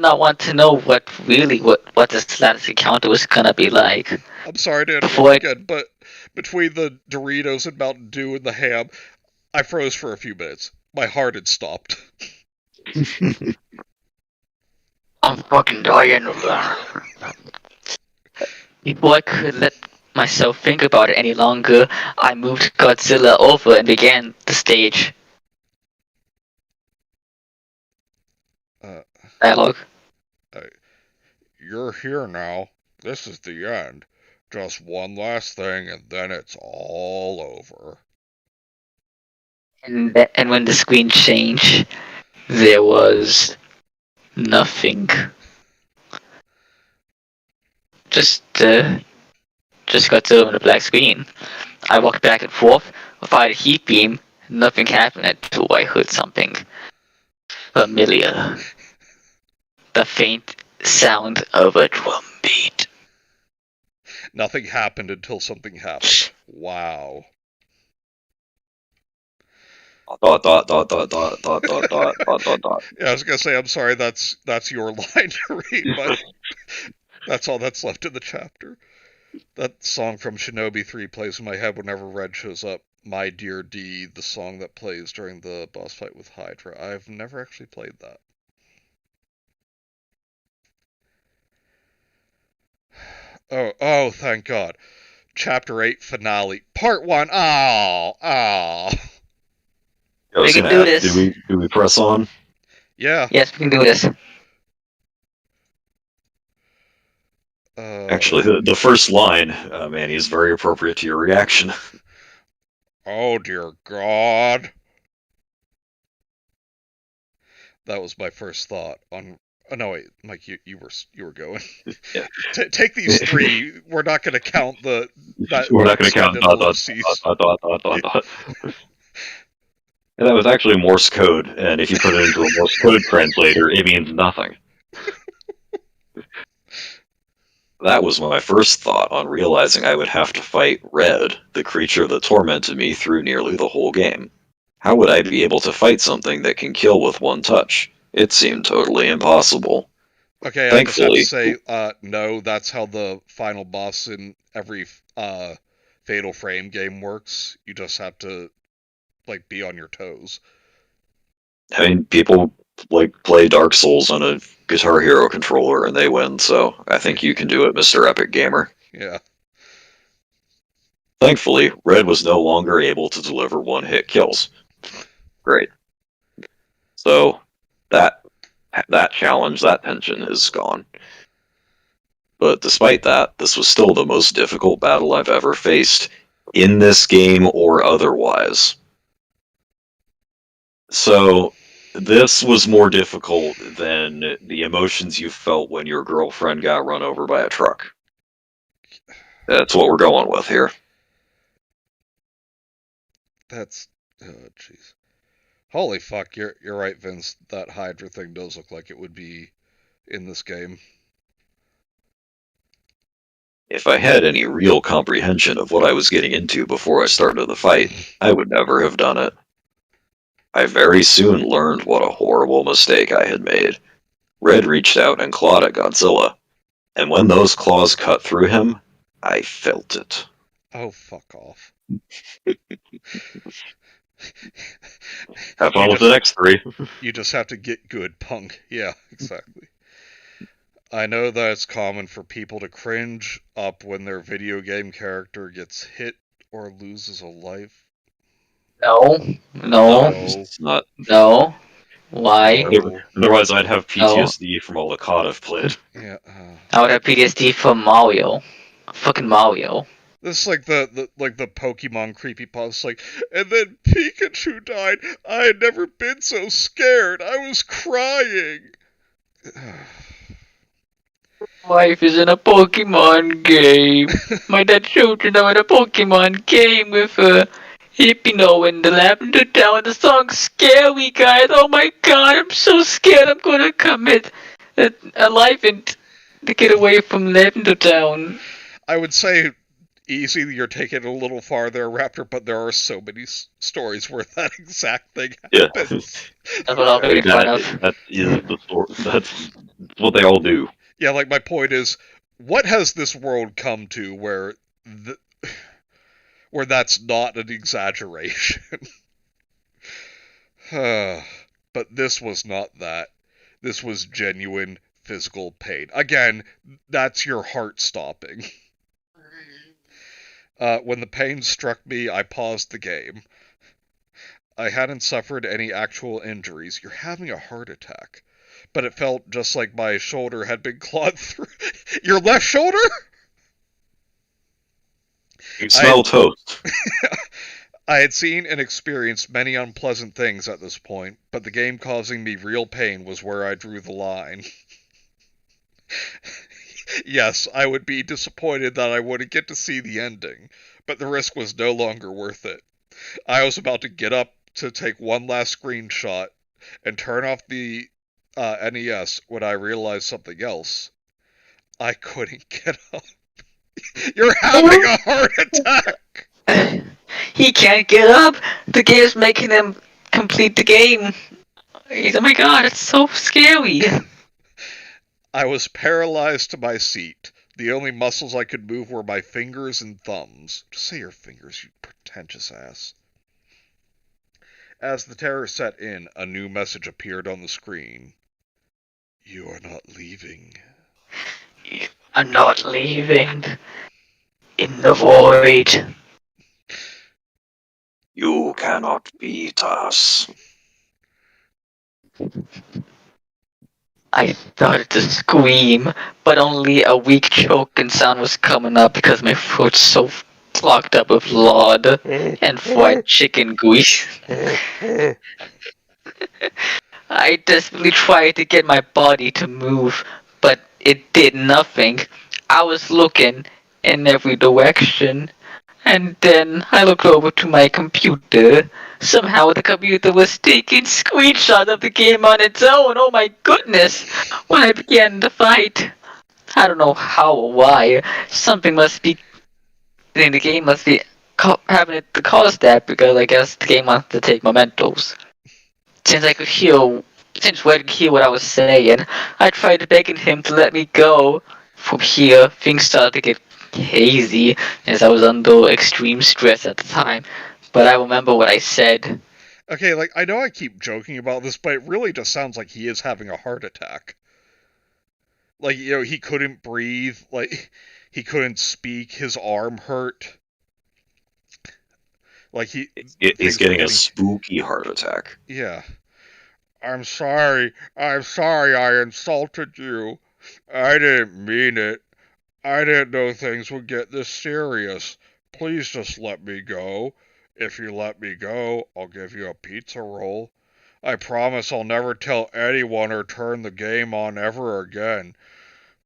not want to know what this last encounter was gonna be like. I'm sorry to Before interrupt again, but between the Doritos and Mountain Dew and the ham, I froze for a few minutes. My heart had stopped. I'm fucking dying. Before I could let myself think about it any longer, I moved Godzilla over and began the stage. Dialogue. You're here now. This is the end. Just one last thing, and then it's all over. And when the screen changed, there was nothing. Just Godzilla on the black screen. I walked back and forth without a heat beam. Nothing happened until I heard something familiar. The faint sound of a drum beat. Nothing happened until something happened. Wow. Dot dot dot dot dot dot dot dot dot dot. Yeah, I was gonna say, I'm sorry, that's your line to read, but that's all that's left in the chapter. That song from Shinobi 3 plays in my head whenever Red shows up. My Dear D, the song that plays during the boss fight with Hydra. I've never actually played that. Oh, thank God. Chapter 8 finale. Part 1. Oh. We can do this. Do we press on? Yeah. Yes, we can do this. Actually, the first line, Manny, is very appropriate to your reaction. Oh, dear God. That was my first thought on... Oh, no, wait, Mike, you were going. Yeah. Take these 3. We're not going to count the... We're not going to count dot dot. And that was actually Morse code, and if you put it into a Morse code translator, it means nothing. That was my first thought on realizing I would have to fight Red, the creature that tormented me through nearly the whole game. How would I be able to fight something that can kill with one touch? It seemed totally impossible. Okay, Thankfully, I just have to say, no, that's how the final boss in every Fatal Frame game works. You just have to, be on your toes. I mean, people play Dark Souls on a Guitar Hero controller and they win, so I think you can do it, Mr. Epic Gamer. Yeah. Thankfully, Red was no longer able to deliver one-hit kills. Great. So, that challenge, that tension is gone. But despite that, this was still the most difficult battle I've ever faced, in this game or otherwise. So, this was more difficult than the emotions you felt when your girlfriend got run over by a truck. That's what we're going with here. That's... Oh, jeez. Holy fuck, you're right, Vince. That Hydra thing does look like it would be in this game. If I had any real comprehension of what I was getting into before I started the fight, I would never have done it. I very soon learned what a horrible mistake I had made. Red reached out and clawed at Godzilla, and when those claws cut through him, I felt it. Oh, fuck off. Have fun with the next 3. You just have to get good, punk. Yeah, exactly. I know that it's common for people to cringe up when their video game character gets hit or loses a life. No. It's not. No. Why? No. Otherwise, I'd have PTSD from all the COD I've played. Yeah. I would have PTSD from Mario. Fucking Mario. This is like the Pokemon creepypasta, and then Pikachu died. I had never been so scared. I was crying. Life is in a Pokemon game. My dad showed me in a Pokemon game with Hypno in the Lavender Town. The song's scary, guys. Oh my god, I'm so scared. I'm gonna commit a life and to get away from Lavender Town. I would say Easy, you're taking it a little farther, Raptor, but there are so many stories where that exact thing Yeah. happens. That's what I'll make fun of. That is the story. That's what they all do. Yeah, like my point is, what has this world come to where where that's not an exaggeration? But this was not that. This was genuine physical pain. Again, that's your heart stopping. When the pain struck me, I paused the game. I hadn't suffered any actual injuries. You're having a heart attack. But it felt just like my shoulder had been clawed through. Your left shoulder? You smell toast. I had seen and experienced many unpleasant things at this point, but the game causing me real pain was where I drew the line. Yes, I would be disappointed that I wouldn't get to see the ending, but the risk was no longer worth it. I was about to get up to take one last screenshot and turn off the NES when I realized something else. I couldn't get up. You're having a heart attack! He can't get up. The game's making him complete the game. Oh my god, it's so scary. I was paralyzed to my seat. The only muscles I could move were my fingers and thumbs. Just say your fingers, you pretentious ass. As the terror set in, a new message appeared on the screen. You are not leaving. I'm not leaving. In the void. You cannot beat us. I started to scream, but only a weak choking sound was coming up because my throat's so clogged up with lard and fried chicken grease. I desperately tried to get my body to move, but it did nothing. I was looking in every direction, and then I looked over to my computer. Somehow the computer was taking screenshots of the game on its own. Oh my goodness! When I began the fight, I don't know how or why. Something must be in the game must be having it to cause that because I guess the game wants to take mementos. Since Red could hear what I was saying, I tried begging him to let me go. From here, things started to get hazy as I was under extreme stress at the time. But I remember what I said. Okay, like, I know I keep joking about this, but it really just sounds like he is having a heart attack. Like, you know, he couldn't breathe, like, he couldn't speak, his arm hurt. Like, He's getting a spooky heart attack. Yeah. I'm sorry I insulted you. I didn't mean it. I didn't know things would get this serious. Please just let me go. If you let me go, I'll give you a pizza roll. I promise I'll never tell anyone or turn the game on ever again.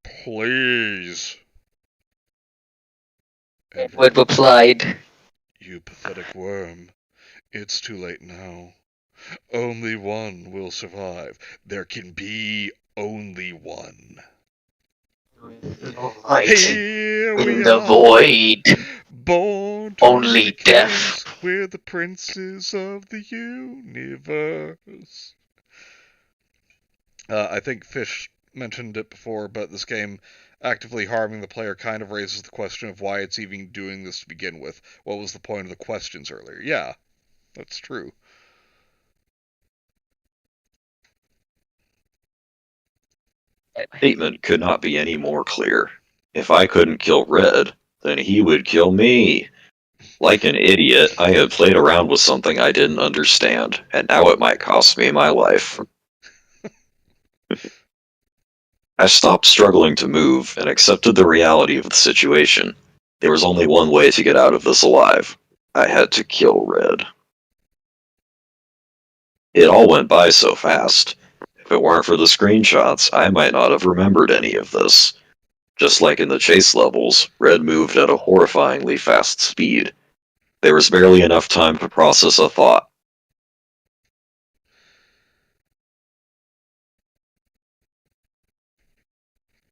Please. Edward replied, You pathetic worm. It's too late now. Only one will survive. There can be only one. light Here in we the are, void. born to Only be death. kings. We're the princes of the universe. I think Fish mentioned it before, but this game actively harming the player kind of raises the question of why it's even doing this to begin with. What was the point of the questions earlier? Yeah, that's true. Statement could not be any more clear. If I couldn't kill Red, then he would kill me. Like an idiot, I had played around with something I didn't understand, and now it might cost me my life. I stopped struggling to move and accepted the reality of the situation. There was only one way to get out of this alive. I had to kill Red. It all went by so fast. If it weren't for the screenshots, I might not have remembered any of this. Just like in the chase levels, Red moved at a horrifyingly fast speed. There was barely enough time to process a thought.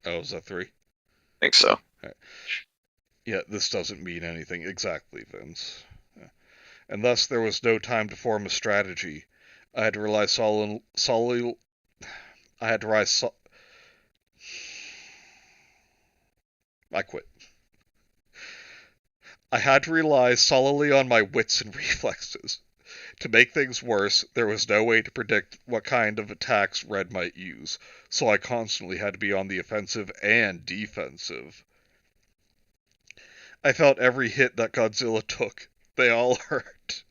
Oh, is that 3? I think so. Yet this doesn't mean anything exactly, Vince. And thus there was no time to form a strategy. I had to rely solely. I had to rely. I quit. I had to rely solely on my wits and reflexes. To make things worse, there was no way to predict what kind of attacks Red might use, so I constantly had to be on the offensive and defensive. I felt every hit that Godzilla took. They all hurt.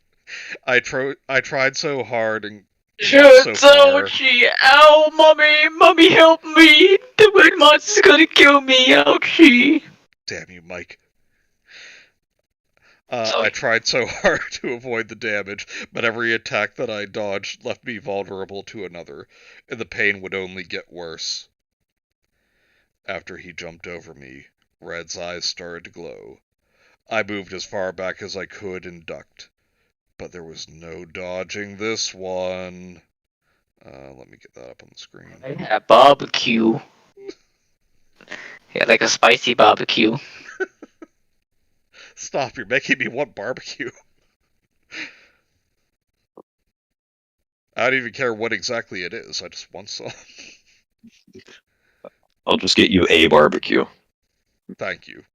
I tried so hard and so far. Ouchie! Ow, mommy! Mommy, help me! The red monster's gonna kill me! Ouchie! Damn you, Mike. Sorry. I tried so hard to avoid the damage, but every attack that I dodged left me vulnerable to another, and the pain would only get worse. After he jumped over me, Red's eyes started to glow. I moved as far back as I could and ducked. But there was no dodging this one. Let me get that up on the screen. I had barbecue. Yeah, like a spicy barbecue. Stop, you're making me want barbecue. I don't even care what exactly it is, I just want some. I'll just get you a barbecue. Thank you.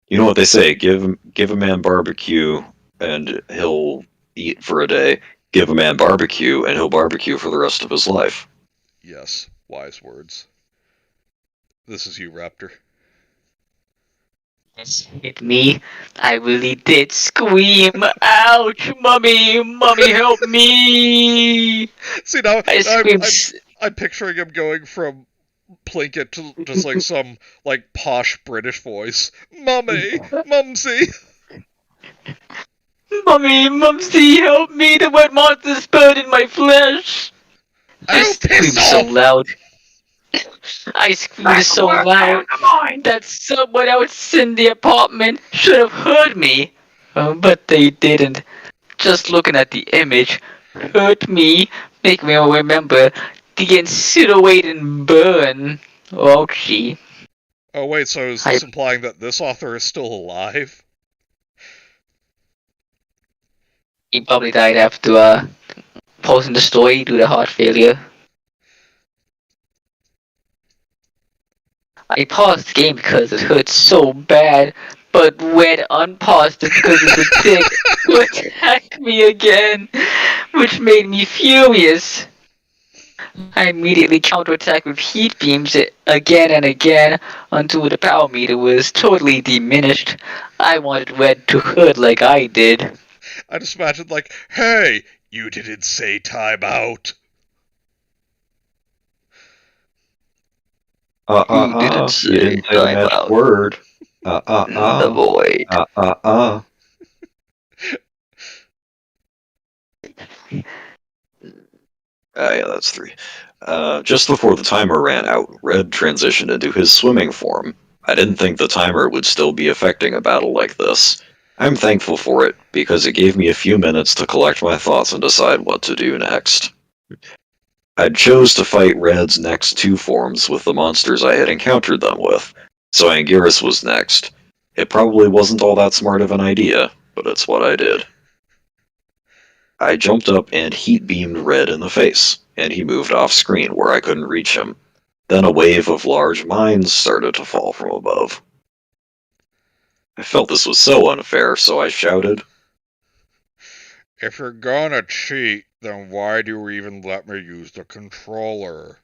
You know what they say, give a man barbecue and he'll eat for a day. Give a man barbecue and he'll barbecue for the rest of his life. Yes, wise words. This is you, Raptor. This hit me. I really did scream. Ouch, mommy! Mommy, help me! See, now I screamed. I'm picturing him going from Plinkett to just like some like posh British voice. Mummy! Mumsy! Mommy, Mumsy, help me! The wet monster's burning my flesh! I screamed so loud. I screamed so loud that someone else in the apartment should have heard me. But they didn't. Just looking at the image hurt me, make me remember the incinerating burn. Ouchie. Oh wait, so is this implying that this author is still alive? He probably died after posting the story due to heart failure. I paused the game because it hurt so bad, but Red unpaused it because of the dick who attacked me again, which made me furious. I immediately counterattacked with heat beams again and again until the power meter was totally diminished. I wanted Red to hurt like I did. I just imagined like, hey, you didn't say time out. You didn't say You didn't say the magic out. word. The void. Yeah, that's 3. Just before the timer ran out, Red transitioned into his swimming form. I didn't think the timer would still be affecting a battle like this. I'm thankful for it, because it gave me a few minutes to collect my thoughts and decide what to do next. I chose to fight Red's next 2 forms with the monsters I had encountered them with, so Anguirus was next. It probably wasn't all that smart of an idea, but it's what I did. I jumped up and heat-beamed Red in the face, and he moved off-screen where I couldn't reach him. Then a wave of large mines started to fall from above. I felt this was so unfair, so I shouted, If you're gonna cheat, then why do you even let me use the controller?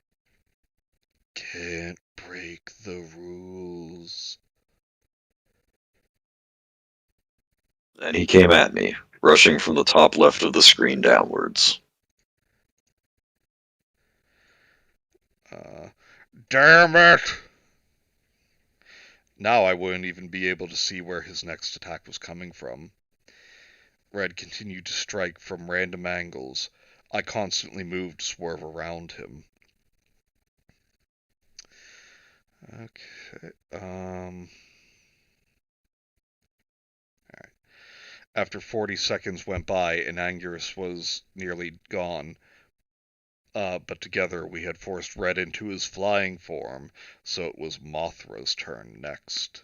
Can't break the rules. and he came at me, rushing from the top left of the screen downwards. Damn it! Now I wouldn't even be able to see where his next attack was coming from. Red continued to strike from random angles. I constantly moved to swerve around him. Okay, Alright. After 40 seconds went by and Anguirus was nearly gone, but together we had forced Red into his flying form, so it was Mothra's turn next.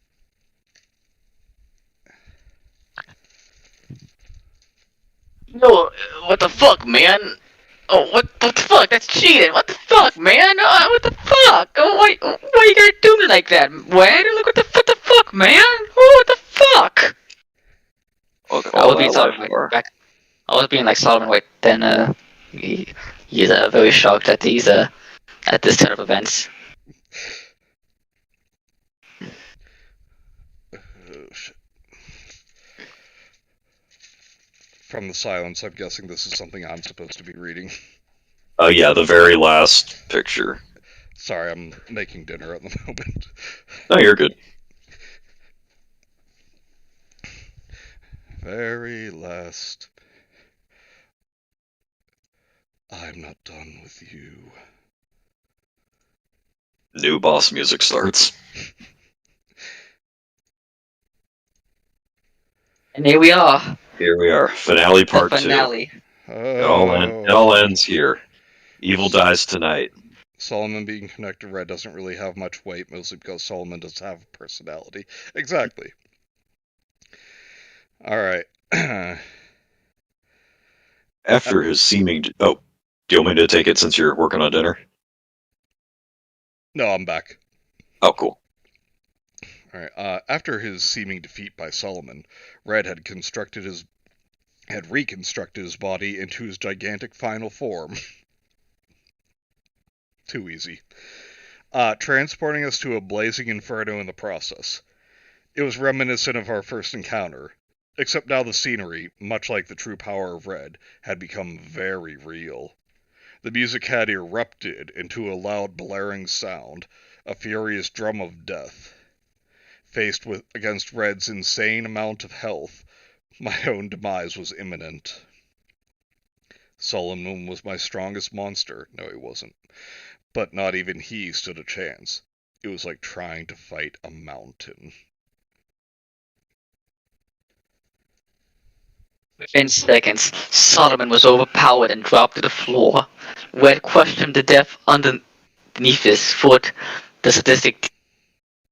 No, what the fuck, man? Oh, what the fuck? That's cheating. What the fuck, man? What the fuck? Oh, why you gotta do me like that? Wait, look what the fuck, man? Oh, what the fuck? Look, I all was being that life Solomon White for. back. I was being like Solomon White. Then he's very shocked at these at this turn of events. Shit. From the silence, I'm guessing this is something I'm supposed to be reading. Oh yeah, the very last picture. Sorry, I'm making dinner at the moment. No, you're good. Very last. I'm not done with you. New boss music starts. And here we are. Here we are. Finale The part 2. finale. It all ends here. Evil dies tonight. Solomon being connected red doesn't really have much weight, mostly because Solomon doesn't have a personality. Exactly. Alright. After his seeming... Oh, do you want me to take it since you're working on dinner? No, I'm back. Oh, cool. Alright, after his seeming defeat by Solomon, Red had reconstructed his body into his gigantic final form. Too easy. Transporting us to a blazing inferno in the process. It was reminiscent of our first encounter, except now the scenery, much like the true power of Red, had become very real. The music had erupted into a loud blaring sound, a furious drum of death. Faced against Red's insane amount of health, my own demise was imminent. Solomon was my strongest monster. No, he wasn't. But not even he stood a chance. It was like trying to fight a mountain. Within seconds, Solomon was overpowered and dropped to the floor. Red crushed him to death underneath his foot. The sadistic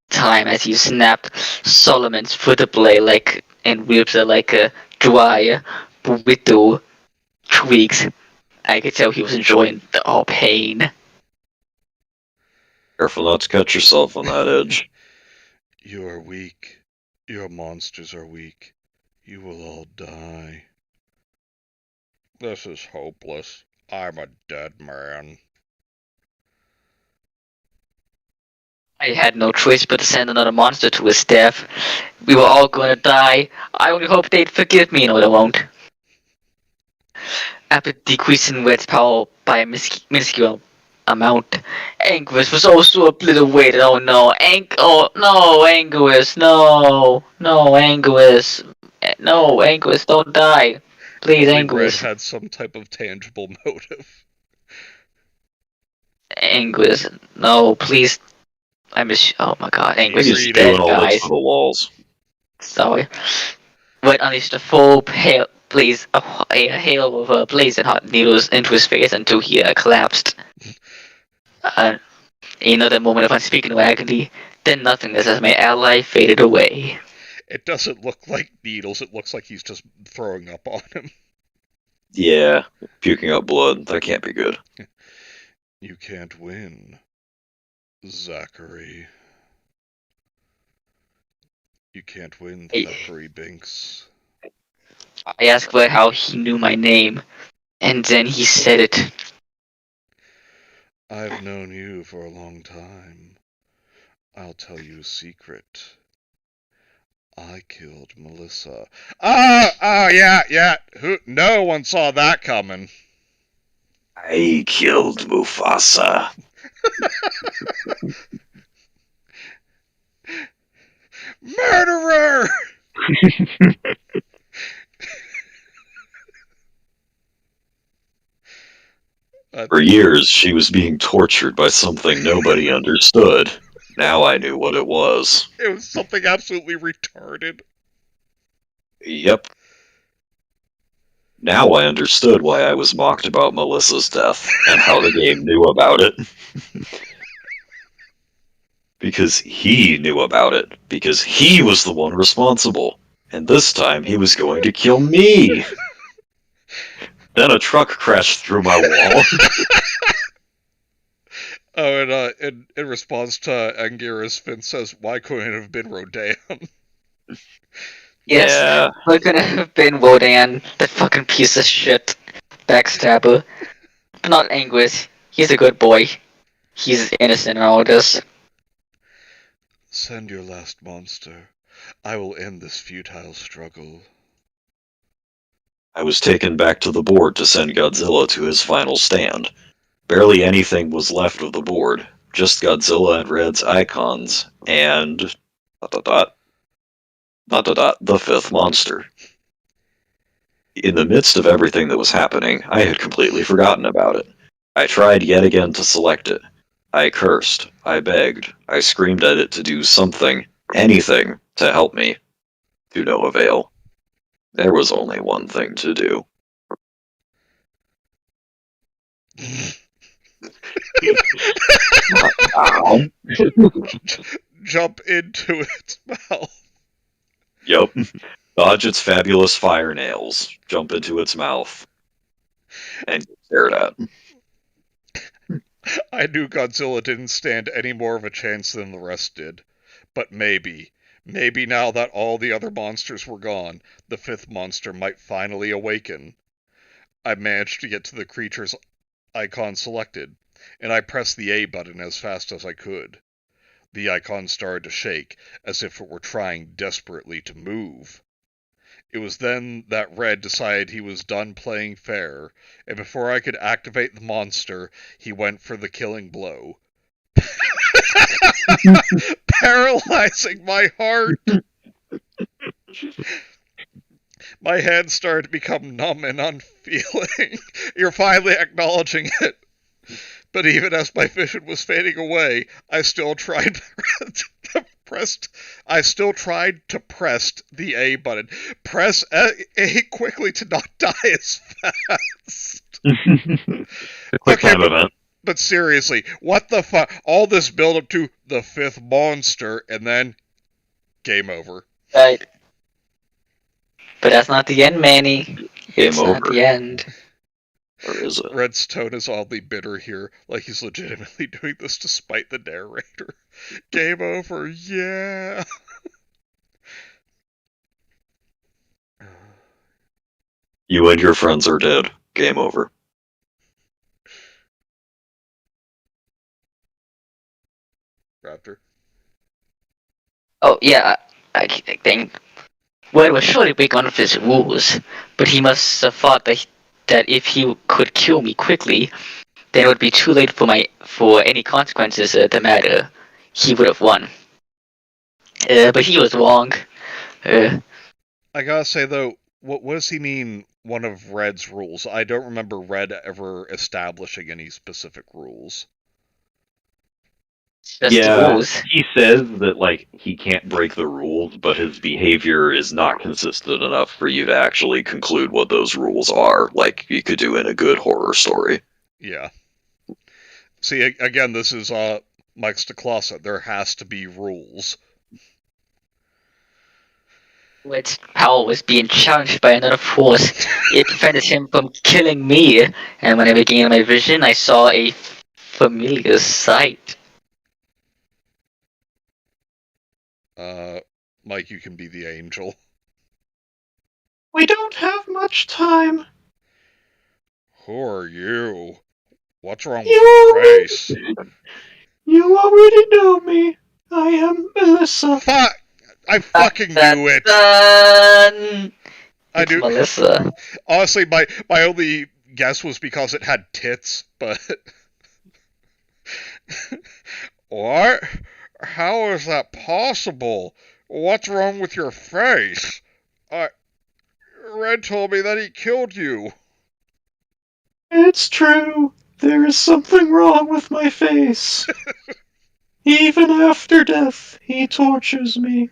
time as he snapped Solomon's foot blade and ripped it like a dry, brittle twigs. I could tell he was enjoying all pain. Careful not to cut yourself on that edge. You are weak. Your monsters are weak. You will all die. This is hopeless. I'm a dead man. I had no choice but to send another monster to his death. We were all going to die. I only hope they'd forgive me. No, they won't. After decreasing Red's power by a minuscule amount, Anguish was also obliterated. Oh no, Anguish, no, Anguish, don't die. Please, Only Anguish. Red had some type of tangible motive. Anguish, no, please. I miss you. Oh my god, Anguish He's is doing dead, all this guys. for the walls. Sorry. Red unleashed a full hail, a hail of blazing hot needles into his face until he collapsed. Another moment of unspeakable agony, then nothingness as my ally faded away. It doesn't look like needles, it looks like he's just throwing up on him. Yeah, puking out blood. That can't be good. You can't win, Zachary. You can't win, Thackeray Binks. I asked Red how he knew my name, and then he said it. I've known you for a long time. I'll tell you a secret. I killed Melissa. Yeah. No one saw that coming. I killed Mufasa. Murderer! For years, she was being tortured by something nobody understood. Now I knew what it was. It was something absolutely retarded. Yep. Now I understood why I was mocked about Melissa's death, and how the game knew about it. Because he knew about it. Because he was the one responsible. And this time he was going to kill me. Then a truck crashed through my wall. Oh, and in response to Angira's, Finn says, "Why couldn't it have been Rodan?" Yes, Yeah. we're gonna have been Wodan, that fucking piece of shit. Backstabber. Not Anguis. He's a good boy. He's innocent in all this. Send your last monster. I will end this futile struggle. I was taken back to the board to send Godzilla to his final stand. Barely anything was left of the board, just Godzilla and Red's icons, and... the fifth monster. In the midst of everything that was happening, I had completely forgotten about it. I tried yet again to select it. I cursed, I begged, I screamed at it to do something, anything, to help me. To no avail. There was only one thing to do. Jump into its mouth. Yup. Dodge its fabulous fire nails, jump into its mouth, and get stared at. I knew Godzilla didn't stand any more of a chance than the rest did. But maybe now that all the other monsters were gone, the fifth monster might finally awaken. I managed to get to the creature's icon selected, and I pressed the A button as fast as I could. The icon started to shake, as if it were trying desperately to move. It was then that Red decided he was done playing fair, and before I could activate the monster, he went for the killing blow. Paralyzing my heart! My hands started to become numb and unfeeling. You're finally acknowledging it. But even as my vision was fading away, I still tried to press the A button. Press A quickly to not die as fast. Quick time event. But seriously, what the fuck? All this build up to the fifth monster, and then game over. Right. But that's not the end, Manny. Game It's over. not the end. Or is it? Red's tone is oddly bitter here, like he's legitimately doing this to spite the narrator. Game over, yeah! You and your friends are dead. Game over. Raptor. Oh, yeah, I think. Well, it was surely break one of his rules, but he must have thought that if he could kill me quickly, then it would be too late for any consequences to matter. He would have won. But he was wrong. I gotta say though, what does he mean, one of Red's rules? I don't remember Red ever establishing any specific rules. Just the rules. He says that like he can't break the rules, but his behavior is not consistent enough for you to actually conclude what those rules are, like you could do in a good horror story. Yeah. See, again, this is Mike's DeCloset. There has to be rules. Red's power was being challenged by another force. It prevented him from killing me, and when I regained my vision, I saw a familiar sight. Mike, you can be the angel. We don't have much time. Who are you? What's wrong with your face? You already know me. I am Melissa. Fuck! I fucking knew it! I It's knew. Melissa. Honestly, my only guess was because it had tits, but... What? How is that possible? What's wrong with your face? Red told me that he killed you. It's true. There is something wrong with my face. Even after death, he tortures me.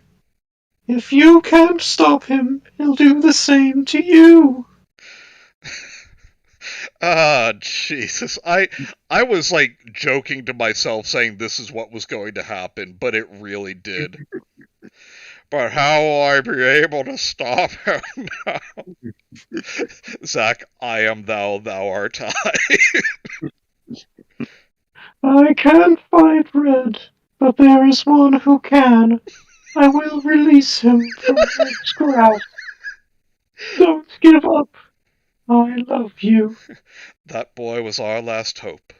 If you can't stop him, he'll do the same to you. Ah, Jesus. I was, like, joking to myself saying this is what was going to happen, but it really did. But how will I be able to stop him now? Zack, I am thou, thou art I. I can't fight Red, but there is one who can. I will release him from Red's grasp. Don't give up. I love you. That boy was our last hope.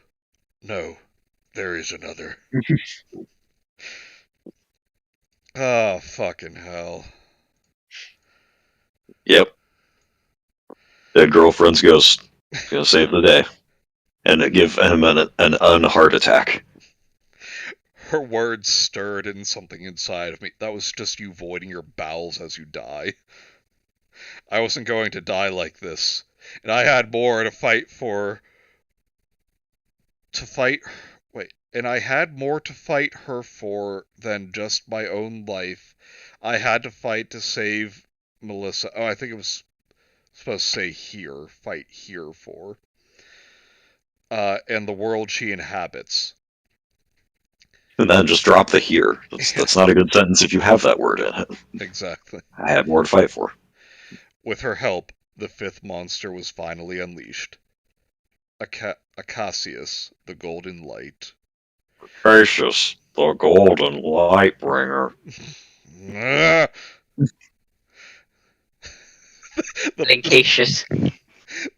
No, there is another. Oh, fucking hell. Yep. Dead girlfriend's ghost. Gonna save the day. And give him an unheart attack. Her words stirred in something inside of me. That was just you voiding your bowels as you die. I wasn't going to die like this. And I had more to fight for. And I had more to fight her for than just my own life. I had to fight to save Melissa. Oh, I think it was supposed to say here. Fight here for. And the world she inhabits. And then just drop the here. That's not a good sentence if you have that word in it. Exactly. I had more to fight for. With her help, the fifth monster was finally unleashed. Acacius, the Golden Light. Gracious, the golden light bringer. Linkatious.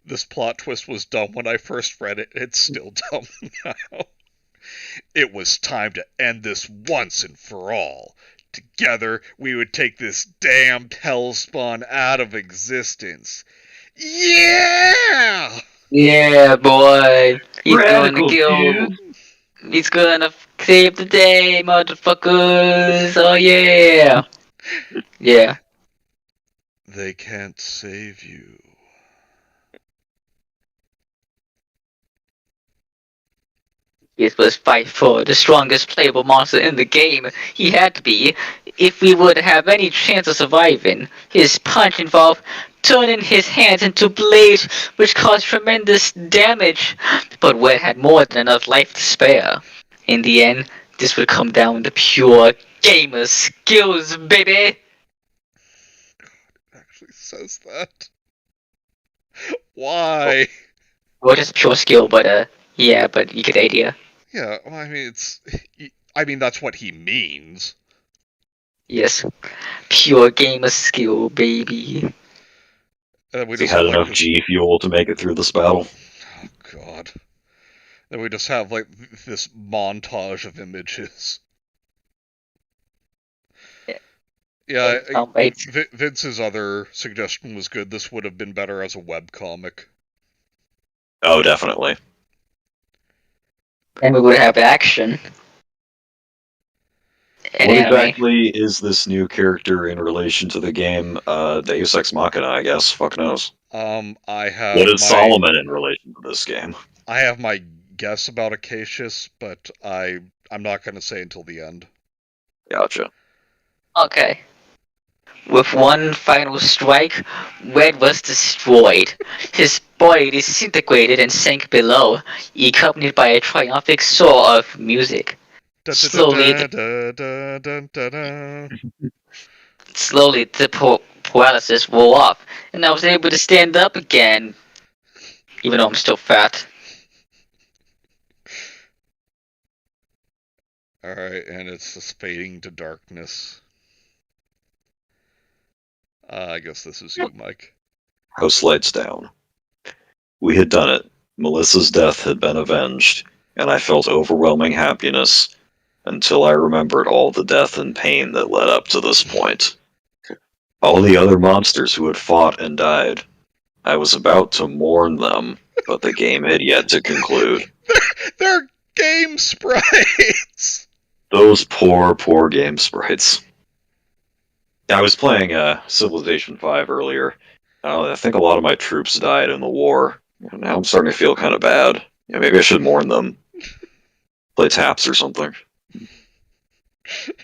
This plot twist was dumb when I first read it. It's still dumb now. It was time to end this once and for all. Together, we would take this damned hellspawn out of existence. Yeah! Yeah, boy. He's Radical, gonna kill. dude. He's gonna save the day, motherfuckers. Oh yeah. Yeah. They can't save you. It was fight for the strongest playable monster in the game. He had to be, if we would have any chance of surviving. His punch involved turning his hands into blades, which caused tremendous damage. But Wed had more than enough life to spare. In the end, this would come down to pure gamer skills, baby. It actually says that. Why? Well, just pure skill, but yeah, but you get the idea. Yeah, well, I mean, that's what he means. Yes. Pure gamer skill, baby. And we He just had have, enough like, G fuel to make it through this battle. Oh, God. Then we just have, like, this montage of images. Yeah, Vince's other suggestion was good. This would have been better as a webcomic. Oh, definitely. And we would have action. And What anime. exactly is this new character in relation to the game? Deus Ex Machina, I guess. Fuck knows. I have What is Solomon in relation to this game? I have my guess about Acacius, but I'm not going to say until the end. Gotcha. Okay. With one final strike, Red was destroyed. His body disintegrated and sank below, accompanied by a triumphant soar of music. Slowly, the paralysis wore off, and I was able to stand up again, even though I'm still fat. Alright, and it's just fading to darkness. I guess this is you, Mike. House lights down. We had done it. Melissa's death had been avenged, and I felt overwhelming happiness until I remembered all the death and pain that led up to this point. All the other monsters who had fought and died. I was about to mourn them, but the game had yet to conclude. They're game sprites! Those poor, poor game sprites. I was playing Civilization 5 earlier. I think a lot of my troops died in the war. Now I'm starting to feel kind of bad. Yeah, maybe I should mourn them. Play taps or something. And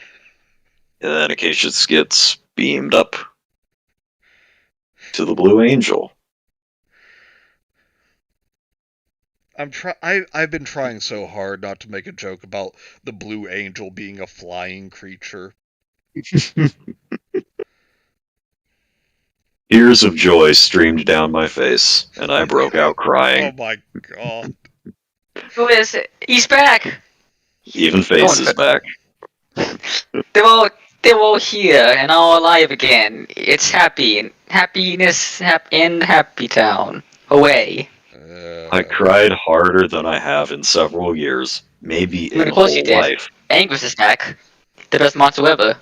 then Acacius gets beamed up to the Blue Angel. I've been trying so hard not to make a joke about the Blue Angel being a flying creature. Tears of joy streamed down my face, and I broke out Oh crying. my god. Who is it? He's back! Even Face is back. They're all here and all alive again. It's happiness in Happy Town. Away. I cried harder than I have in several years, maybe in Of course you whole did. life. Angus is back. The best monster ever.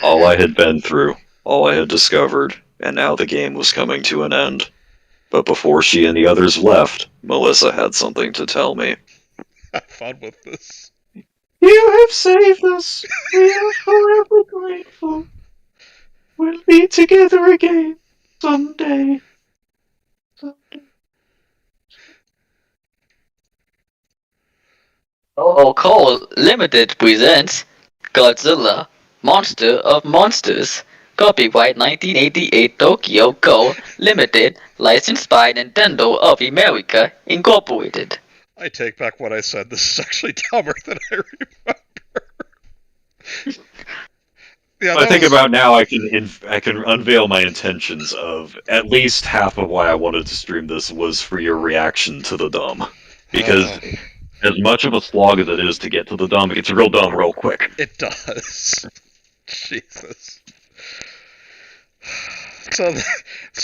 All I had been through, all I had discovered, and now the game was coming to an end. But before she and the others left, Melissa had something to tell me. Have fun with this. You have saved us. We are forever grateful. We'll be together again someday. Oh, Cole Limited presents Godzilla, Monster of Monsters. Copyright 1988 Tokyo Co. Limited, licensed by Nintendo of America, Incorporated. I take back what I said. This is actually dumber than I remember. Yeah, I think about now I can unveil my intentions of at least half of why I wanted to stream this was for your reaction to the dumb. Because as much of a slog as it is to get to the dumb, it gets real dumb real quick. It does. Jesus. So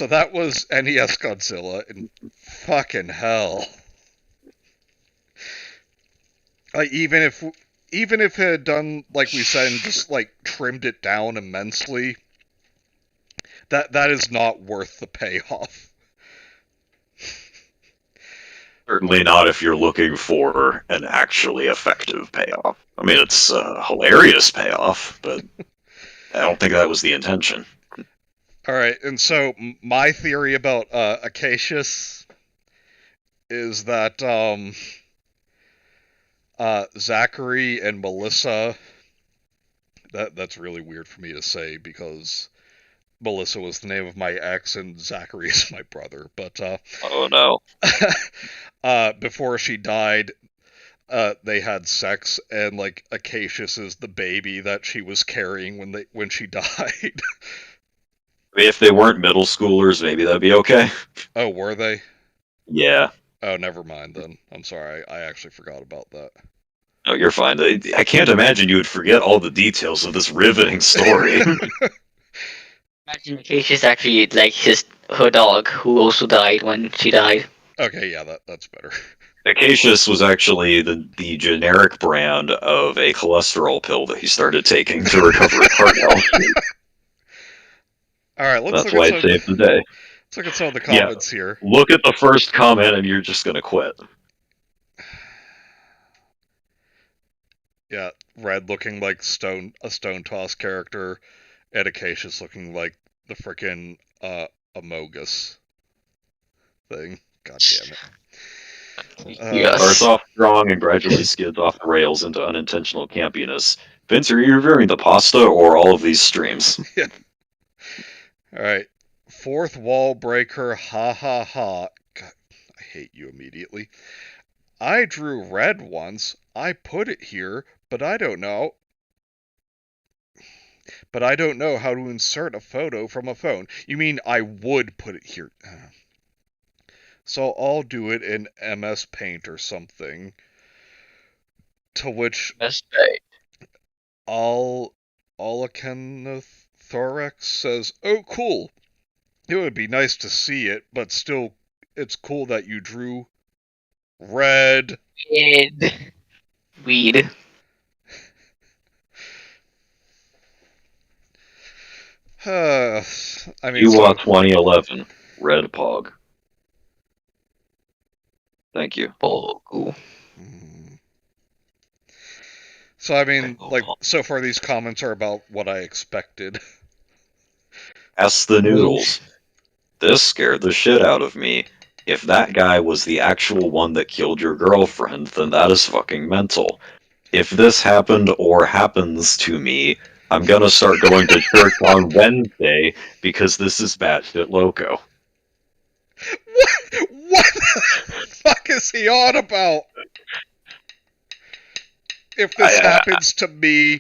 that was NES Godzilla, and fucking hell. Like, even if it had done like we said and just like trimmed it down immensely, that is not worth the payoff. Certainly not if you're looking for an actually effective payoff. I mean, it's a hilarious payoff, but I don't think that was the intention. Alright, and so my theory about Acacius is that Zachary and Melissa, that's really weird for me to say because Melissa was the name of my ex and Zachary is my brother, but Oh no. before she died, they had sex, and like Acacius is the baby that she was carrying when she died. If they weren't middle schoolers, maybe that'd be okay. Oh, were they? Yeah. Oh, never mind then. I'm sorry, I actually forgot about that. No, you're fine. I can't imagine you would forget all the details of this riveting story. Imagine Acacia's actually like her dog, who also died when she died. Okay, yeah, that's better. Acacius was actually the generic brand of a cholesterol pill that he started taking to recover his heart health. Alright, That's why it saved the day. Let's look at some of the comments here. Look at the first comment and you're just gonna quit. Yeah, Red looking like a Stone Toss character, and Acacius looking like the frickin' Amogus thing. God damn it. Yes. Starts off strong and gradually skids off the rails into unintentional campiness. Vince, are you reviewing the pasta or all of these streams? Yeah. Alright. Fourth wall breaker, ha ha ha. God, I hate you immediately. I drew red once. I put it here, but I don't know. But I don't know how to insert a photo from a phone. You mean I would put it here. So I'll do it in MS Paint or something. To which Alakanathorax says, "Oh, cool. It would be nice to see it, but still, it's cool that you drew red." Weed. I mean, You want 2011 Red Pog. Thank you. Oh, cool. So I mean, like, so far these comments are about what I expected. Ask the noodles. This scared the shit out of me. If that guy was the actual one that killed your girlfriend, then that is fucking mental. If this happened or happens to me, I'm gonna start going to church on Wednesday because this is batshit loco. What the fuck is he on about? If this happens to me,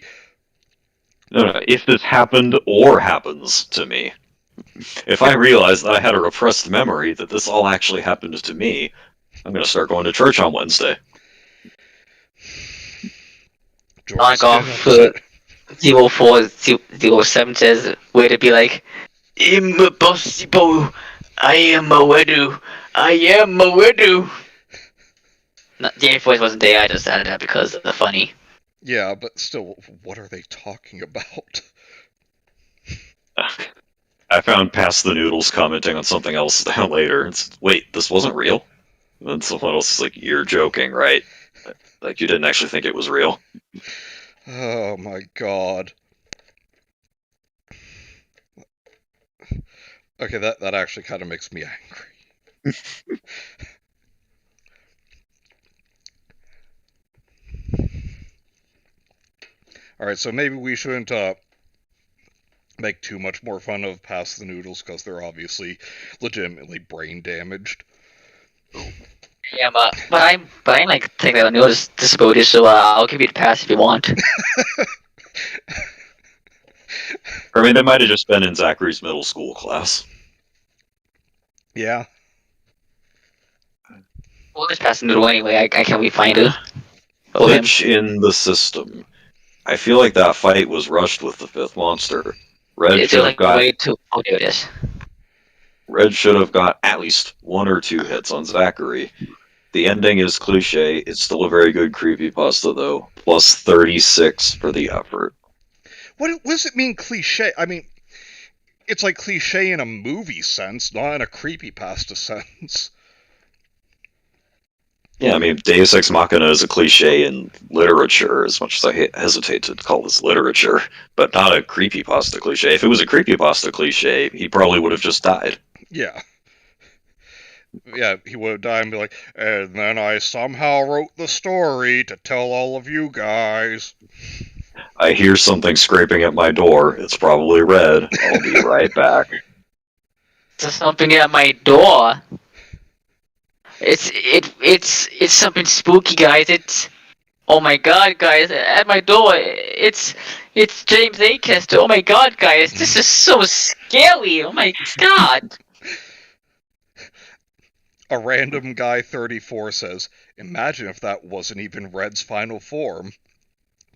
No, if this happened or happens to me. If I realize that I had a repressed memory that this all actually happened to me, I'm going to start going to church on Wednesday. Jordan's Like getting off upset. 0407 says, way to be like, impossible. I am a widow. I am a widow. No, the voice wasn't there. I just added that because of the funny. Yeah, but still, what are they talking about? I found Pass the Noodles commenting on something else later. Wait, this wasn't real? And someone else is like, you're joking, right? Like, you didn't actually think it was real. Oh my god. Okay, that actually kind of makes me angry. Alright, so maybe we shouldn't make too much more fun of Pass the Noodles, because they're obviously legitimately brain damaged. Yeah, but I'm like taking a notice disability, so I'll give you the pass if you want. Or I mean, they might have just been in Zachary's middle school class. Yeah. We'll just pass the noodle anyway. I can't really find it. Oh, him. Glitch in the system. I feel like that fight was rushed with the fifth monster. Red It's should have like got way too. Oh, there it is. Red should have got at least 1 or 2 hits on Zachary. The ending is cliche. It's still a very good creepypasta, though. Plus 36 for the effort. What does it mean, cliche? I mean, it's like cliche in a movie sense, not in a creepypasta sense. Yeah, I mean, Deus Ex Machina is a cliche in literature, as much as I hesitate to call this literature, but not a creepypasta cliche. If it was a creepypasta cliche, he probably would have just died. Yeah. Yeah, he would have died and be like, and then I somehow wrote the story to tell all of you guys. I hear something scraping at my door. It's probably Red. I'll be right back. There's something at my door. It's something spooky, guys. It's oh my god, guys! At my door, it's James Acaster. Oh my god, guys! This is so scary. Oh my god! A random guy 34 says, imagine if that wasn't even Red's final form.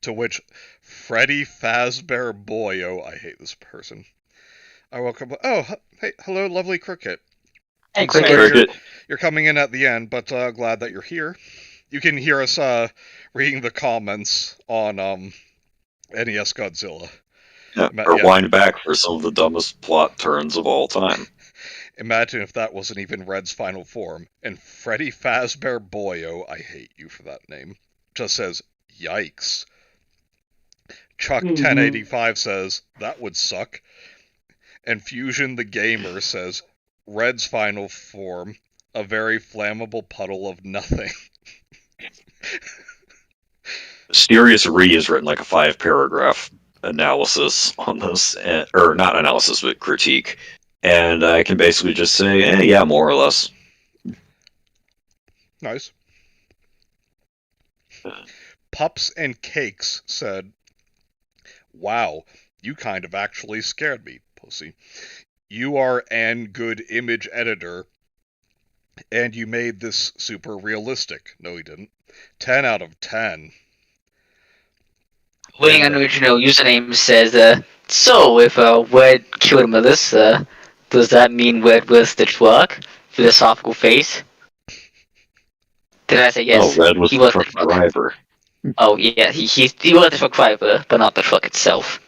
To which Freddy Fazbear Boyo, I hate this person. I welcome. Oh, hey, hello, lovely Cricket. Hey, I'm sorry Cricket. you're coming in at the end, but glad that you're here. You can hear us reading the comments on NES Godzilla. Yeah, wind back for some of the dumbest plot turns of all time. Imagine if that wasn't even Red's final form. And Freddy Fazbear Boyo, I hate you for that name, just says, yikes. Chuck 1085 says, that would suck. And Fusion the Gamer says, Red's final form, a very flammable puddle of nothing. Mysterious Re has written like a 5-paragraph analysis on this, or not analysis, but critique. And I can basically just say, yeah, more or less. Nice. Pups and Cakes said, wow, you kind of actually scared me, pussy. You are an good image editor, and you made this super realistic. No, he didn't. 10 out of 10. Waiting on original username says, so if Red killed Melissa, does that mean Red was the truck? Philosophical face. Did I say yes? Oh, Red was he the was truck the truck driver. Oh yeah, he was the truck driver, but not the truck itself.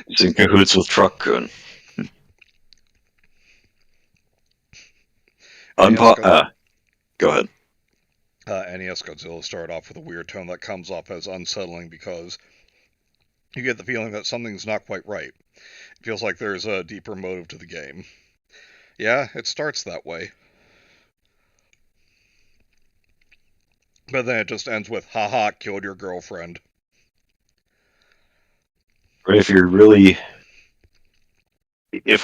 He's in cahoots with Truck-kun. Go ahead. NES Godzilla started off with a weird tone that comes off as unsettling because you get the feeling that something's not quite right. It feels like there's a deeper motive to the game. Yeah, it starts that way. But then it just ends with, haha, killed your girlfriend. If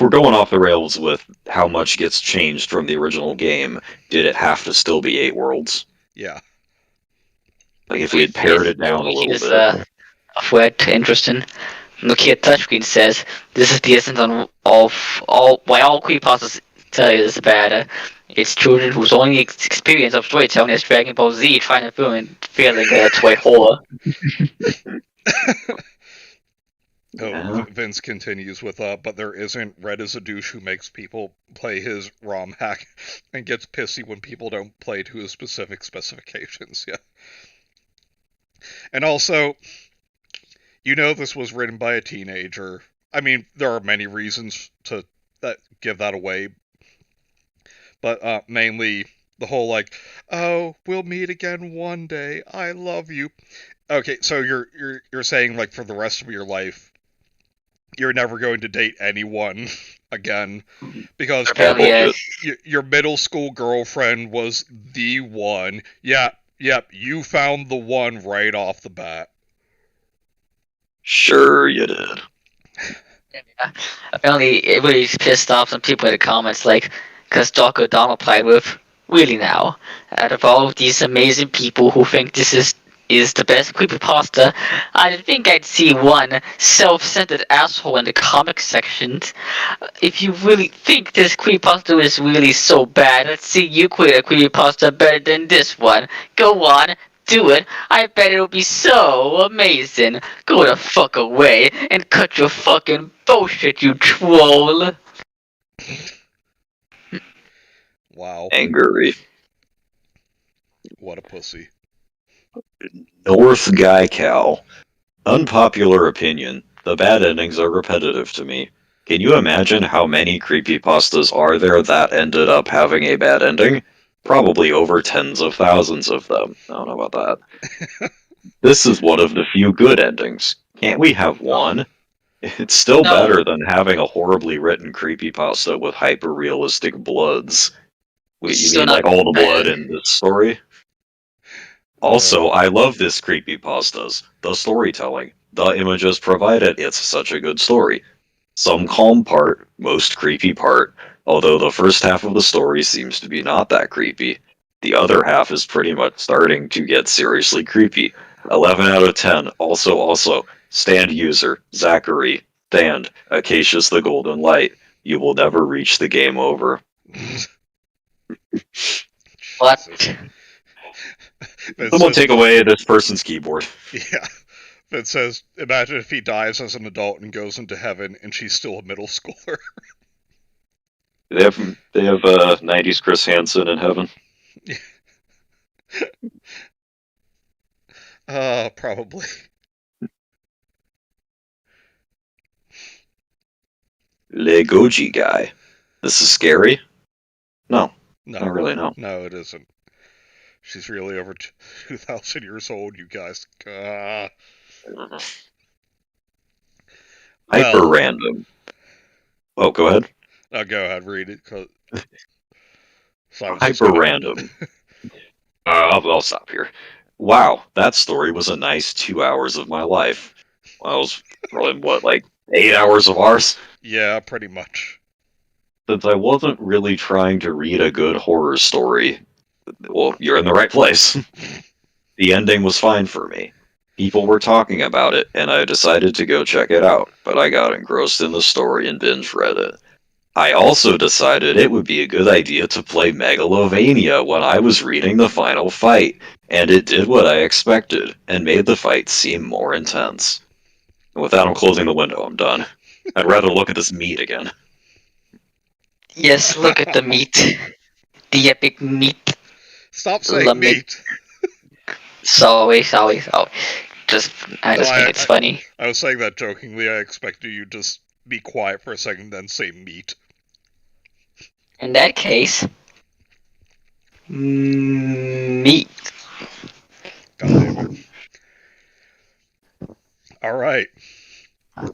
we're going off the rails with how much gets changed from the original game, did it have to still be 8 worlds? Yeah. Like if we had pared it down a little bit. of what interesting. Nokia Touchscreen says this is the essence of all why all creepypastas is bad. It's children whose only experience of storytelling is Dragon Ball Z trying to film and failing its white horror. Yeah. Vince continues with, but there isn't Red is a douche who makes people play his ROM hack and gets pissy when people don't play to his specific specifications. Yeah. And also, this was written by a teenager. I mean, there are many reasons to give that away, but mainly the whole like, oh, we'll meet again one day. I love you. Okay, so you're saying like for the rest of your life, you're never going to date anyone again because Apparently, your middle school girlfriend was the one. Yeah, yep, you found the one right off the bat. Sure you did. apparently it really pissed off some people in the comments, like, because Doc O'Donnell replied with, "Really now, out of all of these amazing people who think this is the best creepypasta, I think I'd see one self-centered asshole in the comic sections. If you really think this creepypasta is really so bad, let's see you create a creepypasta better than this one. Go on, do it. I bet it'll be so amazing. Go the fuck away and cut your fucking bullshit, you troll." Wow, Angry. what a pussy. North Guy Cal. Unpopular opinion. The bad endings are repetitive to me. Can you imagine how many creepypastas are there that ended up having a bad ending? Probably over tens of thousands of them. I don't know about that. This is one of the few good endings. Can't we have one? It's still No. better than having a horribly written creepypasta with hyper-realistic bloods. Wait, you Still mean not like all the blood bad. in this story? Also, I love this creepypastas. The storytelling, the images provided, it's such a good story. Some calm part, most creepy part, although the first half of the story seems to be not that creepy. The other half is pretty much starting to get seriously creepy. 11 out of 10. Also, stand user, Zachary, stand, Acacius the Golden Light. You will never reach the game over. What? Someone take away this person's keyboard. Yeah. That says, imagine if he dies as an adult and goes into heaven and she's still a middle schooler. They have 90s Chris Hansen in heaven. Probably. Le Goji guy. This is scary? No. No. Not really, no. No, it isn't. She's really over 2,000 years old, you guys. Hyper random. Oh, go ahead. No, go ahead, read it. Hyper random. I'll stop here. Wow, that story was a nice 2 hours of my life. Well, that was probably, what, like 8 hours of ours? Yeah, pretty much. Since I wasn't really trying to read a good horror story, well, you're in the right place. The ending was fine for me. People were talking about it, and I decided to go check it out, but I got engrossed in the story and binge read it. I also decided it would be a good idea to play Megalovania when I was reading the final fight, and it did what I expected, and made the fight seem more intense. With that, I'm closing the window. I'm done. I'd rather look at this meat again. Yes, look at the meat. The epic meat. Stop saying meat. Sorry. I just think it's funny. I was saying that jokingly. I expected you to just be quiet for a second and then say meat. In that case, meat. God damn it. Alright.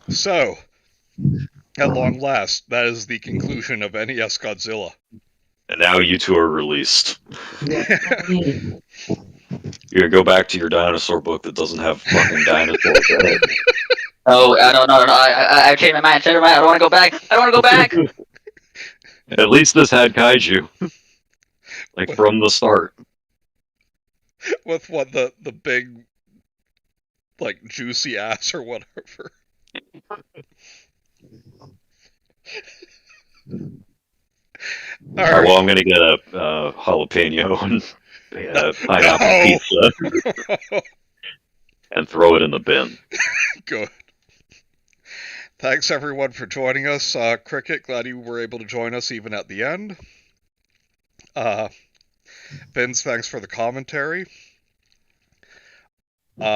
So, at long last, that is the conclusion of NES Godzilla. And now you two are released. You go back to your dinosaur book that doesn't have fucking dinosaurs in it. Oh, I don't know. I changed my mind. I don't want to go back. I don't want to go back. At least this had kaiju. Like, from the start. With what, the big like juicy ass or whatever. All Well, right. I'm gonna get a jalapeno and pineapple No! pizza and throw it in the bin. Good. Thanks everyone for joining us. Cricket, glad you were able to join us even at the end. Vince, thanks for the commentary.